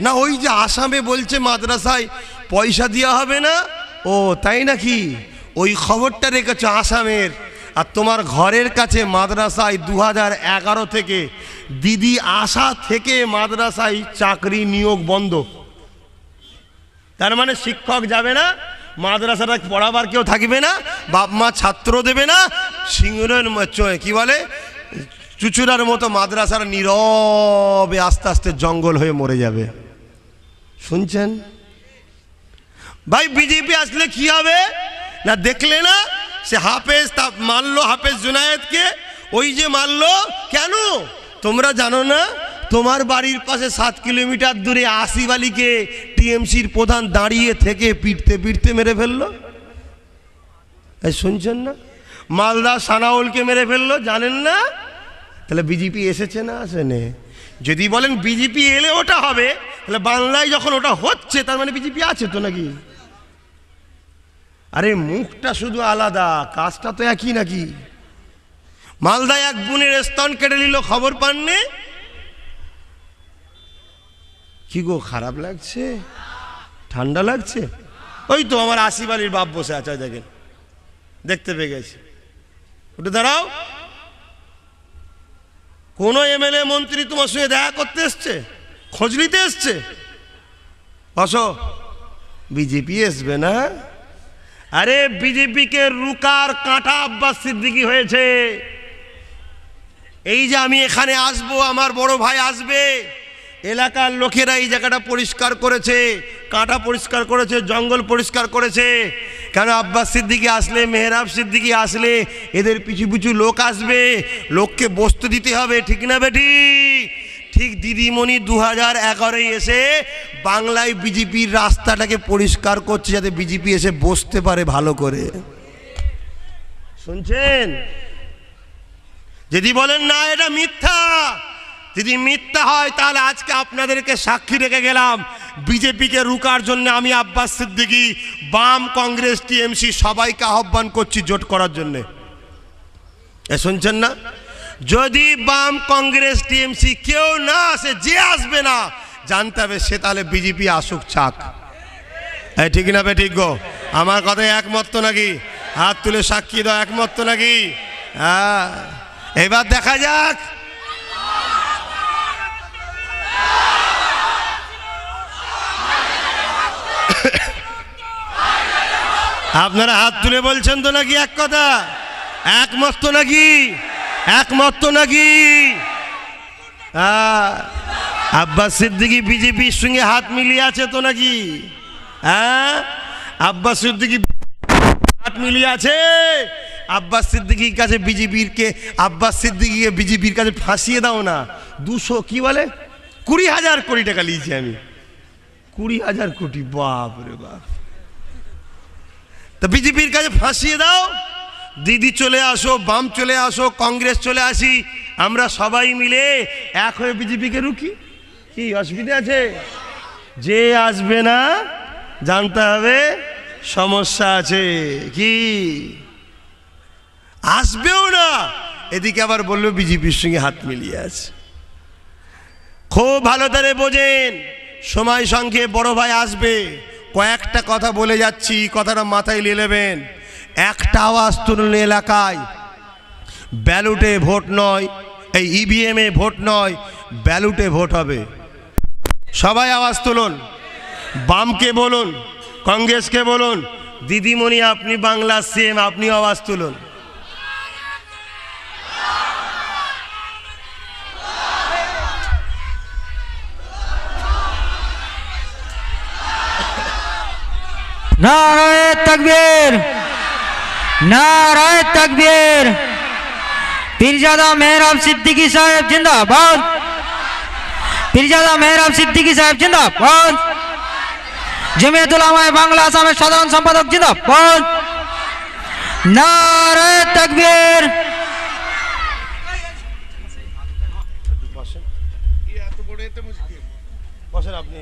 না, ওই যে আসামে বলছে মাদ্রাসায় পয়সা দেওয়া হবে না, ও তাই নাকি? ওই খবরটা রেখেছো আসামের, আর তোমার ঘরের কাছে মাদ্রাসায় 2011 থেকে দিদি আসা থেকে মাদ্রাসায় চাকরি নিয়োগ বন্ধ। তার মানে শিক্ষক যাবে না, মাদ্রাসাটা পড়াবার কেউ থাকবে না, বাপ মা ছাত্র দেবে না, সিংহের কি বলে চুচুড়ার মতো মাদ্রাসার নীরবে আস্তে আস্তে জঙ্গল হয়ে মরে যাবে। শুনছেন ভাই? বিজেপি আসলে কি হবে না, দেখলে না সে হাফেজ মারলো, হাফেজ জুনায়েদকে, ওই যে মারলো কেন তোমরা জানো না? তোমার বাড়ির পাশে 7 কিলোমিটার দূরে আসিফ আলীকে টিএমসির প্রধান দাঁড়িয়ে থেকে পিটতে পিটতে মেরে ফেললো। শুনছেন না? মালদা সানাউলকে মেরে ফেললো, জানেন না? তাহলে বিজেপি এসেছে না আসেনি? যদি বলেন বিজেপি এলে ওটা হবে, তাহলে বাংলায় যখন ওটা হচ্ছে তার মানে বিজেপি আছে তো নাকি? আরে মুখটা শুধু আলাদা, কাজটা তো একই নাকি? মালদায় এক বোনের স্তন কেটে নিল, খবর পাননি? কি গো, খারাপ লাগছে? ঠান্ডা লাগছে? ওই তো আমার আসিফ আলীর বাপ বসে আছে, দেখেন, দেখতে পেয়ে গেছি। উঠে দাঁড়াও। কোন এমএলএ মন্ত্রী তোমার সঙ্গে দেখা করতে এসছে, খোঁজ নিতে এসছে? বসো। বিজেপি আসবে না? আরে বিজেপিকে রুকার কাঁটা আব্বাস সিদ্দিকী হয়েছে। এই যে আমি এখানে আসবো, আমার বড় ভাই আসবে, এলাকার লোকেরা এই জায়গাটা পরিষ্কার করেছে, কাঁটা পরিষ্কার করেছে, জঙ্গল পরিষ্কার করেছে। কেন? আব্বাস সিদ্দিকী আসলে, মেহরাব সিদ্দিকী আসলে এদের পিছু পিছু লোক আসবে, লোককে বসতে দিতে হবে। ঠিক না বেটি? ঠিক দিদিমণি 2011 এসে বাংলায় বিজেপির রাস্তাটাকে পরিষ্কার করছে, যাতে বিজেপি এসে বসতে পারে ভালো করে। শুনছেন? যদি বলেন না এটা মিথ্যা, যদি মিথ্যা হয় তাহলে আজকে আপনাদেরকে সাক্ষী রেখে গেলাম, বিজেপিকে রুকার জন্য আমি আব্বাস সিদ্দিকী বাম, কংগ্রেস, টিএমসি সবাইকে আহ্বান করছি জোট করার জন্যে। শুনছেন না? যদি বাম, কংগ্রেস, টিএমসি কেউ না আসে, যে আসবে না জানতে হবে সে তাহলে বিজেপি আসুক চাক। ঠিক না বেঠিক গো? আমার কথায় একমত তো নাকি? হাত তুলে সাক্ষী দাও, একমত তো নাকি? হ্যাঁ, এবার দেখা যাক। আপনারা হাত তুলে বলছেন তো নাকি এক কথা? একমত তো নাকি? একমত তো নাকি? আব্বাস সিদ্দিকী বিজেপির সঙ্গে হাত মিলিয়ে আছে তো নাকি? হ্যাঁ, আব্বাস সিদ্দিকী হাত মিলিয়ে আছে। আব্বাস সিদ্দিকীর কাছে আব্বাস সিদ্দিকীকে বিজেপির কাছে ফাঁসিয়ে দাও না। 200 কি বলে 20,000 কোটি টাকা নিয়েছি আমি। 20,000 কোটি, বাপ রে বাপ। তা বিজেপির কাছে ফাঁসিয়ে দাও, দিদি চলে আসো, বাম চলে আসো, কংগ্রেস চলে আসি, আমরা সবাই মিলে এক হয়ে বিজেপিকে রুখি। কি অসুবিধা আছে? যে আসবে না জানতে হবে সমস্যা আছে। কি আসবেও না, এদিকে আবার বললো বিজেপির সঙ্গে হাত মিলিয়ে আছে। খুব ভালো করে বোঝেন, সময় সঙ্গে বড় ভাই আসবে, কয়েকটা কথা বলে যাচ্ছি, কথাটা মাথায় নিয়ে নেবেন। একটা আওয়াজ তুলুন এলাকায়, ব্যালটে ভোট নয়, এই ইভিএমে ভোট নয়, ব্যালটে ভোট হবে। সবাই আওয়াজ তুলুন, বামকে বলুন, কংগ্রেসকে বলুন, দিদিমণি আপনি বাংলা সিএম, আপনি আওয়াজ তুলুন। नाराए तकबीर, नाराए तकबीर। पीरजादा मेहराब सिद्दीकी साहब जिंदाबाद, पीरजादा मेहराब सिद्दीकी साहब जिंदाबाद। जमीयत उलमाए बांग्ला आसामेर साधारण सम्पादक जिंदाबाद। नाराए तकबीर। আপনি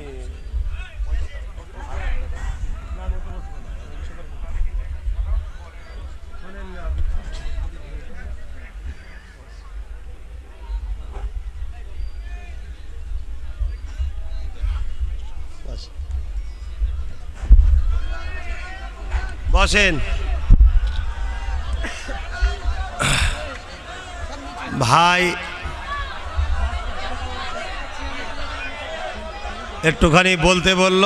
বসেন। ভাই একটুখানি বলতে বলল,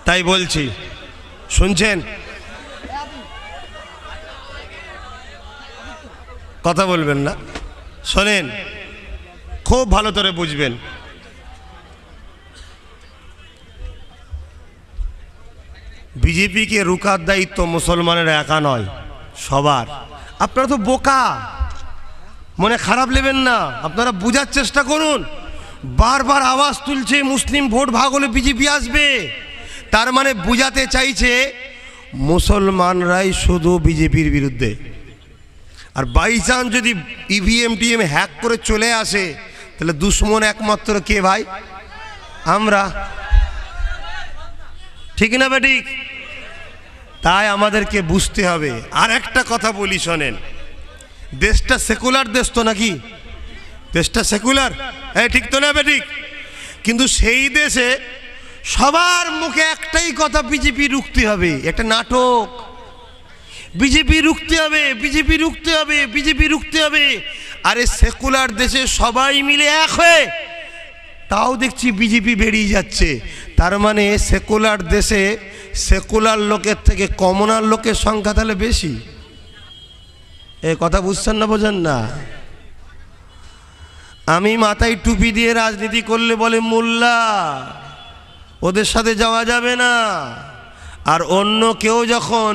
তাই বলছি, শুনছেন? কথা বলবেন না, শোনেন, খুব ভালো করে বুঝবেন। বিজেপিকে রুখার দায়িত্ব মুসলমানের একা নয়, সবার। আপনারা তো বোকা, মনে খারাপ নেবেন না, আপনারা বোঝার চেষ্টা করুন। বারবার আওয়াজ তুলছে মুসলিম ভোট ভাগ হলে বিজেপি আসবে, তার মানে বোঝাতে চাইছে মুসলমানরাই শুধু বিজেপির বিরুদ্ধে। আর বাই চান্স যদি ইভিএম টিএম হ্যাক করে চলে আসে, তাহলে দুশ্মন একমাত্র কে ভাই? আমরা। ঠিক না বেঠিক? তাই আমাদেরকে বুঝতে হবে। আর একটা কথা বলি, শোনেন, দেশটা সেকুলার দেশ তো নাকি? দেশটা সেকুলার, হ্যাঁ ঠিক তো না বেঠিক? কিন্তু সেই দেশে সবার মুখে একটাই কথা, বিজেপি রুখতে হবে। একটা নাটক, বিজেপি রুখতে হবে, বিজেপি রুখতে হবে, বিজেপি রুখতে হবে। আরে সেকুলার দেশে সবাই মিলে এক হয়ে তাও দেখছি বিজেপি বেরিয়ে যাচ্ছে। তার মানে সেকুলার দেশে সেকুলার লোকের থেকে কমনার লোকের সংখ্যা তাহলে বেশি। এ কথা বুঝছেন না, বোঝেন না? আমি মাথায় টুপি দিয়ে রাজনীতি করলে বলে মোল্লা, ওদের সাথে যাওয়া যাবে না। আর অন্য কেউ যখন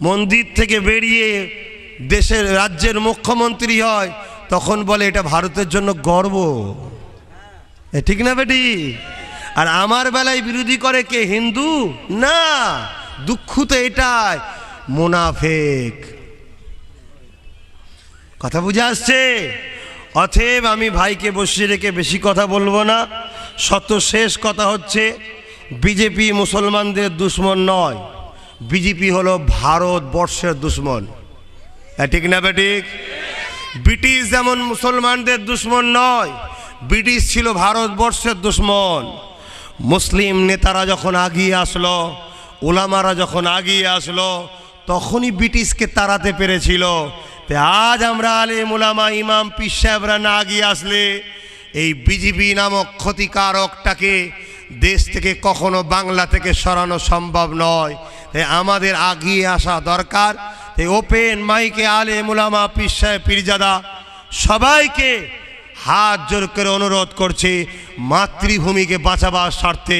মন্দির থেকে বেরিয়ে দেশের রাজ্যের মুখ্যমন্ত্রী হয়, তখন বলে এটা ভারতের জন্য গর্ব। ঠিক না বেটি? আর আমার বেলায় বিরোধী করে কে? হিন্দু না, দুঃখ তো এটাই, মুনাফেক। কথা বুঝে আসছে? অতএব আমি ভাইকে বসিয়ে রেখে বেশি কথা বলবো না। শেষ কথা হচ্ছে, বিজেপি মুসলমানদের দুশ্মন নয়, বিজেপি হলো ভারতবর্ষের দুশ্মন। ঠিক না বেঠিক? ব্রিটিশ যেমন মুসলমানদের দুশ্মন নয়, ব্রিটিশ ছিল ভারতবর্ষের দুশ্মন। মুসলিম নেতারা যখন আগিয়ে আসলো, ওলামারা যখন আগিয়ে আসলো, তখনই ব্রিটিশকে তাড়াতে পেরেছিল। আজ আমরা আলেম ওলামা ইমাম পীর সাহেবরা না আগিয়ে আসলে এই বিজেপি নামক ক্ষতিকারকটাকে দেশ থেকে কখনো বাংলা থেকে সরানো সম্ভব নয়। তাই আমাদের আগিয়ে আসা দরকার। তাই ওপেন মাইকে আলেম ওলামা পীর সাহেব পীরজাদা সবাইকে হাত জোর করে অনুরোধ করছি, মাতৃভূমিকে বাঁচাবার স্বার্থে,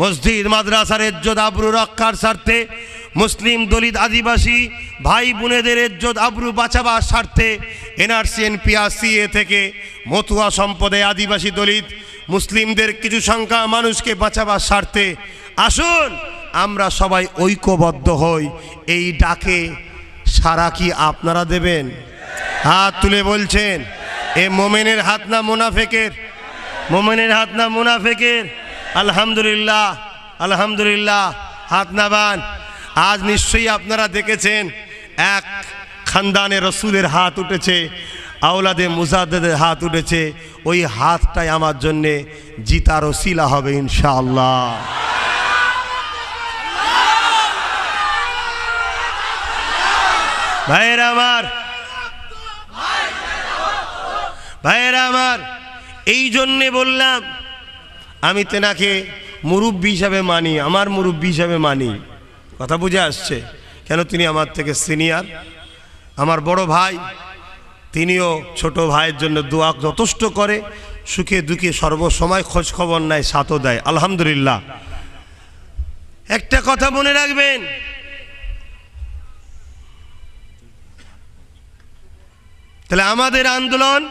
মসজিদ মাদ্রাসার ইজ্জত আবরু রক্ষার স্বার্থে, মুসলিম দলিত আদিবাসী ভাই বোনেদের ইজ্জত আবরু বাঁচাবার স্বার্থে, এনআরসি এনপিআরসিএ থেকে মতুয়া সম্পদে আদিবাসী দলিত মুসলিমদের কিছু সংখ্যা মানুষকে বাঁচাবার স্বার্থে আসুন আমরা সবাই ঐক্যবদ্ধ হই, এই ডাকে সারা কি আপনারা দেবেন? হাত তুলে বলছেন এ মোমেনের হাত না মুনাফেকের? মোমেনের হাত না মুনাফেকের? আলহামদুলিল্লাহ, আলহামদুলিল্লাহ, হাত নাবান। আজ নিশ্চয়ই আপনারা দেখেছেন এক খানদানে রসুলের হাত উঠেছে, আওলাদে মুজাদ্দেদের হাত উঠেছে। ওই হাতটাই আমার জন্যে জিতার ওসিলা হবে ইনশাআল্লাহ। ভাইয়েরা আমার, ভাইয়েরা আমার, এই জন্যে বললাম আমি তেনাকে মুরব্বী হিসাবে মানি, আমার মুরব্বী হিসাবে মানি। কথা বুঝে আসছে? কেন তিনি আমার থেকে সিনিয়র, আমার বড় ভাই, তিনিও ছোট ভাইয়ের জন্য দোয়া যথেষ্ট করে, সুখে দুঃখে সর্বসময় খোঁজ খবর নেয়, সাথও দেয়, আলহামদুলিল্লাহ। একটা কথা মনে রাখবেন, তাহলে আমাদের আন্দোলন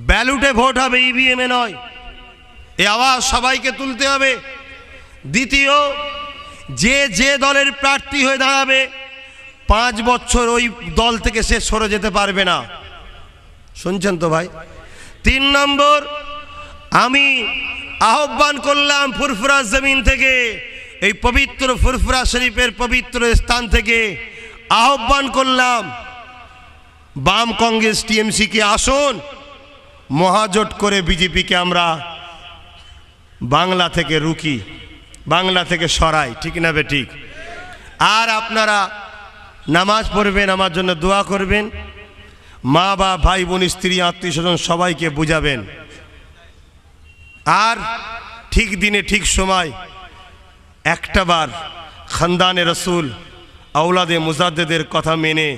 ব্যালটে ভোট হবে, ইভিএমে নয়। এই আওয়াজ সবাইকে তুলতে হবে। দ্বিতীয়, যে যে দলের প্রার্থী হয়ে দাঁড়াবে 5 বছর ওই দল থেকে সে সরে যেতে পারবে না। শুনছেন তো ভাই? 3 নম্বর, আমি আহ্বান করলাম ফুরফুরা জমিন থেকে, এই পবিত্র ফুরফুরা শরীফের পবিত্র স্থান থেকে আহ্বান করলাম, বাম কংগ্রেস টিএমসিকে আসুন, মহাজোট করে বিজেপিকে আমরা বাংলা থেকে রুকি, বাংলা থেকে সরাই, ঠিক না বে ঠিক? আর আপনারা নামাজ পড়বেন, আমার জন্য দোয়া করবেন, মা বা ভাই বোন স্ত্রী আত্মীয় স্বজন সবাইকে বুঝাবেন। আর ঠিক দিনে ঠিক সময় একটা বার খানদানে রসুল আওলাদে মুজাদ্দেদের কথা মেনে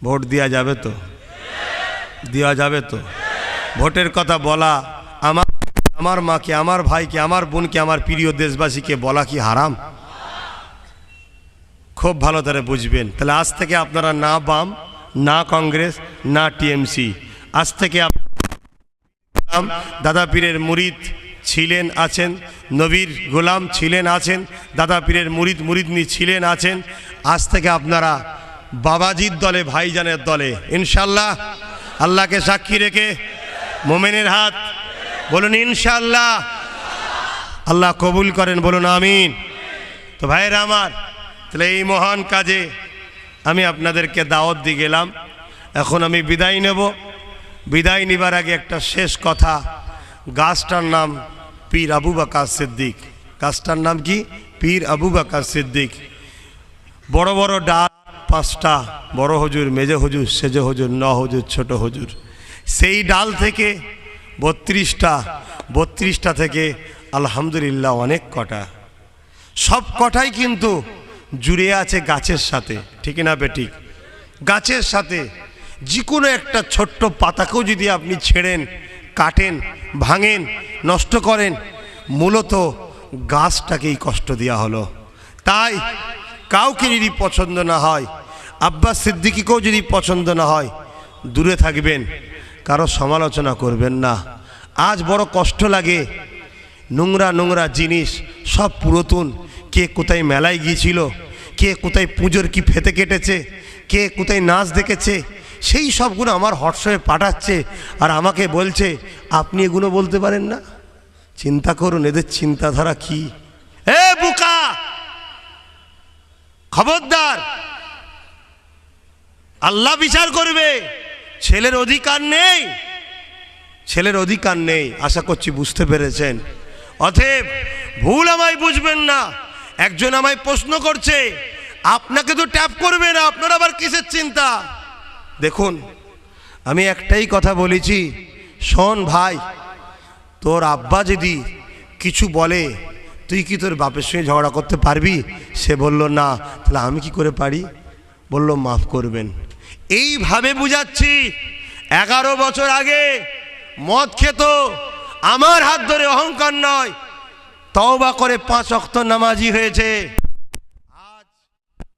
ভোট দেওয়া যাবে তো? দেওয়া যাবে তো? ভোটের কথা বলা আমার মাকে, আমার ভাইকে, আমার বোনকে, আমার প্রিয় দেশবাসীকে বলা কি হারাম? খুব ভালো করে বুঝবেন। তাহলে আজ থেকে আপনারা না বাম, না কংগ্রেস, না টিএমসি, আজ থেকে দাদা পীরের মুরিদ ছিলেন, আছেন, নবীর গোলাম ছিলেন, আছেন, দাদা পীরের মুরিদ মুরিদনি ছিলেন, আছেন। আজ থেকে আপনারা বাবাজির দলে, ভাইজানের দলে ইনশাল্লাহ। আল্লাহকে সাক্ষী রেখে মোমেনের হাত বলুন ইনশাল্লাহ। আল্লাহ কবুল করেন, বলুন আমিন। তো ভাইয়েরা আমার, তাহলে এই মহান কাজে আমি আপনাদেরকে দাওয়াত দিয়ে গেলাম। এখন আমি বিদায় নেব। বিদায় নিবার আগে একটা শেষ কথা। গাছটার নাম পীর আবু বকর সিদ্দিক। গাছটার নাম কি? পীর আবু বকর সিদ্দিক। বড় বড় ডাল 5টা, বড় হুজুর, মেজে হুজুর, সেজে হুজুর, ন হুজুর, ছোট হুজুর। সেই ডাল থেকে 32টা থেকে আলহামদুলিল্লাহ অনেক কটা, সব কটাই কিন্তু জুড়ে আছে গাছের সাথে, ঠিক না বেঠিক? গাছের সাথে যে কোনো একটা ছোট্ট পাতাকেও যদি আপনি ছেড়েন, কাটেন, ভাঙেন, নষ্ট করেন, মূলত গাছটাকেই কষ্ট দেওয়া হলো। তাই কাউকে যদি পছন্দ না হয়, আব্বাস সিদ্দিকীকেও যদি পছন্দ না হয়, দূরে থাকবেন, কারো সমালোচনা করবেন না। আজ বড় কষ্ট লাগে, নোংরা নোংরা জিনিস সব পুরাতন, কে কোথায় মেলায় গিয়েছিল, কে কোথায় পুজোর কি ফেতে কেটেছে, কে কোথায় নাচ দেখেছে, সেই সবগুলো আমার হোয়াটসঅ্যাপে পাঠাচ্ছে, আর আমাকে বলছে আপনি এগুলো বলতে পারেন না। চিন্তা করুন এদের চিন্তাধারা কি। এ বুকা, খবরদার, আল্লাহ বিচার করবে। ছেলের অধিকার নেই, ছেলের অধিকার নেই। আশা করছি বুঝতে পেরেছেন। অতএব ভুল আমায় বুঝবেন না। একজন আমায় প্রশ্ন করছে, আপনাকে তো ট্যাপ করবে না, আপনার আবার কিসের চিন্তা? দেখুন, আমি একটাই কথা বলেছি, শোন ভাই, তোর আব্বা যদি কিছু বলে, তুই কি তোর বাপের সঙ্গে ঝগড়া করতে পারবি? সে বলল না। তাহলে আমি কি করে পারি? বলল মাফ করবেন। এইভাবে বুঝাচ্ছি। 11 বছর আগে মদ খেত, আমার হাত ধরে, অহংকার নয়, তওবা করে 5 ওয়াক্ত নামাজি হয়েছে। আজ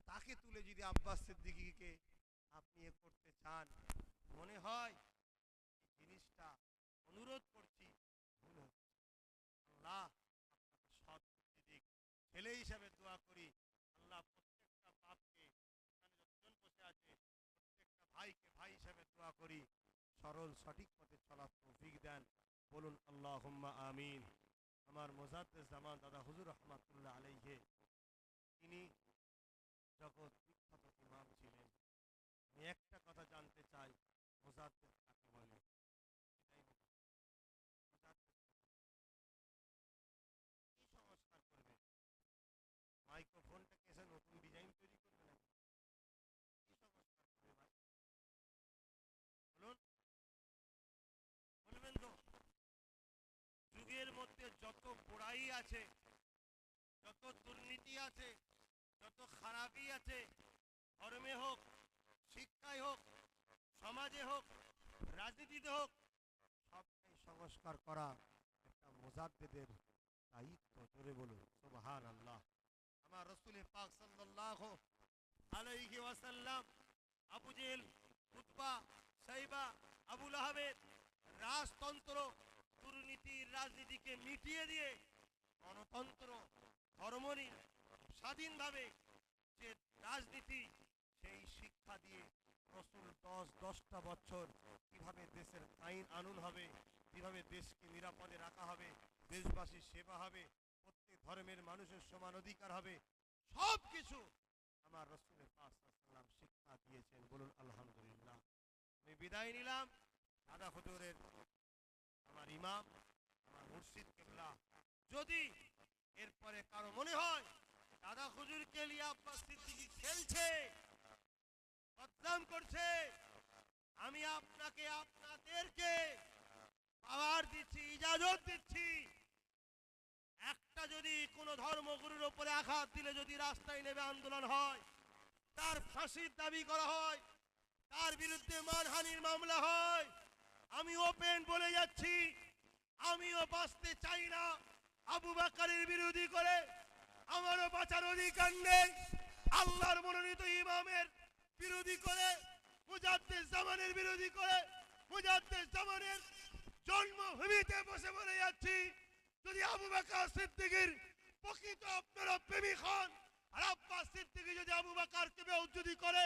তাকে তুলে যদি আব্বাস সিদ্দিকীকে আপনি করতে চান, মনে হয় জিনিসটা, অনুরোধ করছি, ভুল হচ্ছে। আল্লাহ সৎ বুদ্ধি দিক। প্রত্যেকটা বাপকে এখানে যতজন বসে আছে প্রত্যেকটা ভাইকে ভাই হিসেবে দোয়া করি সরল সঠিক পথে চলার তৌফিক দেন, বলুন আল্লাহুম্মা আমিন। আমার মুজাদ্দিদ জামান দাদা হুজুর রহমাতুল্লাহ আলাইহি, তিনি জগৎ বিখ্যাত ইমাম ছিলেন। আমি একটা কথা জানতে চাই, মুজাদ্দিদ কাকে বলে? এটাই মুজাদ্দিদ কি সংস্কার করবে? মাইক্রোফোনটাকে এসে নতুন ডিজাইন তৈরি করবে নাকি? কি সংস্কার করবে ভাই? বলুন, বলবেন তো? যুগের মধ্যে যত বুড়াই আছে, যত দুর্নীতি আছে, যত খারাপি আছে, ধর্মে হোক, শিক্ষায় হোক, সমাজে হোক, রাজনীতিতে হোক, সবটাই সংস্কার করা একটা মুজাদ্দিদের দায়িত্ব। জোরে বলুন সুবহানাল্লাহ। আমার রাসূল পাক সাল্লাল্লাহু আলাইহি ওয়াসাল্লাম আবু জেহেল, উতবা, সাইবা, আবু লাহাবের রাজতন্ত্র, দুর্নীতির রাজনীতিকে মিটিয়ে দিয়ে গণতন্ত্র, ধর্মনি স্বাধীনভাবে যে রাজনীতি, সেই শিক্ষা দিয়ে রাসূল 10টা বছর কিভাবে দেশের আইন আনুন হবে, কিভাবে দেশকে নিরাপদে রাখা হবে, দেশবাসীর সেবা হবে, প্রত্যেক ধর্মের মানুষের সমান অধিকার হবে, সব কিছু আমার রাসূল পাক সাল্লাল্লাহু আলাইহি শিক্ষা দিয়েছেন। বলুন আলহামদুলিল্লাহ। আমি বিদায় নিলাম দাদা হুজুরের, আমার ইমাম, আমার মুর্শিদ কেবলা। যদি এরপরে কারো মনে হয় দাদা হুজুরকে নিয়ে আব্বাস সিদ্দিকী খেলছে, বদনাম করছে, আমি আপনাকে, আপনাদেরকে পাওয়ার দিচ্ছি, ইজাজত দিচ্ছি, একটা যদি কোনো ধর্মগুরুর উপরে আঘাত দিলে যদি রাস্তায় নেমে আন্দোলন হয়, তার ফাঁসির দাবি করা হয়, তার বিরুদ্ধে মানহানির মামলা হয়, আমি ওপেন বলে যাচ্ছি, আমিও বাঁচতে চাই না আবু বকরের বিরোধী করে। আমারও বাঁচার অধিকার নেই আল্লাহর মনোনীত ইমামের বিরোধী করে, মুজাদ্দিদ জামানের বিরোধী করে। মুজাদ্দিদ জামানের জন্মভূমিতে বসে বলে যাচ্ছি, যদি আবু বকর সিদ্দিকীর প্রকৃত আপনারা প্রেমিক হন, আর আব্বাস সিদ্দিকী যদি আবু বকরকে বেউজ্জতি করে,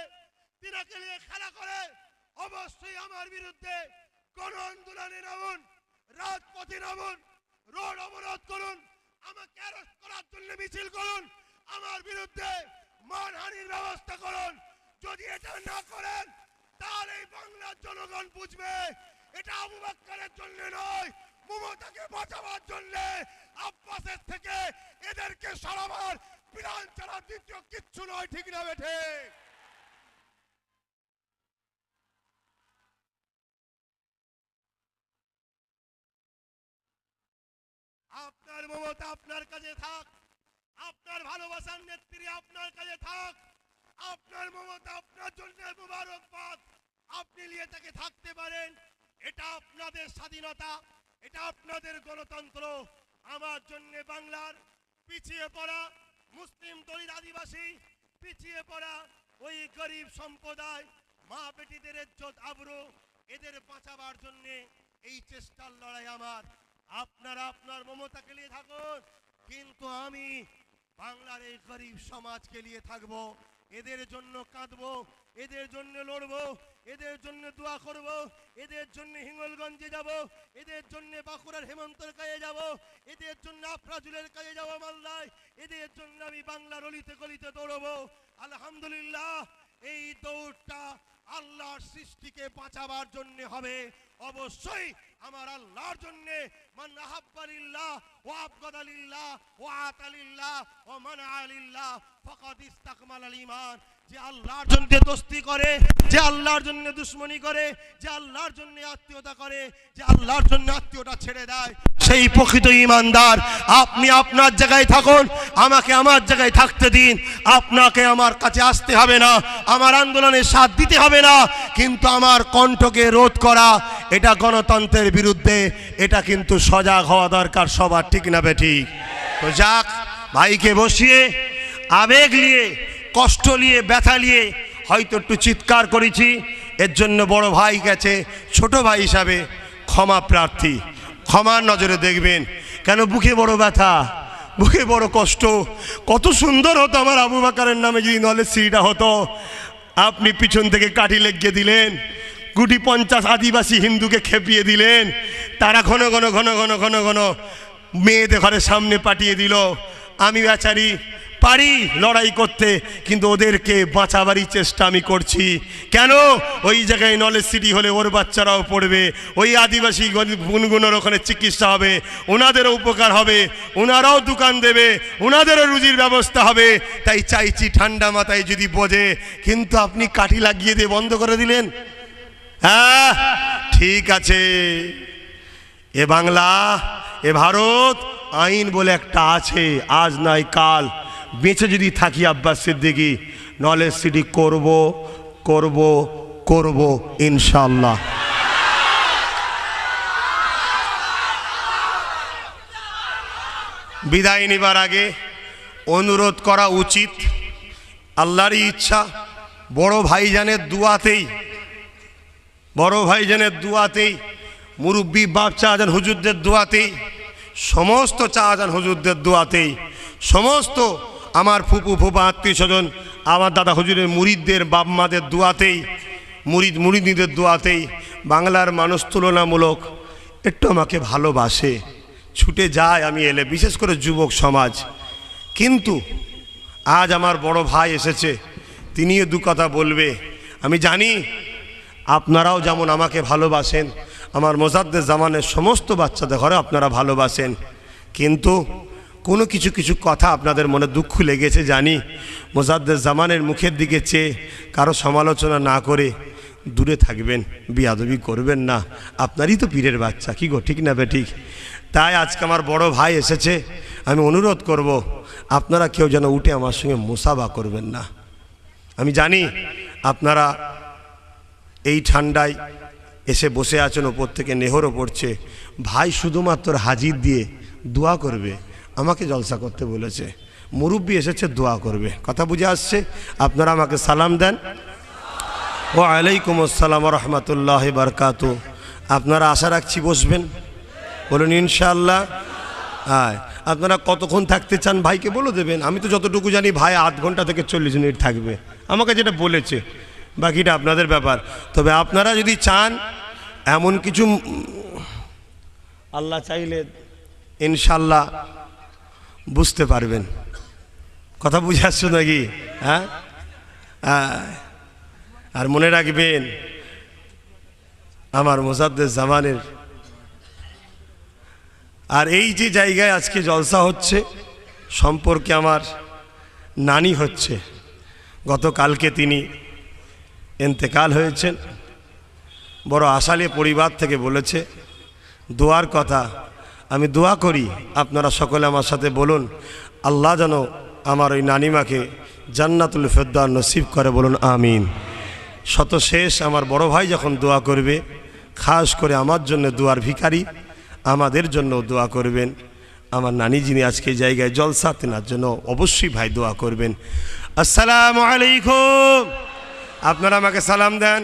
তিনাকে নিয়ে খেলা করে, অবশ্যই আমার বিরুদ্ধে গণ আন্দোলনে নামুন, রাজপথে নামুন, রোড অবরোধ করুন, আমাকে অ্যারেস্ট করার জন্য মিছিল করুন, আমার বিরুদ্ধে মানহানির ব্যবস্থা করুন। যদি এটা না করেন তাহলে এই বাংলার জনগণ বুঝবে এটা আবু বকরের জন্য নয়, মমতাকে বাঁচাবার জন্য, আব্বাসের থেকে এদেরকে সরাবার বিধান ছাড়া দ্বিতীয় কিচ্ছু নয়। ঠিক না বেঠে? আপনার মমতা আপনার কাছে থাক, আপনার ভালোবাসার নেত্রী আপনার কাছে থাক, আপনার মমতা আপনার জন্য মুবারকবাদ, আপনি নিয়ে তাকে থাকতে পারেন, এটা আপনাদের স্বাধীনতা, এটা আপনাদের গণতন্ত্র। আমার জন্য বাংলার পিছিয়ে পড়া মুসলিম দলিত আদিবাসী, পিছিয়ে পড়া ওই গরিব সম্প্রদায়, মা বেটিদের ইজ্জত আবরু, এদের বাঁচাবার জন্য এই চেষ্টার লড়াই আমার। আপনারা আপনার মমতাকে নিয়ে থাকুন, কিন্তু আমি বাংলার এই গরিব সমাজকে নিয়ে থাকবো, এদের জন্য কাঁদবো, এদের জন্য লড়বো, এদের জন্য দোয়া করব, এদের জন্য হিঙ্গলগঞ্জে যাব, এদের জন্য বাঁকুড়ার হেমন্তর কাজে যাব, এদের জন্য আফরাজুলের কাজে যাব মালদায়, এদের জন্য আমি বাংলার অলিতে গলিতে দৌড়বো। আলহামদুলিল্লাহ, এই দৌড়টা আল্লাহর সৃষ্টিকে বাঁচাবার জন্য হবে, অবশ্যই আমার আল্লাহর জন্য। মান আহাব্বালিল্লাহ ওয়া আবগাদালিল্লাহ ওয়া আতালিল্লাহ ওয়া মানআলিল্লাহ ফাকাদ ইস্তাকমালাল ঈমান। যে আল্লাহর জন্য দোস্তি করে, যে আল্লাহর জন্য দুশমনি করে, যে আল্লাহর জন্য আত্মীয়তা করে, যে আল্লাহর জন্য আত্মীয়তা ছেড়ে দেয়, সেই প্রকৃত ঈমানদার। আপনি আপনার জায়গায় থাকুন, আমাকে আমার জায়গায় থাকতে দিন। আপনাকে আমার কাছে আসতে হবে না, আমার আন্দোলনে সাথ দিতে হবে না, কিন্তু আমার কণ্ঠকে রোধ করা এটা গণতন্ত্রের বিরুদ্ধে। এটা কিন্তু সজাগ হওয়া দরকার সবার। ঠিক না বেঠিক? তো যাক, ভাইকে বসিয়ে আবেগ নিয়ে, কষ্ট নিয়ে, ব্যথা নিয়ে হয়তো একটু চিৎকার করেছি, এর জন্য বড় ভাই গেছে, ছোট ভাই হিসাবে ক্ষমা প্রার্থী, ক্ষমার নজরে দেখবেন। কেন বুকে বড় ব্যথা, বুকে বড় কষ্ট। কত সুন্দর হতো আমার আবু বাকারের নামে যদি নলেজ সিটিটা হতো। আপনি পিছন থেকে কাঠি লেগিয়ে দিলেন, গুটি 50 আদিবাসী হিন্দুকে খেপিয়ে দিলেন, তারা ঘন ঘন ঘন ঘন ঘন ঘন মেয়েদের ঘরের সামনে পাঠিয়ে দিল। আমি বেচারি পারি লড়াই করতে, কিন্তু ওদেরকে বাঁচাবারই চেষ্টা আমি করছি। কেন? ওই জায়গায় নলেজ সিটি হলে ওর বাচ্চারাও পড়বে, ওই আদিবাসী গুনগুনোর ওখানে চিকিৎসা হবে, ওনাদেরও উপকার হবে, ওনারাও দোকান দেবে, ওনাদেরও রুজির ব্যবস্থা হবে। তাই চাইছি ঠান্ডা মাথায় যদি বোঝে, কিন্তু আপনি কাঠি লাগিয়ে দিয়ে বন্ধ করে দিলেন। হ্যাঁ ঠিক আছে, এ বাংলা, এ ভারত, আইন বলে একটা আছে, আজ নাই কাল। বেঁচে যদি থাকি আব্বাস সিদ্দিকী, নলেজ সিটি করব করব করব ইনশাআল্লাহ। বিদায় নিবার আগে অনুরোধ করা উচিত, আল্লাহরই ইচ্ছা, বড় ভাইজানের দুয়াতেই, বড় ভাইজানের দুয়াতেই, মুরব্বী বাপ চাচান হুজুরদের দুয়াতেই, সমস্ত চাচান হুজুরদের দুয়াতেই, সমস্ত আমার ফুপু ফুপা আত্মীয় স্বজন, আমার দাদা হুজুরের মুরিদদের বাপ মাদের দুয়াতেই, মুরিদদের দুয়াতেই বাংলার মানুষ তুলনামূলক একটু আমাকে ভালোবাসে, ছুটে যায় আমি এলে, বিশেষ করে যুবক সমাজ। কিন্তু আজ আমার বড় ভাই এসেছে, তিনিও দু কথা বলবে। আমি জানি আপনারাও যেমন আমাকে ভালোবাসেন, আমার মোজাদ্দেদ জামানের সমস্ত বাচ্চাদের ঘরে আপনারা ভালোবাসেন, কিন্তু কোনো কিছু কিছু কথা আপনাদের মনে দুঃখ লেগেছে জানি। মোজাদ্দেদ জামানের মুখের দিকে চেয়ে কারো সমালোচনা না করে দূরে থাকবেন, বিয়াদবি করবেন না। আপনারই তো পীরের বাচ্চা, কি গো, ঠিক না বে ঠিক? তাই আজকে আমার বড় ভাই এসেছে, আমি অনুরোধ করব আপনারা কেউ যেন উঠে আমার সঙ্গে মুসাফা করবেন না। আমি জানি আপনারা এই ঠান্ডায় এসে বসে আছেন, ওপর থেকে নেহরও পড়ছে। ভাই শুধুমাত্র হাজির দিয়ে দোয়া করবে, আমাকে জলসা করতে বলেছে। মুরব্বী এসেছে, দোয়া করবে। কথা বুঝে আসছে? আপনারা আমাকে সালাম দেন। ওয়া আলাইকুম আসসালাম রহমতুল্লাহ বারকাতু। আপনারা আশা রাখছি বসবেন, বলুন ইনশাআল্লাহ। হ্যাঁ, আপনারা কতক্ষণ থাকতে চান ভাইকে বলে দেবেন। আমি তো যতটুকু জানি ভাই আধ ঘন্টা থেকে 40 মিনিট থাকবে, আমাকে যেটা বলেছে, বাকিটা আপনাদের ব্যাপার। তবে আপনারা যদি চান, এমন কিছু আল্লাহ চাইলে ইনশাল্লাহ বুঝতে পারবেন। কথা বুঝে আসছো নাকি? হ্যাঁ, আর মনে রাখবেন আমার মোজাদ্দেদ জামানের, আর এই যে জায়গায় আজকে জলসা হচ্ছে সম্পর্কে আমার নানি হচ্ছে, গতকালকে তিনি ইন্তেকাল হয়েছেন। বড় আশালে পরিবার থেকে বলেছে দোয়ার কথা। আমি দোয়া করি, আপনারা সকলে আমার সাথে বলুন, আল্লাহ যেন আমার ওই নানিমাকে জান্নাতুল ফেরদাউস নসিব করে, বলুন আমিন। শত শেষ আমার বড় ভাই যখন দোয়া করবে, খাস করে আমার জন্য দোয়ার ভিখারি, আমাদের জন্য দোয়া করবেন। আমার নানি যিনি আজকে জায়গায় জলসা, তেনার জন্য অবশ্যই ভাই দোয়া করবেন। আসসালামু আলাইকুম। আপনারা আমাকে সালাম দেন।